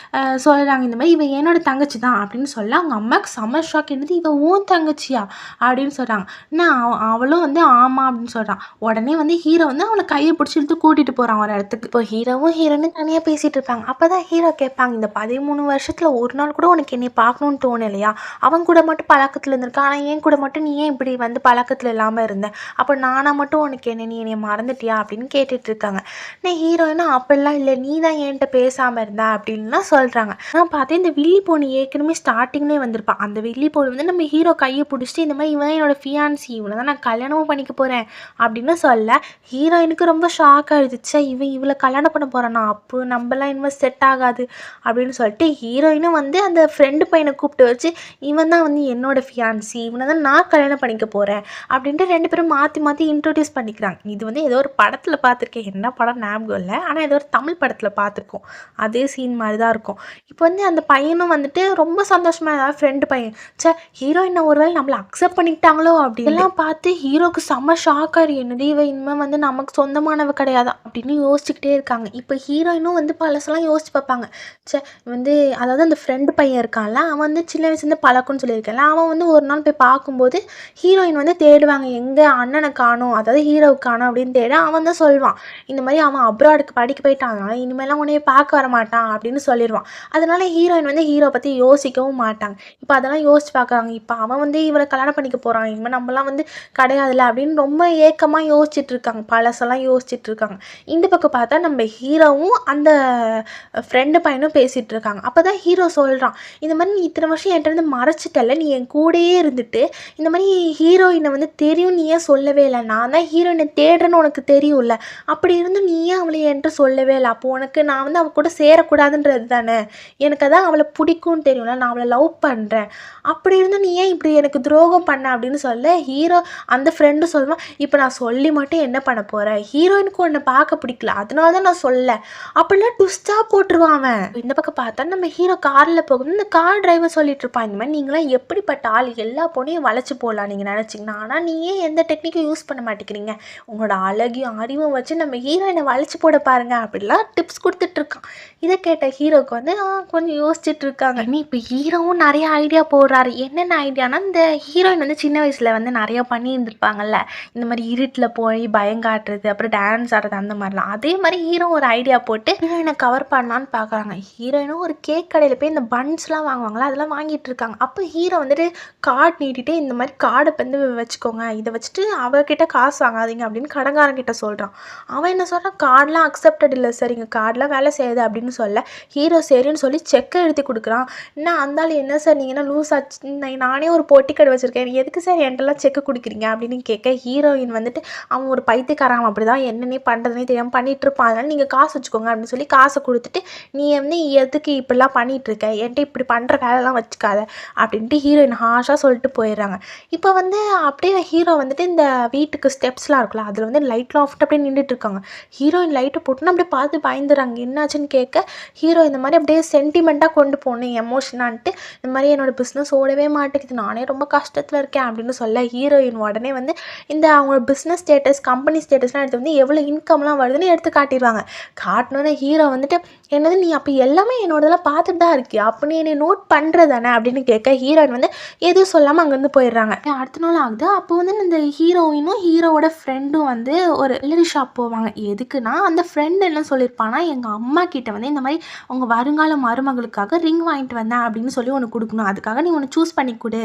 சொல்கிறாங்க, இந்த மாதிரி இவன் என்னோட தங்கச்சி தான் அப்படின்னு சொல்ல அவங்க அம்மாவுக்கு செம்ம ஷாக், என்னது இவன் ஓன் தங்கச்சியா அப்படின்னு சொல்கிறாங்க. நான் அவளும் வந்து ஆமாம் அப்படின்னு சொல்கிறான். உடனே வந்து ஹீரோ வந்து அவளை கையை பிடிச்சி இழுத்து கூட்டிகிட்டு போகிறான் ஒரு இடத்துக்கு. இப்போ ஹீரோவும் ஹீரோன்னு தனியாக பேசிகிட்டு இருப்பாங்க. அப்போ தான் ஹீரோ கேட்பாங்க, இந்த 13 வருஷத்தில் ஒரு நாள் கூட உனக்கு என்னை பார்க்கணுன்னு தோணலையா, அவன் கூட மட்டும் பழக்கத்தில் இருந்திருக்கான், ஆனால் என் கூட மட்டும் நீ ஏன் இப்படி வந்து பழக்கத்தில் ஞாபகத்தில் இல்லாமல் இருந்தேன். அப்போ நானா மட்டும் உனக்கு என்ன, நீ என்னைய மறந்துட்டியா அப்படின்னு கேட்டுட்ருக்காங்க. நான் ஹீரோயினும் அப்படிலாம் இல்லை, நீ தான் என்கிட்ட பேசாமல் இருந்தா அப்படின்லாம் சொல்கிறாங்க. நான் பார்த்தேன் இந்த வில்லி பொண்ணு ஏற்கனவே ஸ்டார்டிங்லேயே வந்திருப்பான். அந்த வில்லி பொண்ணு வந்து நம்ம ஹீரோ கையை பிடிச்சிட்டு இந்த மாதிரி இவன் தான் என்னோட ஃபியான்சி, இவனை தான் நான் கல்யாணமும் பண்ணிக்க போகிறேன் அப்படின்னு சொல்ல ஹீரோயினுக்கு ரொம்ப ஷாக் ஆகிடுச்சு. இவளை கல்யாணம் பண்ண போகிறானா, அப்போ நம்மலாம் இனிமேல் செட் ஆகாது அப்படின்னு சொல்லிட்டு ஹீரோயினும் வந்து அந்த ஃப்ரெண்டு பையனை கூப்பிட்டு வச்சு இவன் தான் வந்து என்னோட ஃபியான்சி, இவனை தான் நான் கல்யாணம் பண்ணிக்க போகிறேன் அப்படின்ட்டு 2 பேரும் மாற்றி மாற்றி இன்ட்ரோடியூஸ் பண்ணிக்கிறாங்க. இது வந்து ஏதோ ஒரு படத்தில் பார்த்துருக்கேன், என்ன படம் ஞாபகம் இல்லை, ஆனால் ஏதோ ஒரு தமிழ் படத்தில் பார்த்துருக்கோம். அதே சீன் மாதிரி தான் இருக்கும். இப்போ வந்து அந்த பையனும் வந்துட்டு ரொம்ப சந்தோஷமாக, ஏதாவது ஃப்ரெண்டு பையன் ஹீரோயினை ஒருவேளை நம்மளை அக்செப்ட் பண்ணிக்கிட்டாங்களோ அப்படின்லாம் பார்த்து ஹீரோக்கு செம்ம ஷாக்காரு. என்னது இவ இனிமேல் வந்து நமக்கு சொந்தமானவ கிடையாது அப்படின்னு யோசிச்சுக்கிட்டே இருக்காங்க. இப்போ ஹீரோயினும் வந்து பழசெல்லாம் யோசிச்சு பார்ப்பாங்க. வந்து அதாவது அந்த ஃப்ரெண்டு பையன் இருக்கான்ல, அவன் வந்து சின்ன வயசுலேருந்து பழக்கம்னு சொல்லியிருக்கேன்ல, அவன் வந்து ஒரு நாள் போய் பார்க்கும்போது ஹீரோயின் வந்து தேடுவாங்க, எங்கே அண்ணனை காணும், அதாவது ஹீரோவுக்கு காணும் அப்படின்னு தேட அவன் தான் சொல்லுவான், இந்த மாதிரி அவன் அப்ராடுக்கு படிக்க போயிட்டான், இனிமேலாம் உன்னைய பார்க்க வர மாட்டான் அப்படின்னு சொல்லிடுவான். அதனால ஹீரோயின் வந்து ஹீரோ பற்றி யோசிக்கவும் மாட்டாங்க. இப்போ அதெல்லாம் யோசிச்சு பார்க்குறாங்க. இப்போ அவன் வந்து இவரை கல்யாணம் பண்ணிக்க போகிறான், இனிமேல் நம்மலாம் வந்து கிடையாதுல்ல அப்படின்னு ரொம்ப ஏக்கமாக யோசிச்சுட்டு இருக்காங்க, பழசெல்லாம் யோசிச்சுட்டு இருக்காங்க. இந்த பக்கம் பார்த்தா நம்ம ஹீரோவும் அந்த ஃப்ரெண்டு பையனும் பேசிகிட்டு இருக்காங்க. அப்போ தான் ஹீரோ சொல்கிறான், இந்த மாதிரி நீ இத்தனை வருஷம் என்கிட்ட இருந்து மறைச்சிட்டல, நீ என் கூடயே இருந்துட்டு இந்த மாதிரி ஹீரோயினை வந்து தெரியும் நீ ஏன் சொல்லவே இல்லை, நான் தான் ஹீரோயினை தேடுறேன்னு உனக்கு தெரியும்ல, அப்படி இருந்தும் நீ ஏன் அவளை என்கிட்ட சொல்லவே இல்லை, அப்போ உனக்கு நான் வந்து அவள் கூட சேரக்கூடாதுன்றது தானே, எனக்கு அதான் அவளை பிடிக்கும்னு தெரியும்ல, நான் அவளை லவ் பண்ணுறேன், அப்படி இருந்தும் நீ ஏன் இப்படி எனக்கு துரோகம் பண்ண அப்படின்னு சொல்ல ஹீரோ அந்த ஃப்ரெண்டு சொல்லுவான், இப்போ நான் சொல்லி மட்டும் என்ன பண்ண போகிறேன், ஹீரோயினுக்கு உன்னை பார்க்க பிடிக்கல அதனால தான் நான் சொல்ல, அப்படிலாம் ட்விஸ்டாக போட்டுருவான் அவன். இந்த பக்கம் பார்த்தா நம்ம ஹீரோ காரில் போகும்போது இந்த கார் டிரைவர் சொல்லிட்டு இருப்பான், இந்த மாதிரி நீங்களாம் எப்படிப்பட்ட ஆள், எல்லா பொண்ணையும் வளைச்சு போடலாம் நீங்கள் நினச்சிங்கன்னா, ஆனால் நீ ஏன் எந்த டெக்னிக்கும் யூஸ் பண்ண மாட்டேங்கிறீங்க, உங்களோட அழகையும் அறிவும் வச்சு நம்ம ஹீரோயினை வளைச்சு போட பாருங்க அப்படிலாம் டிப்ஸ் கொடுத்துட்ருக்கான். இதை கேட்ட ஹீரோக்கு வந்து கொஞ்சம் யோசிச்சுட்டு இருக்காங்க. இப்போ ஹீரோவும் நிறைய ஐடியா போடுறாரு. என்னென்ன ஐடியானா, இந்த ஹீரோயின் வந்து சின்ன வயசில் வந்து நிறையா பண்ணியிருந்துருப்பாங்கல்ல, இந்த மாதிரி இருட்டில் போய் பயங்காட்டுறது, அப்புறம் டான்ஸ் ஆடுறது, அந்த மாதிரிலாம். அதே மாதிரி ஹீரோ ஒரு ஐடியா போட்டு ஹீரோயினை கவர் பண்ணலான்னு பார்க்குறாங்க. ஹீரோயினும் ஒரு கேக் கடையில் போய் இந்த பன்ஸ்லாம் வாங்குவாங்களா, அதெல்லாம் வாங்கிட்டு இருக்காங்க. அப்போ ஹீரோ வந்துட்டு கார்டு நீட்டிட்டு இந்த மாதிரி கார்டை வந்து வச்சுக்கோங்க, இதை வச்சுட்டு அவர்கிட்ட காசு வாங்காதீங்க அப்படின்னு கடங்காரங்கிட்ட சொல்கிறான். அவன் என்ன சொல்கிறான், கார்டெலாம் அக்செப்டட் இல்லை சார், இங்கே கார்டெலாம் வேலை செய்யுது அப்படின்னு சொல்ல ஹீரோ சரின்னு சொல்லி செக்கை எழுதி கொடுக்குறான். என்ன அந்தாலும், என்ன சார் நீங்கள் என்ன லூஸ் ஆச்சு, நானே ஒரு பொட்டி கடை வச்சுருக்கேன், எதுக்கு சார் என்கிட்டலாம் செக்கு கொடுக்குறீங்க அப்படின்னு கேட்க ஹீரோயின் வந்துட்டு அவன் ஒரு பைத்தியக்காரன், அப்படி தான் என்னென்ன பண்ணுறதுனே தெரியாமல் பண்ணிகிட்டு இருப்பான், அதனால் நீங்கள் காசு வச்சுக்கோங்க அப்படின்னு சொல்லி காசை கொடுத்துட்டு நீ வந்து எதுக்கு இப்படிலாம் பண்ணிகிட்ருக்க, என்கிட்ட இப்படி பண்ணுற வேலைலாம் வச்சுக்காத அப்படின்ட்டு ஹீரோயின் ஹாஷாக சொல்லிட்டு போயிடுறாங்க. இப்போ வந்து அப்படியே ஹீரோ வந்துட்டு இந்த வீட்டுக்கு ஸ்டெப்ஸ்லாம் இருக்குல்ல, அதில் வந்து லைட்லாம் ஆஃப்ட்டு அப்படியே நின்றுட்டு இருக்காங்க. ஹீரோயின் லைட்டை போட்டுன்னு அப்படியே பார்த்து பயந்துறாங்க. என்னாச்சுன்னு கேட்க ஹீரோ இந்த மாதிரி அப்படியே சென்டிமெண்ட்டாக கொண்டு போகணும் எமோஷனான்ட்டு, இந்த மாதிரி என்னோடய பிஸ்னஸ் ஓடவே மாட்டேங்குது, நானே ரொம்ப கஷ்டத்தில் இருக்கேன் அப்படின்னு சொல்ல ஹீரோயின் உடனே வந்து இந்த அவங்களோட பிஸ்னஸ் ஸ்டேட்டஸ், கம்பெனி ஸ்டேட்டஸ்லாம் எடுத்து வந்து எவ்வளோ இன்கம்லாம் வருதுன்னு எடுத்து காட்டிடுவாங்க. காட்டினோன்னே ஹீரோ வந்துட்டு, என்னது நீ அப்போ எல்லாமே என்னோடதெல்லாம் பார்த்துட்டு தான் இருக்கியா, அப்போ நீ என்னை நோட் பண்ணுறதானே அப்படின்னு கேட்க ஹீரோயின் வந்து எதுவும் சொல்லாமல் அங்கேருந்து போயிடுறாங்க. அடுத்த நாள் ஆகுது. அப்போ வந்து இந்த ஹீரோயினும் ஹீரோவோட ஃப்ரெண்டும் வந்து ஒரு ஜுவல்லரி ஷாப் போவாங்க. எதுக்குன்னா அந்த ஃப்ரெண்டு என்ன சொல்லியிருப்பானா, எங்கள் அம்மா கிட்ட வந்து இந்த மாதிரி உங்கள் வருங்கால மருமகளுக்காக ரிங் வாங்கிட்டு வந்தேன் அப்படின்னு சொல்லி ஒன்று கொடுக்கணும், அதுக்காக நீ ஒன்று சூஸ் பண்ணி கொடு,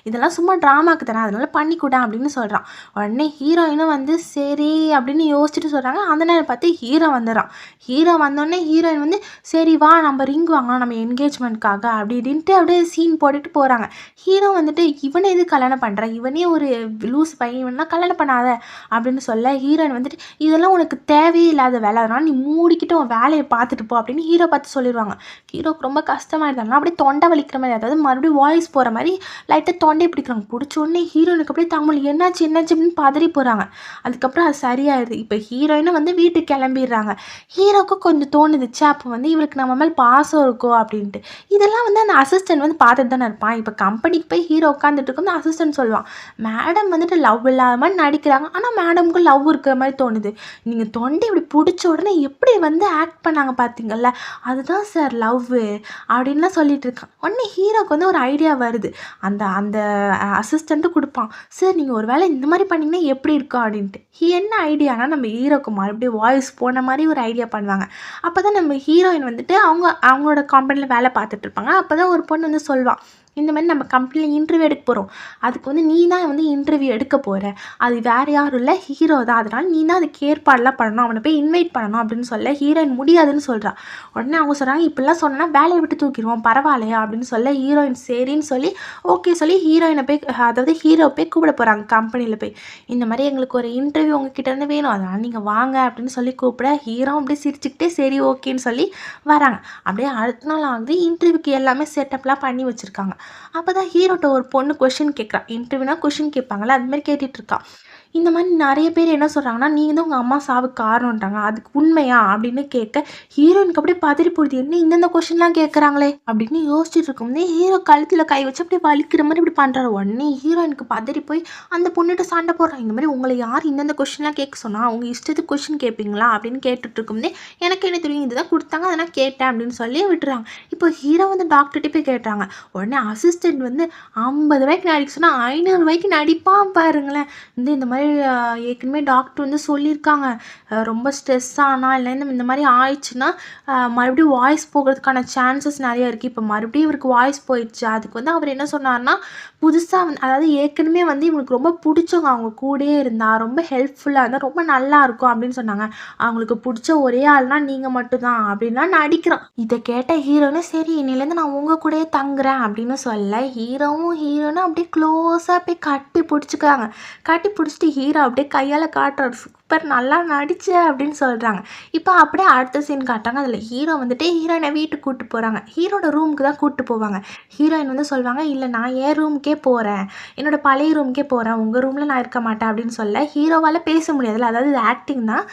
இதெல்லாம் சும்மா ட்ராமாக்கு தானே அதனால பண்ணி கொடு அப்படின்னு சொல்கிறான். உடனே ஹீரோயினும் வந்து சரி அப்படின்னு யோசிச்சுட்டு சொல்கிறாங்க. அந்த நேரம் பார்த்து ஹீரோ வந்துடுறான். ஹீரோ வந்தோடனே ஹீரோயின் வந்து சரி வா நம்ம ரிங் வாங்கலாம் நம்ம என்கேஜ்மெண்ட்காக அப்படி இப்படின்ட்டு அப்படியே சீன் போட்டுட்டு போகிறாங்க. ஹீரோ வந்துட்டு இவனை எது கல்யாணம் பண்ணுற, இவனே ஒரு லூஸ் பையன், இவனா கல்யாணம் பண்ணாத அப்படின்னு சொல்ல ஹீரோயின் வந்துட்டு இதெல்லாம் உனக்கு தேவையே இல்லாத வேலை, அதனால் நீ மூடிக்கிட்டு உன் வேலையை பார்த்துட்டு போ அப்படின்னு ஹீரோ பார்த்து சொல்லிடுவாங்க. ஹீரோக்கு ரொம்ப கஷ்டமாக இருந்தாலும் அப்படியே தொண்டை வலிக்கிற மாதிரி, அதாவது மறுபடியும் வாய்ஸ் போகிற மாதிரி லைட்டாக தொண்டை பிடிக்கிறாங்க. பிடிச்ச உடனே ஹீரோயினுக்கு அப்படியே தமிழ் என்னாச்சு அப்படின்னு பதறி போகிறாங்க. அதுக்கப்புறம் அது சரியாயிடுது. இப்போ ஹீரோயினும் வந்து வீட்டுக்கு கிளம்பிடுறாங்க. ஹீரோக்கு கொஞ்சம் தோணுதுச்சு அப்போ வந்து இவளுக்கு நம்ம மேலே பாசம் இருக்கோ அப்படின்ட்டு. இதெல்லாம் வந்து அந்த அசிஸ்டன்ட் வந்து பார்த்துட்டு தானே இருப்பான். இப்போ கம்பெனிக்கு போய் ஹீரோ உட்காந்துட்டு இருக்கும், அசிஸ்டன்ட் சொல்லுவான், மேடம் வந்துட்டு லவ் இல்லாத மாதிரி நடிக்கிறாங்க, ஆனால் மேடமுக்கு லவ் இருக்கிற மாதிரி தோணுது, நீங்கள் தொண்டை இப்படி பிடிச்ச உடனே எப்படி வந்து ஆக்ட் பண்ணாங்க பார்த்தீங்கல்ல, அதுதான் சார் லவ் அப்படின்லாம் சொல்லிட்டு இருக்கான். உடனே ஹீரோக்கு வந்து ஒரு ஐடியா வருது. அந்த அந்த அசிஸ்டண்ட்டு கொடுப்பான், சார் நீங்கள் ஒரு வேளை இந்த மாதிரி பண்ணிங்கன்னா எப்படி இருக்கும் அப்படின்ட்டு. என்ன ஐடியானா நம்ம ஹீரோக்கு மறுபடியும் வாய்ஸ் போன மாதிரி ஒரு ஐடியா பண்ணுவாங்க. அப்போ தான் நம்ம ஹீரோயின் வந்துட்டு அவங்களோட கம்பெனியில் வேலை பார்த்துட்டு இருப்பாங்க. அப்போ தான் ஒரு பொண்ணு வந்து சொல்வான், இந்த மாதிரி நம்ம கம்பெனியில் இன்டர்வியூ எடுக்க போகிறோம், அதுக்கு வந்து நீ தான் வந்து இன்டர்வியூ எடுக்க போகிற, அது வேறு யாரும் இல்லை ஹீரோ தான், அதனால் நீ தான் அதுக்கு ஏற்பாடெலாம் பண்ணணும், அவனை போய் இன்வைட் பண்ணணும் அப்படின்னு சொல்ல ஹீரோயின் முடியாதுன்னு சொல்கிறா. உடனே அவங்க சொல்கிறாங்க இப்படிலாம் சொன்னா வேலையை விட்டு தூக்கிடுவோம் பரவாயில்லையா அப்படின்னு சொல்ல ஹீரோயின் சரின்னு சொல்லி ஓகே சொல்லி ஹீரோயினை போய் அதாவது ஹீரோ போய் கூப்பிட போகிறாங்க கம்பெனியில் போய். இந்த மாதிரி எங்களுக்கு ஒரு இன்டர்வியூ உங்ககிட்ட இருந்து வேணும், அதனால் நீங்கள் வாங்க அப்படின்னு சொல்லி கூப்பிட ஹீரோ அப்படியே சிரிச்சுக்கிட்டே சரி ஓகேன்னு சொல்லி வராங்க. அப்படியே அடுத்த நாள் ஆகுது, இன்டர்வியூக்கு எல்லாமே செட்டப்லாம் பண்ணி வச்சுருக்காங்க. அப்போ தான் ஹீரோட்ட ஒரு பொண்ணு கொஷின் கேட்குறா. இன்டர்வியூனா கொஷின் கேட்பாங்களா அது மாதிரி கேட்டுட்ருக்கா. இந்த மாதிரி நிறைய பேர் என்ன சொல்கிறாங்கன்னா நீங்கள் தான் உங்கள் அம்மா சாவுக்கு காரணம்ன்றாங்க, அதுக்கு உண்மையா அப்படின்னு கேட்க ஹீரோயினுக்கு அப்படியே பதறி போடுது, என்ன இந்தந்த கொஷின்லாம் கேட்குறாங்களே அப்படின்னு யோசிச்சுட்டு இருக்கும்போதே ஹீரோ கழுத்தில் கை வச்சு அப்படியே வலிக்கிற மாதிரி இப்படி பண்ணுறாரு. உடனே ஹீரோயினுக்கு பதறி போய் அந்த பொண்ணுகிட்ட சண்டை போடுறான். இந்த மாதிரி உங்களை யார் இந்தந்த கொஷின்லாம் கேட்க சொன்னா, அவங்க இஷ்டத்துக்கு கொஷின் கேட்பீங்களா அப்படின்னு கேட்டுட்டு இருக்கும்போதே எனக்கு என்ன தெரியும் இதுதான் கொடுத்தாங்க அதெல்லாம் கேட்டேன் அப்படின்னு சொல்லி விட்டுறாங்க. இப்போ ஹீரோ வந்து டாக்டர்கிட்ட போய் கேட்டாங்க. உடனே அசிஸ்டன்ட் வந்து 50 ரூபாய்க்கு நடிக்க சொன்னால் 500 ரூபாய்க்கு நடிப்பான் பாருங்களேன். இந்த மாதிரி ஏற்கனவே டாக்டர் வந்து சொல்லியிருக்காங்க, ரொம்ப ஸ்ட்ரெஸ் ஆனால் இல்லை இந்த மாதிரி ஆயிடுச்சுன்னா மறுபடியும் வாய்ஸ் போகிறதுக்கான சான்சஸ் நிறைய இருக்குது. இப்போ மறுபடியும் இவருக்கு வாய்ஸ் போயிடுச்சு, அதுக்கு வந்து அவர் என்ன சொன்னார்னா புதுசாக வந்து அதாவது ஏற்கனவே வந்து இவங்களுக்கு ரொம்ப பிடிச்சவங்க அவங்க கூடயே இருந்தால் ரொம்ப ஹெல்ப்ஃபுல்லாக இருந்தால் ரொம்ப நல்லா இருக்கும் அப்படின்னு சொன்னாங்க. அவங்களுக்கு பிடிச்ச ஒரே ஆள்னா நீங்கள் மட்டும்தான் அப்படின்லாம் நடிக்கிறோம். இதை கேட்ட ஹீரோன்னு சரி இன்னிலேருந்து நான் உங்கள் கூடயே தங்குறேன் அப்படின்னு சொல்ல ஹீரோவும் ஹீரோனும் அப்படியே க்ளோஸாக போய் கட்டி பிடிச்சிக்கிறாங்க. கட்டி பிடிச்சிட்டு ஹீரோ அப்படியே கையால் காட்டுறாரு, சூப்பர் நல்லா நடிச்ச அப்படின்னு சொல்கிறாங்க. இப்போ அப்படியே அடுத்த சீன் காட்டுறாங்க. அதில் ஹீரோ வந்துட்டு ஹீரோயினை வீட்டுக்கு கூப்பிட்டு போகிறாங்க. ஹீரோட ரூமுக்கு தான் கூப்பிட்டு போவாங்க. ஹீரோயின் வந்து சொல்லுவாங்க இல்லை நான் என் ரூமுக்கே போகிறேன், என்னோடய பழைய ரூமுக்கே போகிறேன், உங்கள் ரூமில் நான் இருக்க மாட்டேன் அப்படின்னு சொல்ல ஹீரோவால் பேச முடியாதுல்ல, அதாவது இது ஆக்டிங் தான்.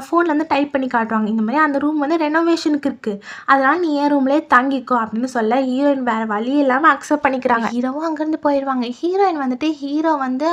ஃபோனில் வந்து டைப் பண்ணி காட்டுவாங்க. இந்த மாதிரி அந்த ரூம் வந்து ரெனோவேஷனுக்கு இருக்குது, அதனால் நீ என் ரூம்லேயே தங்கிக்கோ அப்படின்னு சொல்ல ஹீரோயின் வேறு வழி இல்லாமல் அக்செப்ட் பண்ணிக்கிறாங்க. ஹீரோவும் அங்கேருந்து போயிடுவாங்க. ஹீரோயின் வந்துட்டு ஹீரோ வந்து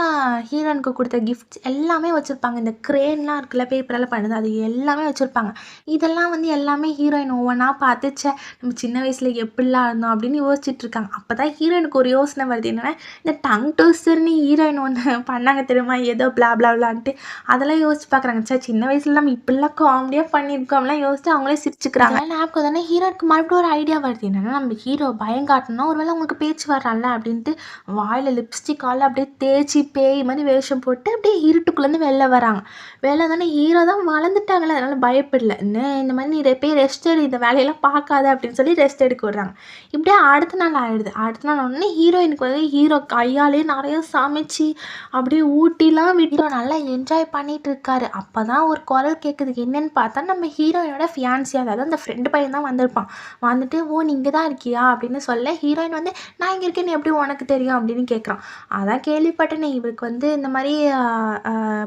ஹீரோயினுக்கு கொடுத்த கிஃப்ட்ஸ் எல்லாமே வச்சுருப்பாங்க. இந்த க்ரேன்லாம் இருக்குல்ல பேப்பரெல்லாம் பண்ணுது அது எல்லாமே வச்சுருப்பாங்க. இதெல்லாம் வந்து எல்லாமே ஹீரோயின் ஒவ்வொன்றா பார்த்து நம்ம சின்ன வயசில் எப்படிலாம் இருந்தோம் அப்படின்னு யோசிச்சுட்டு இருக்காங்க. அப்போ தான் ஹீரோயினுக்கு ஒரு யோசனை வருது, என்னென்னா இந்த டங் டோஸ்டர்னு ஹீரோயின் ஒன்று பண்ணாங்க தெரியுமா, ஏதோ பிளா பிளான்ட்டு அதெல்லாம் யோசிச்சு பார்க்குறாங்க. சார் சின்ன வயசில் நம்ம இப்படிலாம் காமெடியாக பண்ணியிருக்கோம்லாம் யோசிச்சு அவங்களே சிரிச்சுக்கிறாங்க. ஞாபகம் தானே ஹீரோக்கு மறுபடியும் ஒரு ஐடியா வருது, என்னென்னா நம்ம ஹீரோ பயம் காட்டணும்னா ஒருவேளை அவங்களுக்கு பேச்சு வர்றான்ல அப்படின்ட்டு வாயில் லிப்ஸ்டிக்கால் அப்படியே தேய்ச்சி பேய் மாதிரி வேஷம் போட்டு அப்படியே இருட்டுக்குள்ளேருந்து வெளில வராங்க. வெளில தானே ஹீரோ தான் வளர்ந்துட்டாங்களே அதனால் பயப்படல, இந்த மாதிரி நீ போய் ரெஸ்ட் எடு, இந்த வேலையெல்லாம் பார்க்காத அப்படின்னு சொல்லி ரெஸ்ட் எடுக்க விடுறாங்க. இப்படியே அடுத்த நாள் ஆகிடுது. அடுத்த நாள் உடனே ஹீரோயினுக்கு வந்து ஹீரோ கையாலே நிறைய சமைச்சு அப்படியே ஊட்டிலாம் விட்டு நல்லா என்ஜாய் பண்ணிட்டு இருக்காரு. அப்போ தான் ஒரு குரல் கேட்குது, என்னன்னு பார்த்தா நம்ம ஹீரோயினோட ஃபியான்சி, அதாவது அந்த ஃப்ரெண்டு பையன் தான் வந்திருப்பான். வந்துட்டு ஓ நீங்கள் தான் இருக்கியா அப்படின்னு சொல்ல ஹீரோயின் வந்து நான் இங்கே இருக்கேன்னு எப்படி உனக்கு தெரியும் அப்படின்னு கேட்குறான். அதான் கேள்விப்பட்டேனே இவருக்கு வந்து இந்த மாதிரி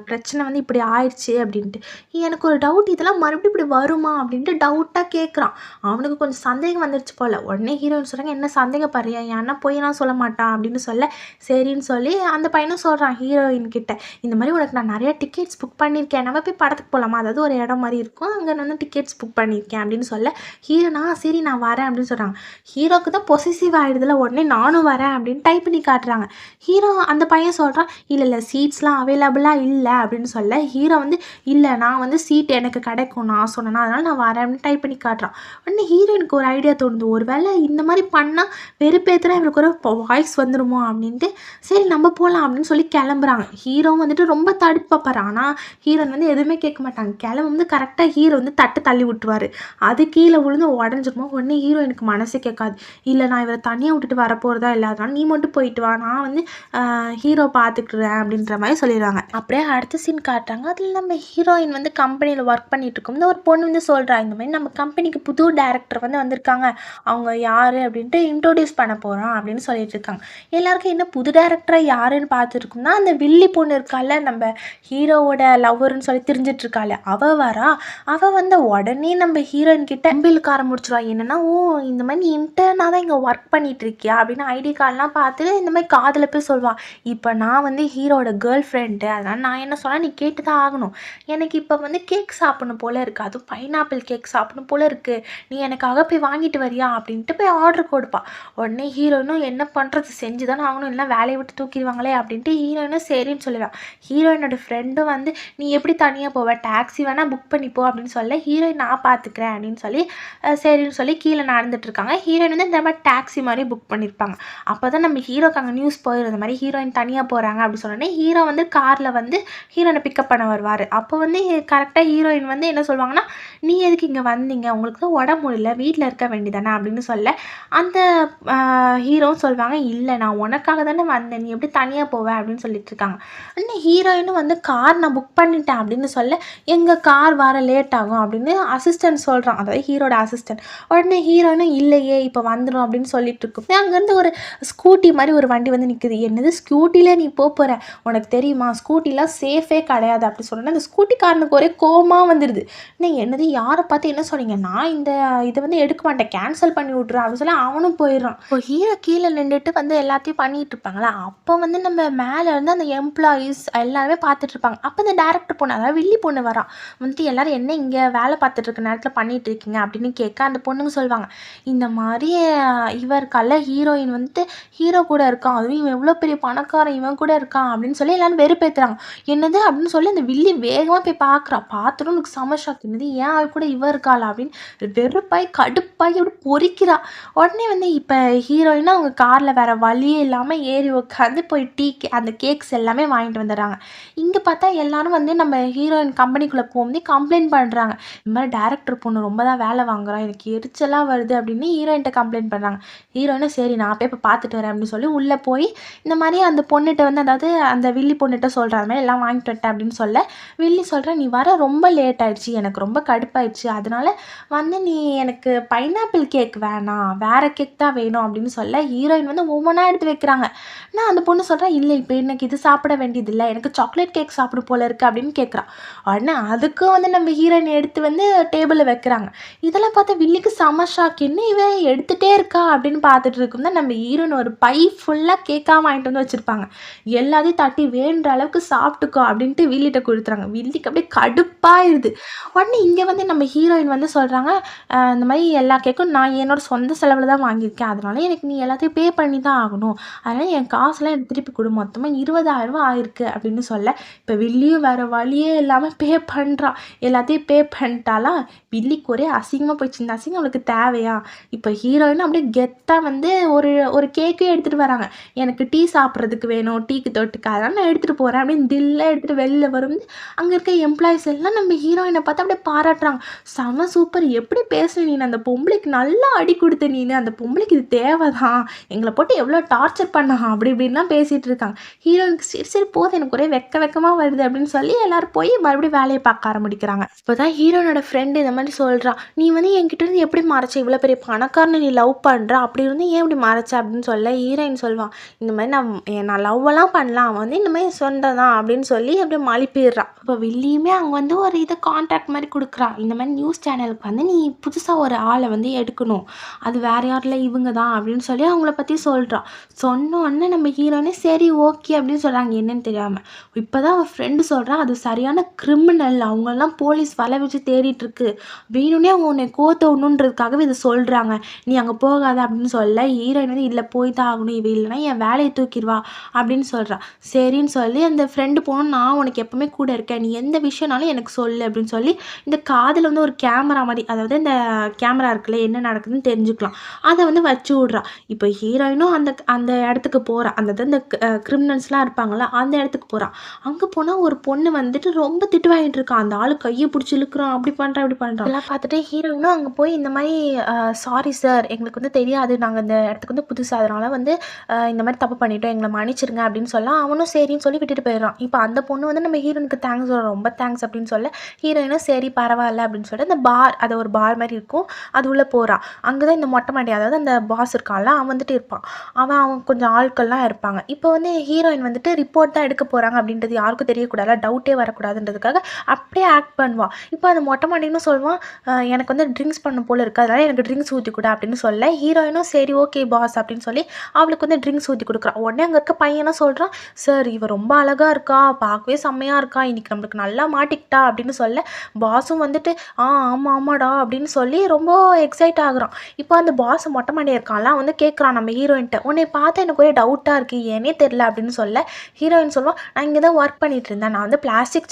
பிரச்சனை வந்து இப்படி ஆயிடுச்சு அப்படின்ட்டு. எனக்கு ஒரு டவுட், இதெல்லாம் மறுபடியும் இப்படி வருமா அப்படின்ட்டு டவுட்டாக கேட்குறான். அவனுக்கு கொஞ்சம் சந்தேகம் வந்துருச்சு போல். உடனே ஹீரோயின் சொல்கிறாங்க என்ன சந்தேகப்படுறியா, ஏன்னா போய் நான் சொல்ல மாட்டான் அப்படின்னு சொல்ல சரின்னு சொல்லி அந்த பையனும் சொல்கிறான் ஹீரோயின் கிட்ட, இந்த மாதிரி உனக்கு நான் நிறைய டிக்கெட்ஸ் புக் பண்ணியிருக்கேன், நம்ம போய் படத்துக்கு போகலாமா, அதாவது ஒரு இடம் மாதிரி இருக்கும் அங்கே வந்து டிக்கெட்ஸ் புக் பண்ணியிருக்கேன் அப்படின்னு சொல்ல ஹீரோனா சரி நான் வரேன் அப்படின்னு சொல்கிறாங்க. ஹீரோக்கு தான் பொசிசிவ் ஆகிடுதுல, உடனே நானும் வரேன் அப்படின்னு டைப் பண்ணி காட்டுறாங்க. ஹீரோ அந்த பையன் சொல்கிறான் இல்லை சீட்ஸ்லாம் அவைலபிளாக இல்லை அப்படின்னு சொல்ல ஹீரோ வந்து இல்லை நான் வந்து சீட் எனக்கு கிடைக்கும் நான் சொன்னேன்னா அதனால் நான் வரேன் அப்படின்னு டைப் பண்ணி காட்டுறான். உடனே ஹீரோயினுக்கு ஒரு ஐடியா தோணுது, ஒரு வேளை இந்த மாதிரி பண்ணால் வெறுப்பேற்றுனா இவருக்கு ஒரு வாய்ஸ் வந்துடுமோ அப்படின்ட்டு சரி நம்ம போகலாம் அப்படின்னு சொல்லி கிளம்புறாங்க. ஹீரோ வந்துட்டு ரொம்ப தடுப்பு பார்ப்பாரு, ஆனால் ஹீரோயின் வந்து எதுவுமே கேட்க மாட்டாங்க. கிளம்பு வந்து கரெக்டாக ஹீரோ வந்து தட்டு தள்ளி விட்டுருவார், அது கீழே விழுந்து உடஞ்சிருமோ. உடனே ஹீரோயினுக்கு மனசு கேட்காது, இல்லை நான் இவரை தனியாக விட்டுட்டு வரப்போகிறதா இல்லை, அதனால் நீ மட்டும் போயிட்டு வா, நான் வந்து ஹீரோ பார்த்துக்கிட்டுறேன் அப்படின்ற மாதிரி சொல்லிடுவாங்க. அப்படியே அடுத்த சீன் காட்டுறாங்க. அதில் நம்ம ஹீரோயின் வந்து கம்பெனியில் ஒர்க் பண்ணிட்டு இருக்கோம். ஒரு பொண்ணு வந்து சொல்கிறா, இந்த மாதிரி நம்ம கம்பெனிக்கு புது டேரக்டர் வந்து வந்திருக்காங்க, அவங்க யார் அப்படின்ட்டு இன்ட்ரோடியூஸ் பண்ண போகிறோம் அப்படின்னு சொல்லிட்டு இருக்காங்க. எல்லாருக்கும் என்ன புது டேரக்டராக யாருன்னு பார்த்துருக்கோம்னா அந்த வில்லி பொண்ணு இருக்கால, நம்ம ஹீரோவோட லவ்வர்னு சொல்லி தெரிஞ்சிட்டு இருக்காள் அவள் வரா. அவள் வந்து உடனே நம்ம ஹீரோயின் கிட்ட அம்பிலுக்கு ஆரம்பிச்சிருவா, என்னன்னா ஓ இந்த மாதிரி நீ இன்டர்னாக தான் இங்கே ஒர்க் பண்ணிட்டு இருக்கியா அப்படின்னு ஐடி கார்டெலாம் பார்த்துட்டு இந்த மாதிரி காதில் போய் சொல்லுவாள், இப்போ நான் வந்து ஹீரோட கேர்ள் ஃப்ரெண்டு, அதனால் நான் என்ன சொன்னால் நீ கேட்டு தான் ஆகணும், எனக்கு இப்போ வந்து கேக் சாப்பிடணும் போல் இருக்குது, அதுவும் பைனாப்பிள் கேக் சாப்பிடணும் போல் இருக்குது, நீ எனக்காக போய் வாங்கிட்டு வரியா அப்படின்ட்டு போய் ஆர்டர் கொடுப்பா. உடனே ஹீரோயினும் என்ன பண்ணுறது செஞ்சு தானே ஆகணும், இல்லை வேலையை விட்டு தூக்கிடுவாங்களே அப்படின்ட்டு ஹீரோயினும் சரின்னு சொல்லுவாள். ஹீரோயினோட ஃப்ரெண்டும் வந்து நீ எப்படி தனியாக போவ, டாக்ஸி வேணா புக் பண்ணிப்போ அப்படின்னு சொல்ல ஹீரோயின் நான் பார்த்துக்கிறேன் அப்படின்னு சொல்லி சரின்னு சொல்லி கீழே நடந்துட்டுருக்காங்க. ஹீரோயின் வந்து இந்த மாதிரி டாக்ஸி மாதிரி புக் பண்ணியிருப்பாங்க. அப்போ தான் நம்ம ஹீரோக்கு அங்கே நியூஸ் போயிடும் இந்த மாதிரி ஹீரோயின் தனியாக போகிறாங்க அப்படின்னு சொன்னோடனே ஹீரோ வந்து காரில் வந்து ஹீரோயினை பிக்கப் பண்ண வருவார். அப்போ வந்து கரெக்டாக ஹீரோயின் வந்து என்ன சொல்லுவாங்கன்னா, நீ எதுக்கு இங்கே வந்தீங்க, உங்களுக்கு தான் உடம்பு முடியல, வீட்டில் இருக்க வேண்டியதானே அப்படின்னு சொல்ல அந்த ஹீரோவும் சொல்லுவாங்க, இல்லை நான் உனக்காக தானே வந்தேன், நீ எப்படி தனியாக போவேன் அப்படின்னு சொல்லிட்டு இருக்காங்க. இன்னும் ஹீரோயினும் வந்து கார் நான் புக் பண்ணிட்டேன் அப்படின்னு சொல்ல எங்கள் கார் வர லேட் ஆகும் அப்படின்னு அசிஸ்டன்ட் சொல்கிறான், அதாவது ஹீரோட அசிஸ்டன்ட். உடனே ஹீரோயினும் இல்லையே இப்போ வந்துடும் அப்படின்னு சொல்லிட்டு இருக்கும். அங்கேருந்து ஒரு ஸ்கூட்டி மாதிரி ஒரு வண்டி வந்து நிற்குது. என்னது ஸ்கூட்டியில் நீ போகிற, உனக்கு தெரியுமா ஸ்கூட்டிலாம் சேஃபே கிடையாது அப்படி சொன்னோன்னா அந்த ஸ்கூட்டிக்காரனுக்கு ஒரே கோவமாக வந்துடுது. என்னது யாரை பார்த்து என்ன சொன்னீங்க, நான் இந்த இதை வந்து எடுக்க மாட்டேன், கேன்சல் பண்ணி விட்றேன் அப்படின்னு சொல்லி அவனும் போயிடுறான். இப்போ ஹீரோ கீழே நின்றுட்டு வந்து எல்லாத்தையும் பண்ணிட்டு இருப்பாங்களா, அப்போ வந்து நம்ம மேலே இருந்து அந்த எம்ப்ளாயீஸ் எல்லாருமே பார்த்துட்டு இருப்பாங்க. அப்போ இந்த டேரக்டர் பொண்ணு, அதாவது வில்லி பொண்ணு வரான். வந்துட்டு எல்லாரும் என்ன இங்கே வேலை பார்த்துட்டு இருக்க நேரத்தில் பண்ணிட்டு இருக்கீங்க அப்படின்னு கேட்க அந்த பொண்ணுங்க சொல்லுவாங்க, இந்த மாதிரி இவர் கல்ல ஹீரோயின் வந்துட்டு ஹீரோ கூட இருக்கான், அதுவும் இவன் எவ்வளோ பெரிய பணக்காரன் இவன் கூட இருக்கான் அப்படின்னு சொல்லி எல்லாரும் வெறுப்பேற்றுறாங்க. என்னது அப்படின்னு சொல்லி அந்த வில்லி வேகமாக போய் பார்க்குறான். பார்த்துட்டு உனக்கு செம ஷாக், என்னது ஏன் ஆள் கூட இவ இருக்காளா அப்படின்னு வெறுப்பாய் கடுப்பாய் அப்படி பொறிக்கிறா. உடனே வந்து இப்போ ஹீரோயினா அவங்க காரில் வேற வழியே இல்லாமல் ஏறி உட்காந்து போய் அந்த கேக்ஸ் எல்லாமே வாங்கிட்டு வந்துடுறாங்க. இங்கே பார்த்தா எல்லாரும் வந்து நம்ம ஹீரோயின் கம்பெனிக்குள்ளே போகும்போது கம்ப்ளைண்ட் பண்ணுறாங்க, இந்த மாதிரி டேரக்டர் பொண்ணு ரொம்ப தான் வேலை வாங்குறான், எனக்கு எரிச்சலாக வருது அப்படின்னு ஹீரோயின்ட்ட கம்ப்ளைண்ட் பண்ணுறாங்க. ஹீரோயினும் சரி நான் போய் இப்போ பார்த்துட்டு வரேன் அப்படின்னு சொல்லி உள்ளே போய் இந்த மாதிரி அந்த பொண்ணுகிட்ட வந்து, அதாவது அந்த வில்லி பொண்ணுகிட்ட சொல்கிற மாதிரி எல்லாம் வாங்கிட்டு வந்துட்டேன் அப்படின்னு சொல்ல வில்லி சொல்கிறேன், நீ வர ரொம்ப லேட் ஆயிடுச்சு, எனக்கு ரொம்ப கடுப்பாயிடுச்சு, அதனால வந்து நீ எனக்கு பைனாப்பிள் கேக் வேணாம், வேறு கேக் தான் வேணும் அப்படின்னு சொல்ல ஹீரோயின் வந்து ஒவ்வொன்றா எடுத்து வைக்கிறாங்க. நான் அந்த பொண்ணு சொல்கிறேன், இல்லை இப்போ எனக்கு இது சாப்பிட வேண்டியதில்லை, எனக்கு சாக்லேட் கேக் சாப்பிடும் போல இருக்குது அப்படின்னு கேட்குறான். உடனே அதுக்கும் வந்து நம்ம ஹீரோயின் எடுத்து வந்து டேபிளில் வைக்கிறாங்க. இதெல்லாம் பார்த்தா வில்லிக்கு செம ஷாக், என்ன இவன் எடுத்துகிட்டே இருக்கா அப்படின்னு பார்த்துட்டு இருக்கும் தான் நம்ம ஹீரோயின் ஒரு பை ஃபுல்லாக கேக்காக வாங்கிட்டு வந்து வச்சுருப்பாங்க. எல்லாத்தையும் தட்டி வேணுன்ற அளவுக்கு சாப்பிட்டுக்கோ அப்படின்ட்டு வில்லிட்ட கொடுத்துறாங்க. வில்லிக்கு அப்படியே கடுப்பாயிருது. உடனே இங்கே வந்து நம்ம ஹீரோயின் வந்து சொல்கிறாங்க, இந்த மாதிரி எல்லா கேக்கும் நான் என்னோட சொந்த செலவில் தான் வாங்கியிருக்கேன், அதனால எனக்கு நீ எல்லாத்தையும் பே பண்ணி தான் ஆகணும், அதனால் என் காசுலாம் எனக்கு திருப்பி கொடு, மொத்தமாக 20,000 ஆயிருக்கு அப்படின்னு சொல்ல இப்போ வில்லியும் வேறு வழியே இல்லாமல் பே பண்ணுறான். எல்லாத்தையும் பே பண்ணிட்டாலாம். வில்லிக்கு ஒரே அசிங்கமாக போயிடுச்சு, இந்த அசிங்கம் அவளுக்கு தேவையா. இப்போ ஹீரோயின் அப்படியே கெத்தாக வந்து ஒரு கேக்கே எடுத்துகிட்டு வராங்க, எனக்கு டீ சாப்பிட்றதுக்கு வேணும், டீக்கு தொட்டுக்க, அதனால் நான் எடுத்துகிட்டு போகிறேன் அப்படின்னு தில்லாக எடுத்துகிட்டு வெளில வரும். அங்கே இருக்க எம்ப்ளாயிஸ் எல்லாம் நம்ம ஹீரோயினை பார்த்து அப்படியே பாராட்டுறாங்க, செம சூப்பர், எப்படி பேசுன நீ, அந்த பொம்பளைக்கு நல்லா அடி கொடுத்த நீனு, அந்த பொம்பளைக்கு இது தேவைதான், எங்களை போட்டு எவ்வளோ டார்ச்சர் பண்ணா அப்படி இப்படின்லாம் பேசிகிட்டு இருக்காங்க. ஹீரோயினுக்கு சரி சரி போதும், எனக்கு ஒரே வெக்கமாக வருது அப்படின்னு சொல்லி எல்லாரும் போய் மறுபடியும் வேலையை பார்க்க ஆரம்பிக்கிறாங்க. இப்போ தான் ஹீரோனோட ஃப்ரெண்டு இந்த மாதிரி சொல்கிறான், நீ வந்து என்கிட்ட இருந்து எப்படி மறைச்ச, இவ்வளோ பெரிய பணக்காரனை நீ லவ் பண்ணுற, அப்படி இருந்து ஏன் இப்படி மறைச்ச அப்படின்னு சொல்ல ஹீரோயின் சொல்லுவான், இந்த மாதிரி நான் லவ்வெல்லாம் பண்ணலாம், அவன் வந்து இந்த மாதிரி சொந்ததான் அப்படின்னு சொல்லி அப்படியே மலிப்பிடுறான். இப்போ வில்லியுமே அங்கே வந்து ஒரு இதை கான்ட்ராக்ட் மாதிரி கொடுக்குறான், இந்த மாதிரி நியூஸ் சேனலுக்கு வந்து நீ புதுசாக ஒரு ஆளை வந்து எடுக்கணும், அது வேறு யாரில் இவங்க தான் அப்படின்னு சொல்லி அவங்கள பற்றி சொல்கிறான். சொன்னோடனே நம்ம ஹீரோனே சரி ஓகே அப்படின்னு சொல்கிறாங்க, என்னன்னு தெரியாமல். இப்போ தான் அவன் ஃப்ரெண்டு சொல்கிறான், அது சரியான கிரிமினல், அவங்கெல்லாம் போலீஸ் வலை வச்சு தேடிட்டு இருக்கு, வேணும்னே அவங்க உன்னை கோத்தணுன்றதுக்காகவே இதை சொல்கிறாங்க, நீ அங்கே போகாத அப்படின்னு சொல்ல ஹீரோயின் வந்து இல்லை போய் தான் ஆகணும், இவ இல்லைனா என் வேலையை தூக்கிடுவா அப்படின்னு சொல்கிறான். சரின்னு சொல்லி அந்த ஃப்ரெண்டு போகணும், நான் உனக்கு எப்பவுமே கூட இருக்கேன், நீ எந்த விஷயம்னாலும் எனக்கு சொல்லு அப்படின்னு சொல்லி இந்த காதில் வந்து ஒரு கேமரா மாதிரி, அதாவது இந்த கேமரா இருக்குல்ல என்ன நடக்குதுன்னு தெரிஞ்சுக்கலாம், அதை வந்து வச்சு விட்றான். இப்போ ஹீரோயினும் அந்த அந்த இடத்துக்கு போகிறான், அந்த கிரிமினல்ஸ்லாம் இருப்பாங்களா அந்த இடத்துக்கு போகிறான். அங்கே போனால் ஒரு பொண்ணு வந்துட்டு ரொம்ப திட்டு வாங்கிட்டு இருக்கான், அந்த ஆளு கையை பிடிச்சி இழுக்கிறான், அப்படி பண்ணுறான் இப்படி பண்ணுறான். எல்லாம் பார்த்துட்டு ஹீரோயினும் அங்கே போய் இந்த மாதிரி சாரி சார், எங்களுக்கு வந்து தெரியாது, நாங்கள் இந்த இடத்துக்கு வந்து புதுசு, அதனால் வந்து இந்த மாதிரி தப்பு பண்ணிட்டோம், எங்களை மன்னிச்சிருங்க அப்படின்னு சொல்ல அவனும் சரின்னு சொல்லி விட்டுட்டு போயிடுறான். இப்போ அந்த பொண்ணு வந்து நம்ம ஹீரோனுக்கு தேங்க்ஸ் சொல்கிறோம், ரொம்ப தேங்க்ஸ் அப்படின்னு சொல்ல ஹீரோயினும் சரி பரவாயில்ல அப்படின்னு சொல்லிட்டு அந்த பார், அதை ஒரு பார் மாதிரி இருக்கும், அது உள்ளே போகிறான். அங்கே தான் இந்த மொட்டை மாடி, அதாவது அந்த பாஸ் இருக்கான்ல அவன் வந்துட்டு இருப்பான், அவன் கொஞ்சம் ஆட்கள்லாம் இருப்பாங்க. இப்போ வந்து ஹீரோயின் வந்துட்டு ரிப்போர்ட் தான் எடுக்க போகிறாங்க அப்படின்றது யாருக்கும் தெரியக்கூடாது, டவுட்டே வரக்கூடாதுன்றதுக்காக அப்படியே ஆக்ட் பண்ணுவான். இப்போ அந்த மொட்டை மாடின்னு சொல்லுவான், எனக்கு வந்து ட்ரிங்க்ஸ் பண்ண போல இருக்குது, அதனால் எனக்கு ட்ரிங்க்ஸ் ஊற்றி கொடு அப்படின்னு சொல்ல ஹீரோயினும் சரி ஓகே பாஸ் அப்படின்னு சொல்லி அவளுக்கு வந்து ட்ரிங்க்ஸ் ஊற்றி கொடுக்குறான். உடனே அங்கே இருக்க பையனும் சொல்கிறான், சார் இவ ரொம்ப அழகாக இருக்கா, பார்க்கவே செம்மையாக இருக்கா, இன்றைக்கி நம்மளுக்கு நல்லா மாட்டிக்கிட்டா அப்படின்னு சொல்ல பாஸும் வந்துட்டு ஆமாம் ஆமாடா அப்படின்னு சொல்லி ரொம்ப எக்ஸைட் ஆகுறான். இப்போ அந்த பாஸ் மொட்டை மாடி இருக்கான்ல வந்து கேட்குறான் நம்ம ஹீரோயின்ட்ட, உன்னை பார்த்தா எனக்கு ஒரே டவுட்டாக இருக்குது ஏனே தெரில அப்படின்னு சொல்ல ஹீரோயின் சொல்லுவான், நான் இங்கே தான் ஒர்க் பண்ணிகிட்டு இருந்தேன், நான் வந்து பிளாஸ்டிக்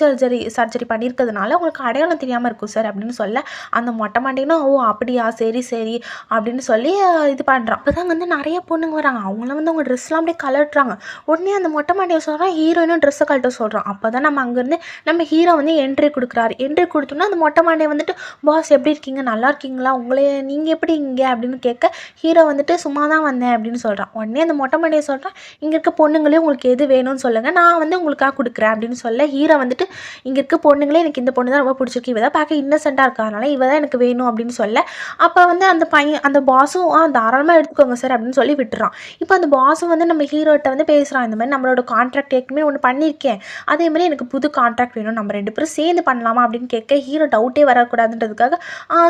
சர்ஜரி பண்ணியிருக்கிறதுனால உங்களுக்கு அடையாளம் தெரியாமல் இருக்கும் சார் அப்படின்னு சொல்ல, அந்த மொட்டை மண்டையனும் ஓ அப்படியா சரி சரி அப்படின்னு சொல்லி இது பண்ணுறான். அப்போ தான் வந்து நிறைய பொண்ணுங்க வராங்க. அவங்களாம் வந்து அவங்க ட்ரெஸ்லாம் அப்படியே கலட்டுறாங்க. உடனே அந்த மொட்டை மண்டையை சொல்கிறான், ஹீரோயினும் ட்ரெஸ்ஸை கழட்ட சொல்கிறான். அப்போ தான் நம்ம அங்கேருந்து நம்ம ஹீரோ வந்து என்ட்ரி கொடுக்குறாரு. என்ட்ரி கொடுத்தோன்னா அந்த மொட்டை மண்டையை வந்துட்டு, பாஸ் எப்படி இருக்கீங்க, நல்லா இருக்கீங்களா, உங்களே நீங்கள் எப்படி இங்கே அப்படின்னு கேட்க, ஹீரோ வந்துட்டு சும்மா தான் வந்தேன் அப்படின்னு சொல்கிறான். உடனே அந்த மொட்டை மண்டையை சொல்கிறான், இங்கே இருக்க பொண்ணுங்களே உங்களுக்கு எது வேணும்னு சொல்லுங்கள், நான் வந்து உங்களுக்காக கொடுக்குறேன் அப்படின்னு சொல்ல, ஹீரோ வந்துட்டு இங்கே இருக்க பொண்ணுங்களே எனக்கு இந்த பொண்ணு தான் ரொம்ப பிடிச்சிருக்கு, இவ தான் பார்க்க இன்னசென்ட்டாக இருக்கறனால இவ தான் எனக்கு வேணும் அப்படின்னு சொல்ல, அப்போ வந்து அந்த பையன் அந்த பாஸும் தாராளமாக எடுத்துக்கோங்க சார் அப்படின்னு சொல்லி விட்டுறான். இப்போ அந்த பாஸும் வந்து நம்ம ஹீரோட்ட வந்து பேசுகிறான், இந்த மாதிரி நம்மளோட கான்ட்ராக்ட் ஏற்கனவே ஒன்று பண்ணியிருக்கேன், அதே மாதிரி எனக்கு புது கான்ட்ராக்ட் வேணும், நம்ம 2 பேரும் சேர்ந்து பண்ணலாமா அப்படின்னு கேட்க, ஹீரோ டவுட்டே வரக்கூடாதுன்றதுக்காக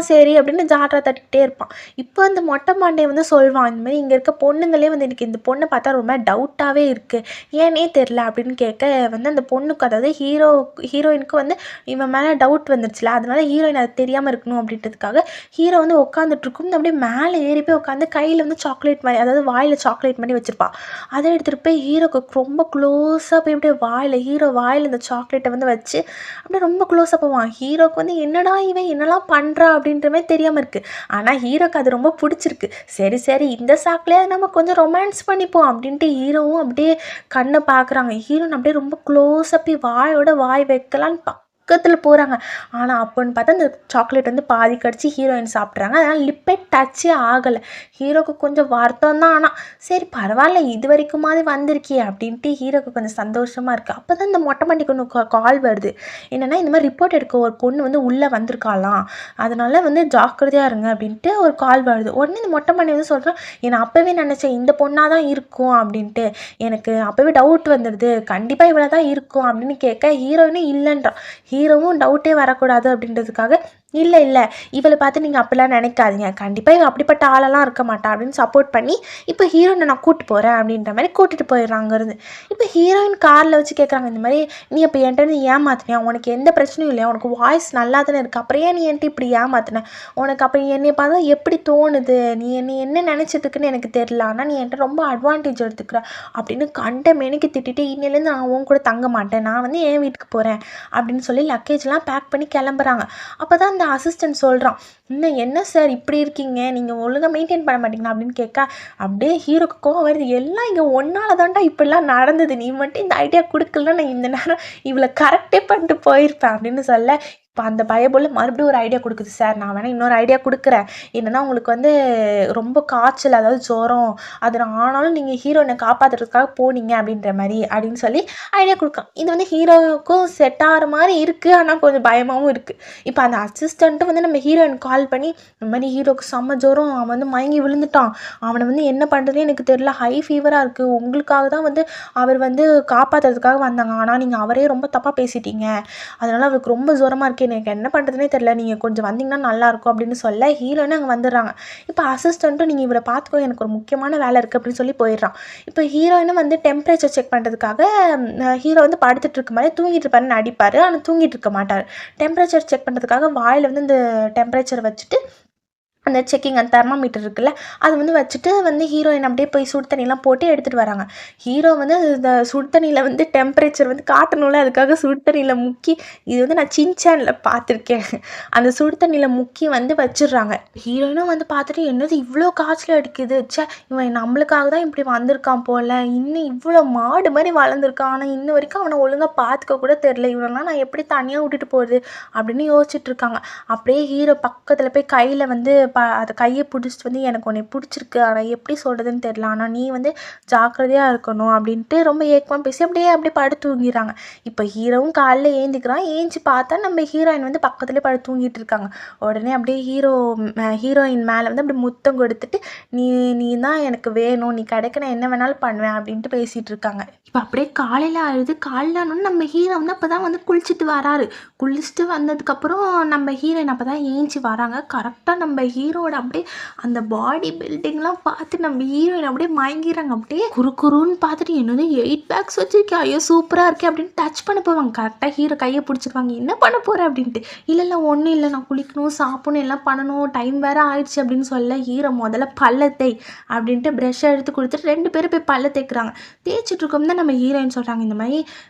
சரி அப்படின்னு ஜாலரா தட்டிக்கிட்டே இருப்பான். இப்போ அந்த மொட்டை மண்டையை வந்து சொல்வான், இந்த மாதிரி இங்கே இருக்க பொண்ணுங்களே வந்து எனக்கு இந்த பொண்ணை பார்த்தா ரொம்ப டவுட்டாகவே இருக்குது, ஏனே தெரில அப்படின்னு கேட்க, வந்து அந்த பொண்ணுக்கு அதாவது ஹீரோயினுக்கு வந்து இவன் மேலே டவுட் வந்துருச்சுல, அதனால ஹீரோயின் அது தெரியாமல் இருக்கணும் அப்படின்றதுக்காக ஹீரோ வந்து உட்காந்துட்ருக்கும், அப்படியே மேலே ஏறி போய் உட்காந்து கையில் வந்து சாக்லேட் மாதிரி, அதாவது வாயில் சாக்லேட் மாதிரி வச்சுருப்பா. அதை எடுத்துகிட்டு போய் ஹீரோக்கு ரொம்ப க்ளோஸாக போய் அப்படியே ஹீரோ வாயில் இந்த சாக்லேட்டை வந்து வச்சு அப்படியே ரொம்ப க்ளோஸாக போவான். ஹீரோக்கு வந்து என்னடா இவன் என்னெல்லாம் பண்ணுறா அப்படின்ற மாதிரி தெரியாமல் இருக்குது. ஆனால் ஹீரோக்கு அது ரொம்ப பிடிச்சிருக்கு. சரி சரி இந்த சாக்லேயே நம்ம கொஞ்சம் ரொமான்ஸ் பண்ணிப்போம் அப்படின்ட்டு ஹீரோவும் அப்படியே கண்ணை பார்க்குறாங்க. ஹீரோன் அப்படியே ரொம்ப க்ளோஸாக போய் வாயோட வாய் வைக்கலான்னு பக்கத்தில் போகிறாங்க. ஆனால் அப்போன்னு பார்த்தா அந்த சாக்லேட் வந்து பாதி கடிச்சு ஹீரோயின் சாப்பிட்றாங்க. அதனால் லிப்பே டச்சே ஆகலை. ஹீரோக்கு கொஞ்சம் வருத்தம் தான். ஆனால் சரி பரவாயில்ல, இது வரைக்குமாவது வந்திருக்கியே அப்படின்ட்டு ஹீரோக்கு கொஞ்சம் சந்தோஷமாக இருக்குது. அப்போ தான் இந்த மொட்டை மண்டைக்கு ஒன்று கால் வருது. என்னென்னா இந்த மாதிரி ரிப்போர்ட் எடுக்க ஒரு பொண்ணு வந்து உள்ளே வந்திருக்காளாம், அதனால வந்து ஜாக்கிரதையாக இருங்க அப்படின்ட்டு ஒரு கால் வருது. உடனே இந்த மொட்டை மண்டை வந்து சொல்கிறான், நான் அப்போவே நினச்சேன் இந்த பொண்ணாக தான் இருக்கும் அப்படின்ட்டு, எனக்கு அப்போவே டவுட் வந்துடுது, கண்டிப்பாக இவ்வளோ தான் இருக்கும் அப்படின்னு கேட்க, ஹீரோயினும் இல்லைன்றான். ஹீரோவும் டவுட்டே வரக்கூடாது அப்படின்றதுக்காக, இல்லை இவளை பார்த்து நீங்கள் அப்படிலாம் நினைக்காதீங்க, கண்டிப்பாக இவன் அப்படிப்பட்ட ஆளெல்லாம் இருக்க மாட்டா அப்படின்னு சப்போர்ட் பண்ணி, இப்போ ஹீரோயினை நான் கூப்பிட்டு போகிறேன் அப்படின்ற மாதிரி கூட்டிகிட்டு போயிடுறாங்க அங்கேருந்து. இப்போ ஹீரோயின் காரில் வச்சு கேட்குறாங்க, இந்த மாதிரி நீ இப்போ என்கிட்ட வந்து ஏமாத்தினியா, உனக்கு எந்த பிரச்சனையும் இல்லையா, உனக்கு வாய்ஸ் நல்லா தானே இருக்குது, அப்புறம் ஏன் நீ என்கிட்ட இப்படி ஏமாத்தின, உனக்கு அப்போ என்னை பார்த்தா எப்படி தோணுது, நீ என்ன நினச்சதுக்குன்னு எனக்கு தெரியல, ஆனால் நீ என்கிட்ட ரொம்ப அட்வான்டேஜ் எடுத்துக்கிற அப்படின்னு கண்ட மேனிக்கு திட்டிட்டு, இன்னிலேருந்து நான் உன் கூட தங்க மாட்டேன், நான் வந்து என் வீட்டுக்கு போகிறேன் அப்படின்னு சொல்லி லக்கேஜ்லாம் பேக் பண்ணி கிளம்புறாங்க. அப்போ தான் அந்த அசிஸ்டன்ட் சொல்கிறான், இன்னும் என்ன சார் இப்படி இருக்கீங்க, நீங்கள் ஒழுங்காக மெயின்டைன் பண்ண மாட்டீங்களா அப்படின்னு கேட்க, அப்படியே ஹீரோக்கு கோவம் வருது, எல்லாம் இங்கே ஒன்னால தான்டா இப்படிலாம் நடந்தது, நீ மட்டும் இந்த ஐடியா கொடுக்கலன்னா நான் இந்த நேரம் இவளை கரெக்டே பண்ணிட்டு போயிருப்பேன் அப்படின்னு சொல்ல, இப்போ அந்த பயபோல் மறுபடியும் ஒரு ஐடியா கொடுக்குது, சார் நான் வேணால் இன்னொரு ஐடியா கொடுக்குறேன், என்னென்னா உங்களுக்கு வந்து ரொம்ப காய்ச்சல் அதாவது ஜுரம், அது ஆனாலும் நீங்கள் ஹீரோயினை காப்பாற்றுறதுக்காக போனீங்க அப்படின்ற மாதிரி அப்படின்னு சொல்லி ஐடியா கொடுக்கலாம். இது வந்து ஹீரோவுக்கும் செட் ஆகிற மாதிரி இருக்குது, ஆனால் கொஞ்சம் பயமாகவும் இருக்குது. இப்போ அந்த அசிஸ்டண்ட்டும் வந்து நம்ம ஹீரோயின் கால் பண்ணி, இந்த மாதிரி ஹீரோக்கு செம்ம ஜுரம், அவன் வந்து மயங்கி விழுந்துட்டான், அவனை வந்து என்ன பண்ணுறதுன்னு எனக்கு தெரியல, ஹை ஃபீவராக இருக்குது, உங்களுக்காக தான் வந்து அவர் வந்து காப்பாற்றுறதுக்காக வந்தாங்க, ஆனால் நீங்கள் அவரே ரொம்ப தப்பாக பேசிட்டீங்க, அதனால் அவருக்கு ரொம்ப ஜுரமாக இருக்குது, எனக்கு என்ன பண்ணுறதுனே தெரியல, நீங்கள் கொஞ்சம் வந்தீங்கன்னா நல்லாயிருக்கும் அப்படின்னு சொல்ல, ஹீரோயினும் அங்கே வந்துடுறாங்க. இப்போ அசிஸ்டண்ட்டும் நீங்கள் இவரை பார்த்துக்கோ, எனக்கு ஒரு முக்கியமான வேலை இருக்குது அப்படின்னு சொல்லி போயிடுறான். இப்போ ஹீரோயினும் வந்து டெம்பரேச்சர் செக் பண்ணுறதுக்காக ஹீரோ வந்து படுத்துட்டு இருக்க மாதிரி தூங்கிட்டு இருப்பாருன்னு நடிப்பார், ஆனால் தூங்கிட்டு இருக்க மாட்டார். டெம்பரேச்சர் செக் பண்ணுறதுக்காக வாயில் வந்து இந்த டெம்பரேச்சர் வச்சுட்டு அந்த செக்கிங் அந்த தெர்மாமீட்டர் இருக்குல்ல, அது வந்து வச்சுட்டு வந்து ஹீரோயின் அப்படியே போய் சுடு தண்ணிலாம் போட்டு எடுத்துகிட்டு வராங்க. ஹீரோ வந்து இந்த சுடு தண்ணியில் வந்து டெம்பரேச்சர் வந்து காட்டணும்ல, அதுக்காக சுடு தண்ணியில் முக்கி, இது வந்து நான் சின்சானில் பார்த்துருக்கேன், அந்த சுடு தண்ணியில் முக்கி வந்து வச்சிடுறாங்க. ஹீரோயினும் வந்து பார்த்துட்டு, என்னது இவ்வளோ காய்ச்சல் அடிக்குது, ச்சே இவன் நம்மளுக்காக தான் இப்படி வந்திருக்கான் போல், இன்னும் இவ்வளோ மாடு மாதிரி வளர்ந்துருக்கான், ஆனால் இன்ன வரைக்கும் அவனை ஒழுங்காக பார்த்துக்க கூட தெரில, இவனெல்லாம் நான் எப்படி தனியாக விட்டுட்டு போகுது அப்படின்னு யோசிச்சுட்டு இருக்காங்க. அப்படியே ஹீரோ பக்கத்தில் போய் கையில் வந்து அதை கையை பிடிச்சிட்டு வந்து, எனக்கு உன்னை பிடிச்சிருக்கு, ஆனால் எப்படி சொல்கிறதுன்னு தெரில, ஆனால் நீ வந்து ஜாக்கிரதையாக இருக்கணும் அப்படின்ட்டு ரொம்ப ஏக்கமாக பேசி அப்படியே படுத்து தூங்கிடுறாங்க. இப்போ ஹீரோவும் காலைல ஏந்திக்கிறான், ஏஞ்சி பார்த்தா நம்ம ஹீரோயின் வந்து பக்கத்துலேயே படுத்து தூங்கிட்டு இருக்காங்க. உடனே அப்படியே ஹீரோயின் மேலே வந்து அப்படி முத்தம் கொடுத்துட்டு, நீ தான் எனக்கு வேணும், நீ கிடைக்க நான் என்ன வேணாலும் பண்ணுவேன் அப்படின்ட்டு பேசிகிட்டு இருக்காங்க. இப்போ அப்படியே காலையில் ஆகுது, காலையில் ஆனோன்னு நம்ம ஹீரோ வந்து அப்போ தான் வந்து குளிச்சுட்டு வராரு. குளிச்சுட்டு வந்ததுக்கப்புறம் நம்ம ஹீரோயின் அப்போ தான் ஏஞ்சி வராங்க. கரெக்டாக நம்ம ஹீரோவோட அப்படியே அந்த பாடி பில்டிங்லாம் பார்த்து நம்ம ஹீரோயின் அப்படியே மயங்கிறாங்க. அப்படியே குறுன்னு பார்த்துட்டு என்னது 8 பேக்ஸ் வச்சிருக்கேன், ஐயோ சூப்பராக இருக்கே அப்படின்னு டச் பண்ண போவாங்க. கரெக்டாக ஹீரோ கையை பிடிச்சிருவாங்க. என்ன பண்ண போகிற அப்படின்ட்டு. இல்லை ஒன்றும் இல்லை, நான் குளிக்கணும் சாப்பிடணும் எல்லாம் பண்ணணும், டைம் வேறு ஆயிடுச்சு அப்படின்னு சொல்ல ஹீரோ முதல்ல பல்ல தேய் அப்படின்ட்டு ப்ரெஷ்ஷை எடுத்து கொடுத்துட்டு 2 பேரும் போய் பல்ல தேய்க்கிறாங்க. தேய்ச்சிட்டு இருக்கோம் தான் நம்ம ஹீரோயின் சொல்கிறாங்க, இந்த மாதிரி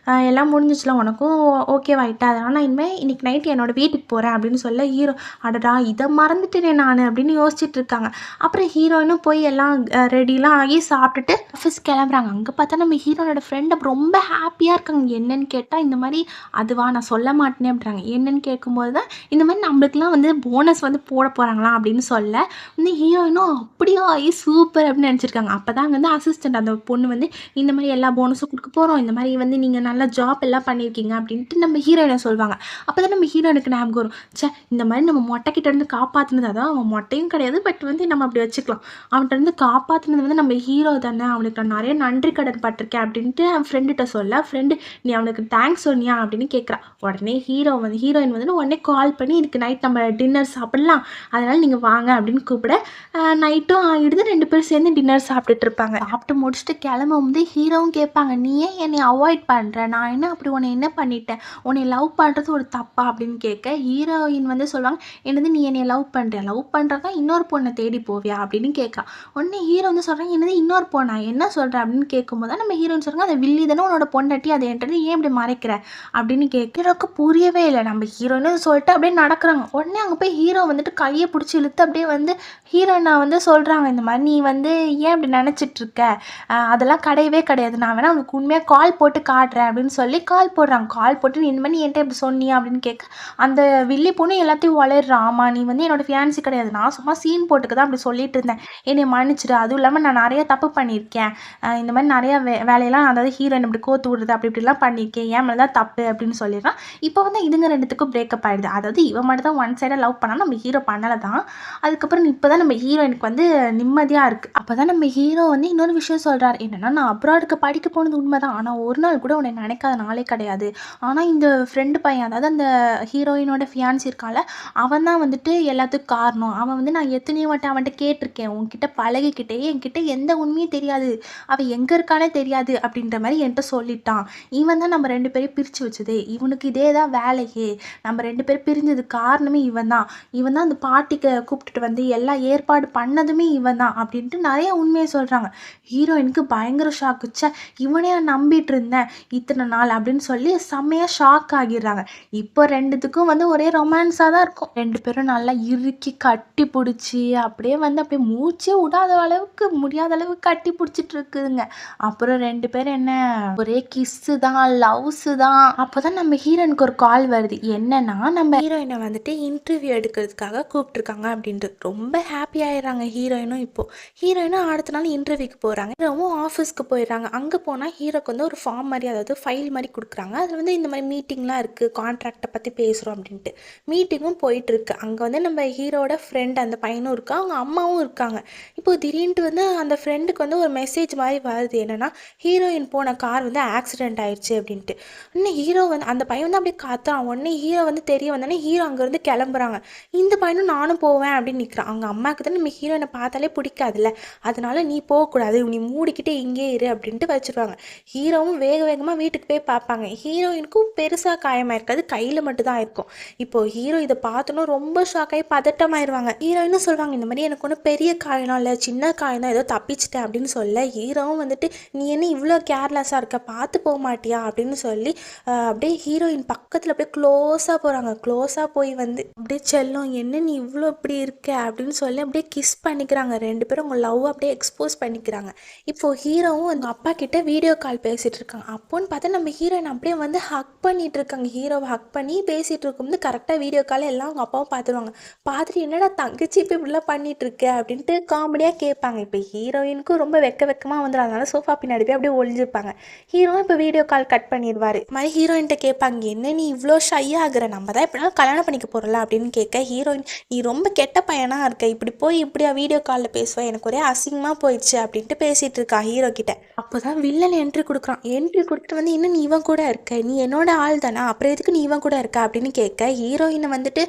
எல்லாம் முடிஞ்சிச்சுலாம், உனக்கும் ஓகேவாயிட்டா, அதனால் நான் இனிமேல் இன்றைக்கி நைட்டு என்னோடய வீட்டுக்கு போகிறேன் அப்படின்னு சொல்ல ஹீரோ அடடா இதை மறந்துட்டேனே நான் அப்படின்னு யோசிச்சுட்டு இருக்காங்க. அப்புறம் ஹீரோயினும் போய் எல்லாம் ரெடிலாம் ஆகி சாப்பிட்டுட்டு ஆஃபீஸ் கிளம்புறாங்க. அங்கே பார்த்தா நம்ம ஹீரோனோட ஃப்ரெண்ட் ரொம்ப ஹாப்பியாக இருக்காங்க. என்னன்னு கேட்டால் இந்த மாதிரி அதுவா நான் சொல்ல மாட்டேனே அப்படின்றாங்க. என்னன்னு கேட்கும்போது தான் இந்த மாதிரி நம்மளுக்குலாம் வந்து போனஸ் வந்து போட போகிறாங்களாம் அப்படின்னு சொல்ல வந்து ஹீரோயினும் அப்படியா சூப்பர் அப்படின்னு நினச்சிருக்காங்க. அப்போ தான் வந்து அசிஸ்டண்ட் அந்த பொண்ணு வந்து இந்த மாதிரி எல்லா போனஸும் கொடுக்க போகிறோம், இந்த மாதிரி வந்து நீங்கள் நல்ல ஜாப் எல்லாம் பண்ணியிருக்கீங்க அப்படின்ட்டு நம்ம ஹீரோயினை சொல்லுவாங்க. அப்போ தான் நம்ம ஹீரோயினுக்கு ஞாபகம் வரும், இந்த மாதிரி நம்ம மொட்டைக்கிட்ட இருந்து காப்பாற்றினது, அதான் அவன் மொட்டையும் கிடையாது பட் வந்து நம்ம அப்படி வச்சுக்கலாம், அவன்கிட்ட இருந்து காப்பாற்றினது வந்து நம்ம ஹீரோ தானே, அவனுக்கு நான் நிறைய நன்றி கடன் பட்டிருக்கேன் அப்படின்ட்டு அவன் ஃப்ரெண்டுகிட்ட சொல்ல ஃப்ரெண்டு நீ அவனுக்கு தேங்க்ஸ் சொன்னியா அப்படின்னு கேட்குறா. உடனே ஹீரோயின் வந்து உடனே கால் பண்ணி இதுக்கு நைட் நம்ம டின்னர் சாப்பிட்லாம், அதனால் நீங்கள் வாங்க அப்படின்னு கூப்பிட நைட்டும் ஆகிடுது. 2 பேரும் சேர்ந்து டின்னர் சாப்பிட்டுட்டு இருப்பாங்க. சாப்பிட்டு முடிச்சுட்டு கிளம்பும் போது ஹீரோவும் கேட்பாங்க, நீ ஏன் என்னை அவாய்ட் பண்ணுற, நான் என்ன அப்படி உன்னை என்ன பண்ணிட்டேன், உன்னை லவ் பண்ணுறது ஒரு தப்பா அப்படின்னு கேட்க ஹீரோயின் வந்து சொல்லுவாங்க, என்னது நீ என்னை லவ் பண்ணுறதா இன்னொரு பொண்ணை தேடி போவியா அப்படின்னு கேட்கா. உடனே ஹீரோ வந்து சொல்கிறாங்க, என்னது இன்னொரு பொண்ணா, என்ன சொல்கிற அப்படின்னு கேட்கும்போது தான் நம்ம ஹீரோயின் சொல்கிறாங்க, அதை வில்லி தானே உன்னோட பொண்டாட்டி, அதை என்கிட்ட ஏன் இப்படி மறைக்கிற அப்படின்னு கேட்குறக்கு புரியவே இல்லை. நம்ம ஹீரோயின்னு சொல்லிட்டு அப்படியே நடக்கிறாங்க. உடனே அங்கே போய் ஹீரோ வந்துட்டு கையை பிடிச்சி இழுத்து அப்படியே வந்து ஹீரோயினை வந்து சொல்கிறாங்க, இந்த மாதிரி நீ வந்து ஏன் இப்படி நினச்சிட்ருக்க, அதெல்லாம் கிடையவே கிடையாது, நான் வேணா அவனுக்கு உண்மையாக கால் போட்டு காட்டுறேன் அப்படின்னு சொல்லி கால் போடுறாங்க. கால் போட்டு நீ இந்த மாதிரி என்கிட்ட இப்படி சொன்னியா அப்படின்னு கேட்க அந்த வில்லி பொண்ணு எல்லாத்தையும் வளர்றான், ஆமாம் நீ வந்து என்னோடய ஃபியான்சி கிடையாது, நான் சும்மா சீன் போட்டுக்க தான் அப்படி சொல்லிட்டு இருந்தேன், என்னை மன்னிச்சிடு, அதுவும் இல்லாமல் நான் நிறைய தப்பு பண்ணியிருக்கேன், இந்த மாதிரி நிறையா வேலையெல்லாம் அதாவது ஹீரோயின் இப்படி கோத்து விடுறது இப்படிலாம் பண்ணியிருக்கேன், ஏன் மேலே தான் தப்பு அப்படின்னு சொல்லிடுறான். இப்போ வந்து இதுங்க 2த்துக்கும் பிரேக்கப் ஆகிடுது. அதாவது இவன் மட்டும் தான் ஒன் சைடாக லவ் பண்ணால் நம்ம ஹீரோ பண்ணலை தான். அதுக்கப்புறம் இப்போ தான் நம்ம ஹீரோயினுக்கு வந்து நிம்மதியாக இருக்குது. அப்போ தான் நம்ம ஹீரோ வந்து இன்னொரு விஷயம் சொல்கிறார், என்னென்னா நான் அப்ராடுக்கு படிக்க போனது உண்மை தான், ஆனால் ஒரு நாள் கூட உன்னை நினைக்காத நாளே கிடையாது, ஆனால் இந்த ஃப்ரெண்டு பையன் அதாவது அந்த ஹீரோயினோட ஃபியான்சி இருக்கால அவன் தான் வந்துட்டு எல்லாத்துக்கும் காரணம், அவன் வந்து நான் எத்தனையோ வாட்டி அவன்கிட்ட கேட்டிருக்கேன், உன்கிட்ட பழகிக்கிட்டே என்கிட்ட எந்த உண்மையும் தெரியாது, அவன் எங்கே இருக்கானே தெரியாது அப்படின்ற மாதிரி என்கிட்ட சொல்லிட்டான், இவன் தான் நம்ம 2 பேரையும் பிரித்து வச்சது, இவனுக்கு இதே தான் வேலையே, நம்ம 2 பேரும் பிரிஞ்சது காரணமே இவன் தான் அந்த பாட்டிக்கு கூப்பிட்டுட்டு வந்து எல்லா ஏற்பாடு பண்ணதுமே இவன் தான் அப்படின்ட்டு நிறைய உண்மையை சொல்கிறாங்க. ஹீரோயினுக்கு பயங்கர ஷாக், இவனே நம்பிட்டு இருந்தேன் இத்தனை நாள் அப்படின்னு சொல்லி செம்மையாக ஷாக் ஆகிடுறாங்க. இப்போ 2த்துக்கும் வந்து ஒரே ரொமான்ஸாக தான் இருக்கும். 2 பேரும் நல்லா இறுக்கி கட்டி பிடிச்சி அப்படியே வந்து அப்படியே மூச்சே விடாத அளவுக்கு முடியாத அளவுக்கு கட்டி பிடிச்சிட்டு இருக்குதுங்க. அப்புறம் 2 பேரும் என்ன ஒரே கிஸ்ஸு தான், லவ்ஸு தான். அப்போ தான் நம்ம ஹீரோயினுக்கு ஒரு கால் வருது, என்னன்னா நம்ம ஹீரோயினை வந்துட்டு இன்டர்வியூ எடுக்கிறதுக்காக கூப்பிட்டுருக்காங்க அப்படின்ட்டு ரொம்ப ஹாப்பி ஆயிடுறாங்க ஹீரோயினும். இப்போது ஹீரோயினும் அடுத்த நாள் இன்டர்வியூக்கு போகிறாங்க. ஹீரோவும் ஆஃபீஸ்க்கு போயிடுறாங்க. அங்கே போனால் ஹீரோக்கு வந்து ஒரு ஃபார்ம் மாதிரி அதாவது ஃபைல் மாதிரி கொடுக்குறாங்க. அதில் வந்து இந்த மாதிரி மீட்டிங்லாம் இருக்குது, கான்ட்ராக்டை பற்றி பேசுகிறோம் அப்படின்ட்டு மீட்டிங்கும் போயிட்டுருக்கு. அங்கே வந்து நம்ம ஹீரோட ஃப்ரெண்ட் அந்த பையனும் இருக்கா, அவங்க அம்மாவும் இருக்காங்க. இப்போ திடீர்னு வந்து அந்த ஃப்ரெண்டுக்கு வந்து ஒரு மெசேஜ் மாதிரி வருது, என்னென்னா ஹீரோயின் போன கார் வந்து ஆக்சிடென்ட் ஆயிடுச்சு அப்படின்ட்டு. இன்னும் ஹீரோ வந்து அந்த பையன் வந்து அப்படியே காத்துறான். உடனே ஹீரோ வந்து தெரிய வந்தோடனே ஹீரோ அங்கேருந்து கிளம்புறாங்க. இந்த பையனும் நானும் போவேன் அப்படின்னு நிற்கிறான். அவங்க அம்மாவுக்கு தான் நம்ம ஹீரோயினை பார்த்தாலே பிடிக்காதுல்ல, அதனால நீ போகக்கூடாது, நீ மூடிக்கிட்டே இங்கே இரு அப்படின்ட்டு வச்சுருவாங்க. ஹீரோவும் வேகமாக வீட்டுக்கு போய் பார்ப்பாங்க. ஹீரோயினுக்கும் பெருசாக காயமாக இருக்காது, கையில் மட்டும்தான் இருக்கும். இப்போது ஹீரோ இதை பார்த்தோன்னா ரொம்ப ஷாக்காகி பதட்டமாயிருவாங்க. ஹீரோயினும் சொல்லுவாங்க, இந்த மாதிரி எனக்கு ஒன்றும் பெரிய காயம் இல்லை, சின்ன காயம் தான், ஏதோ தப்பிச்சிட்டேன் அப்படின்னு சொல்ல ஹீரோவும் வந்துட்டு நீ என்ன இவ்வளோ கேர்லெஸ்ஸாக இருக்க, பார்த்து போக மாட்டியா அப்படின்னு சொல்லி அப்படியே ஹீரோயின் பக்கத்தில் அப்படியே க்ளோஸாக போகிறாங்க. க்ளோஸாக போய் வந்து அப்படியே செல்லும், என்ன நீ இவ்வளோ இப்படி இருக்க அப்படின்னு சொல்லி அப்படியே கிஸ் பண்ணிக்கிறாங்க. 2 பேரும் உங்கள் லவ் அப்படியே எக்ஸ்போஸ் பண்ணிக்கிறாங்க. இப்போது ஹீரோவும் அந்த அப்பா கிட்ட வீடியோ கால் பேசிகிட்டு இருக்காங்க. அப்போன்னு பார்த்தா நம்ம ஹீரோயின் அப்படியே வந்து ஹக் பண்ணிகிட்டு இருக்காங்க. ஹீரோவை ஹக் பண்ணி பேசிகிட்டு இருக்கும்போது கரெக்டாக வீடியோ கால் எல்லாம் அவங்க அப்பாவும் பார்த்துருவாங்க. பார்த்துட்டு என்னடா தங்கச்சி இப்போ இப்படிலாம் பண்ணிகிட்டு இருக்க அப்படின்ட்டு காமெடியாக கேட்பாங்க. இப்போ ஹீரோயினுக்கும் ரொம்ப வெக்கமாக வந்துடும், அதனால சோஃபா பின்னாடி போய் அப்படியே ஒழிஞ்சிருப்பாங்க. ஹீரோவும் இப்போ வீடியோ கால் கட் பண்ணிடுவார். மாதிரி ஹீரோயின்கிட்ட கேட்பாங்க, என்ன நீ இவ்வளோ ஷை ஆகுற, நம்ம தான் எப்படினாலும் கல்யாணம் பண்ணிக்க போகிறல அப்படின்னு கேட்க ஹீரோயின் நீ ரொம்ப கெட்ட பையனாக இருக்க, இப்படி போய் இப்படியா வீடியோ காலில் பேசுவேன், எனக்கு ஒரே அசிங்கமாக போயிடுச்சு அப்படின்ட்டு பேசிகிட்டு இருக்கா ஹீரோ கிட்ட. அப்போ தான் வில்லன் என்ட்ரி கொடுக்குறான். என்ட்ரி கொடுத்துட்டு வந்து இன்னும் நீ இவன் கூட இருக்க, நீ என்னோட ஆள் தானே, அப்புறம் எதுக்கு நீ இவன் கூட இருக்க அப்படின்னு கேட்க ஹீரோயினை வந்துட்டு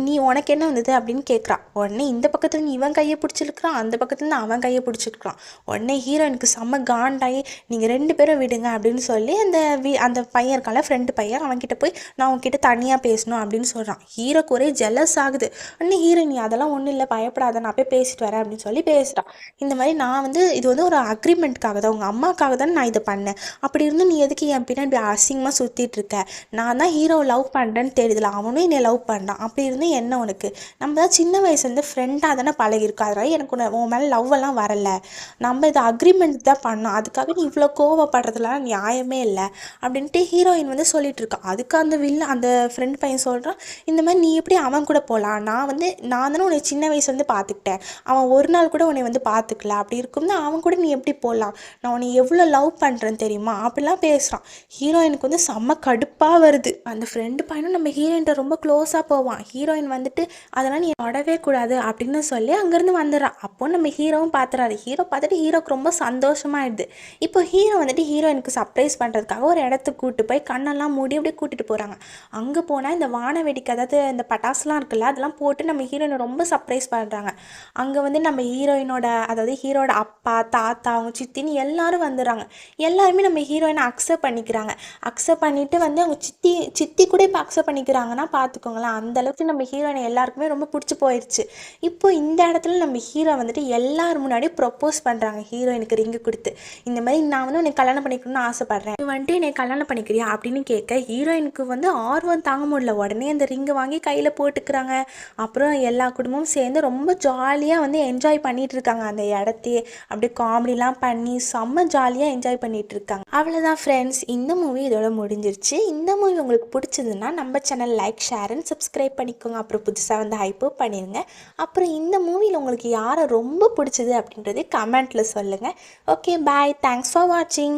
நீ உனக்கு என்ன வந்தது அப்படின்னு அப்படின்னு கேட்குறான். உடனே இந்த பக்கத்துலேருந்து இவன் கையை பிடிச்சிருக்கிறான், அந்த பக்கத்துலேருந்து அவன் கையை பிடிச்சிருக்கிறான். உடனே ஹீரோயினுக்கு செம்ம காண்டாயி நீங்கள் 2 பேரும் விடுங்க அப்படின்னு சொல்லி அந்த பையன் இருக்கான்ல, ஃப்ரெண்டு பையன், அவன்கிட்ட போய் நான் உங்ககிட்ட தனியாக பேசணும் அப்படின்னு சொல்கிறான். ஹீரோக்கு ஒரே ஜெலஸ் ஆகுது. உடனே ஹீரோயின் அதெல்லாம் ஒன்றும் இல்லை, பயப்படாத, நான் போய் பேசிட்டு வரேன் அப்படின்னு சொல்லி பேசுகிறான். இந்த மாதிரி நான் வந்து இது வந்து ஒரு அக்ரிமெண்ட்காக தான், உங்கள் அம்மாக்காக தான் நான் இதை பண்ணேன். அப்படி இருந்து நீ எதுக்கு என் பின்னாடி அசிங்கமாக சுற்றிட்டு இருக்க? நான் தான் ஹீரோவை லவ் பண்ணுறேன்னு தெரியுதுல, அவனும் என்னை லவ் பண்ணுறான். அப்படி இருந்து என்ன உனக்கு? நம்ம தான் சின்ன வயசுலேருந்து ஃப்ரெண்டாக தானே பழகிருக்கோம். அதனால எனக்கு உன் மேலே லவ் எல்லாம் வரலை. நம்ம இதை அக்ரிமெண்ட் தான் பண்ணோம். அதுக்காக நீ இவ்வளோ கோவப்படுறதுலாம் நியாயமே இல்லை அப்படின்ட்டு ஹீரோயின் வந்து சொல்லிட்டு இருக்கா. அதுக்கு அந்த ஃப்ரெண்ட் பையன் சொல்கிறான், இந்த மாதிரி நீ எப்படி அவன் கூட போகலாம்? நான் தானே உன்னை சின்ன வயசுலேருந்து பார்த்துக்கிட்டேன். அவன் ஒரு நாள் கூட உன்னை வந்து பார்த்துக்கல. அப்படி இருக்கும்னா அவன் கூட நீ எப்படி போகலாம்? நான் உன்னை எவ்வளோ லவ் பண்ணுறேன்னு தெரியுமா? அப்படிலாம் பேசுகிறான். ஹீரோயினுக்கு வந்து செம்ம கடுப்பாக வருது. அந்த ஃப்ரெண்டு பையனும் நம்ம ஹீரோயின்ட்ட ரொம்ப க்ளோஸாக போவான். ஹீரோயின் வந்துட்டு அதெல்லாம் நீ தொடவே கூடாது அப்படின்னு சொல்லி அங்கேருந்து வந்துடுறான். அப்போ நம்ம ஹீரோவும் பார்த்துறாரு. ஹீரோ பார்த்துட்டு ஹீரோக்கு ரொம்ப சந்தோஷமாயிடுது. இப்போ ஹீரோ வந்துட்டு ஹீரோயினுக்கு சர்ப்ரைஸ் பண்ணுறதுக்காக ஒரு இடத்துக்கு கூப்பிட்டு போய் கண்ணெல்லாம் மூடி அப்படியே கூட்டிகிட்டு போகிறாங்க. அங்கே போனால் இந்த வான வெடிக்கை, அதாவது இந்த பட்டாசுலாம் இருக்குல்ல, அதெல்லாம் போட்டு நம்ம ஹீரோயினை ரொம்ப சர்ப்ரைஸ் பண்ணுறாங்க. அங்கே வந்து நம்ம அதாவது ஹீரோட அப்பா, தாத்தா, அவங்க சித்தின்னு எல்லாரும் வந்துடுறாங்க. எல்லாருமே நம்ம ஹீரோயினை அக்செப்ட் பண்ணிக்கிறாங்க. அக்செப்ட் பண்ணிவிட்டு வந்து அவங்க சித்தி கூட இப்போ அக்செப்ட் பண்ணிக்கிறாங்கன்னா பார்த்துக்கோங்களேன். அந்தளவுக்கு நம்ம ஹீரோயினை எல்லாருக்குமே ரொம்ப பிடிச்சி போயிடுச்சு. இப்போ இந்த இடத்துல நம்ம ஹீரோ வந்துட்டு எல்லார் முன்னாடியும் ப்ரொப்போஸ் பண்ணுறாங்க ஹீரோயினுக்கு ரிங்கு கொடுத்து. இந்த மாதிரி நான் வந்து உன்னை கல்யாணம் பண்ணிக்கணும்னு ஆசைப்பட்றேன், நீ வந்துட்டு என்னை கல்யாணம் பண்ணிக்கிறியா அப்படின்னு கேட்க ஹீரோயினுக்கு வந்து ஆர்வம் தாங்க முடியல. உடனே அந்த ரிங்கை வாங்கி கையில் போட்டுக்கிறாங்க. அப்புறம் எல்லா குடும்பமும் சேர்ந்து ரொம்ப ஜாலியாக வந்து என்ஜாய் பண்ணிகிட்டு இருக்காங்க. அந்த இடத்தையே அப்படியே காமெடிலாம் பண்ணி செம்ம ஜாலியாக என்ஜாய் பண்ணிகிட்டு இருக்காங்க. அவ்வளோதான் ஃப்ரெண்ட்ஸ், இந்த மூவி இதோட முடிஞ்சிருச்சு. இந்த மூவி உங்களுக்கு பிடிச்சதுன்னா நம்ம channel like, share and subscribe பண்ணிக்கோங்க. அப்புறம் புதுசாக வந்து ஹைப்பப் பண்ணிடுங்க. அப்புறம் இந்த மூவியில் உங்களுக்கு யாரை ரொம்ப பிடிச்சது அப்படின்றதே கமெண்ட்டில் சொல்லுங்கள். ஓகே, பாய், தேங்க்ஸ் ஃபார் வாட்சிங்.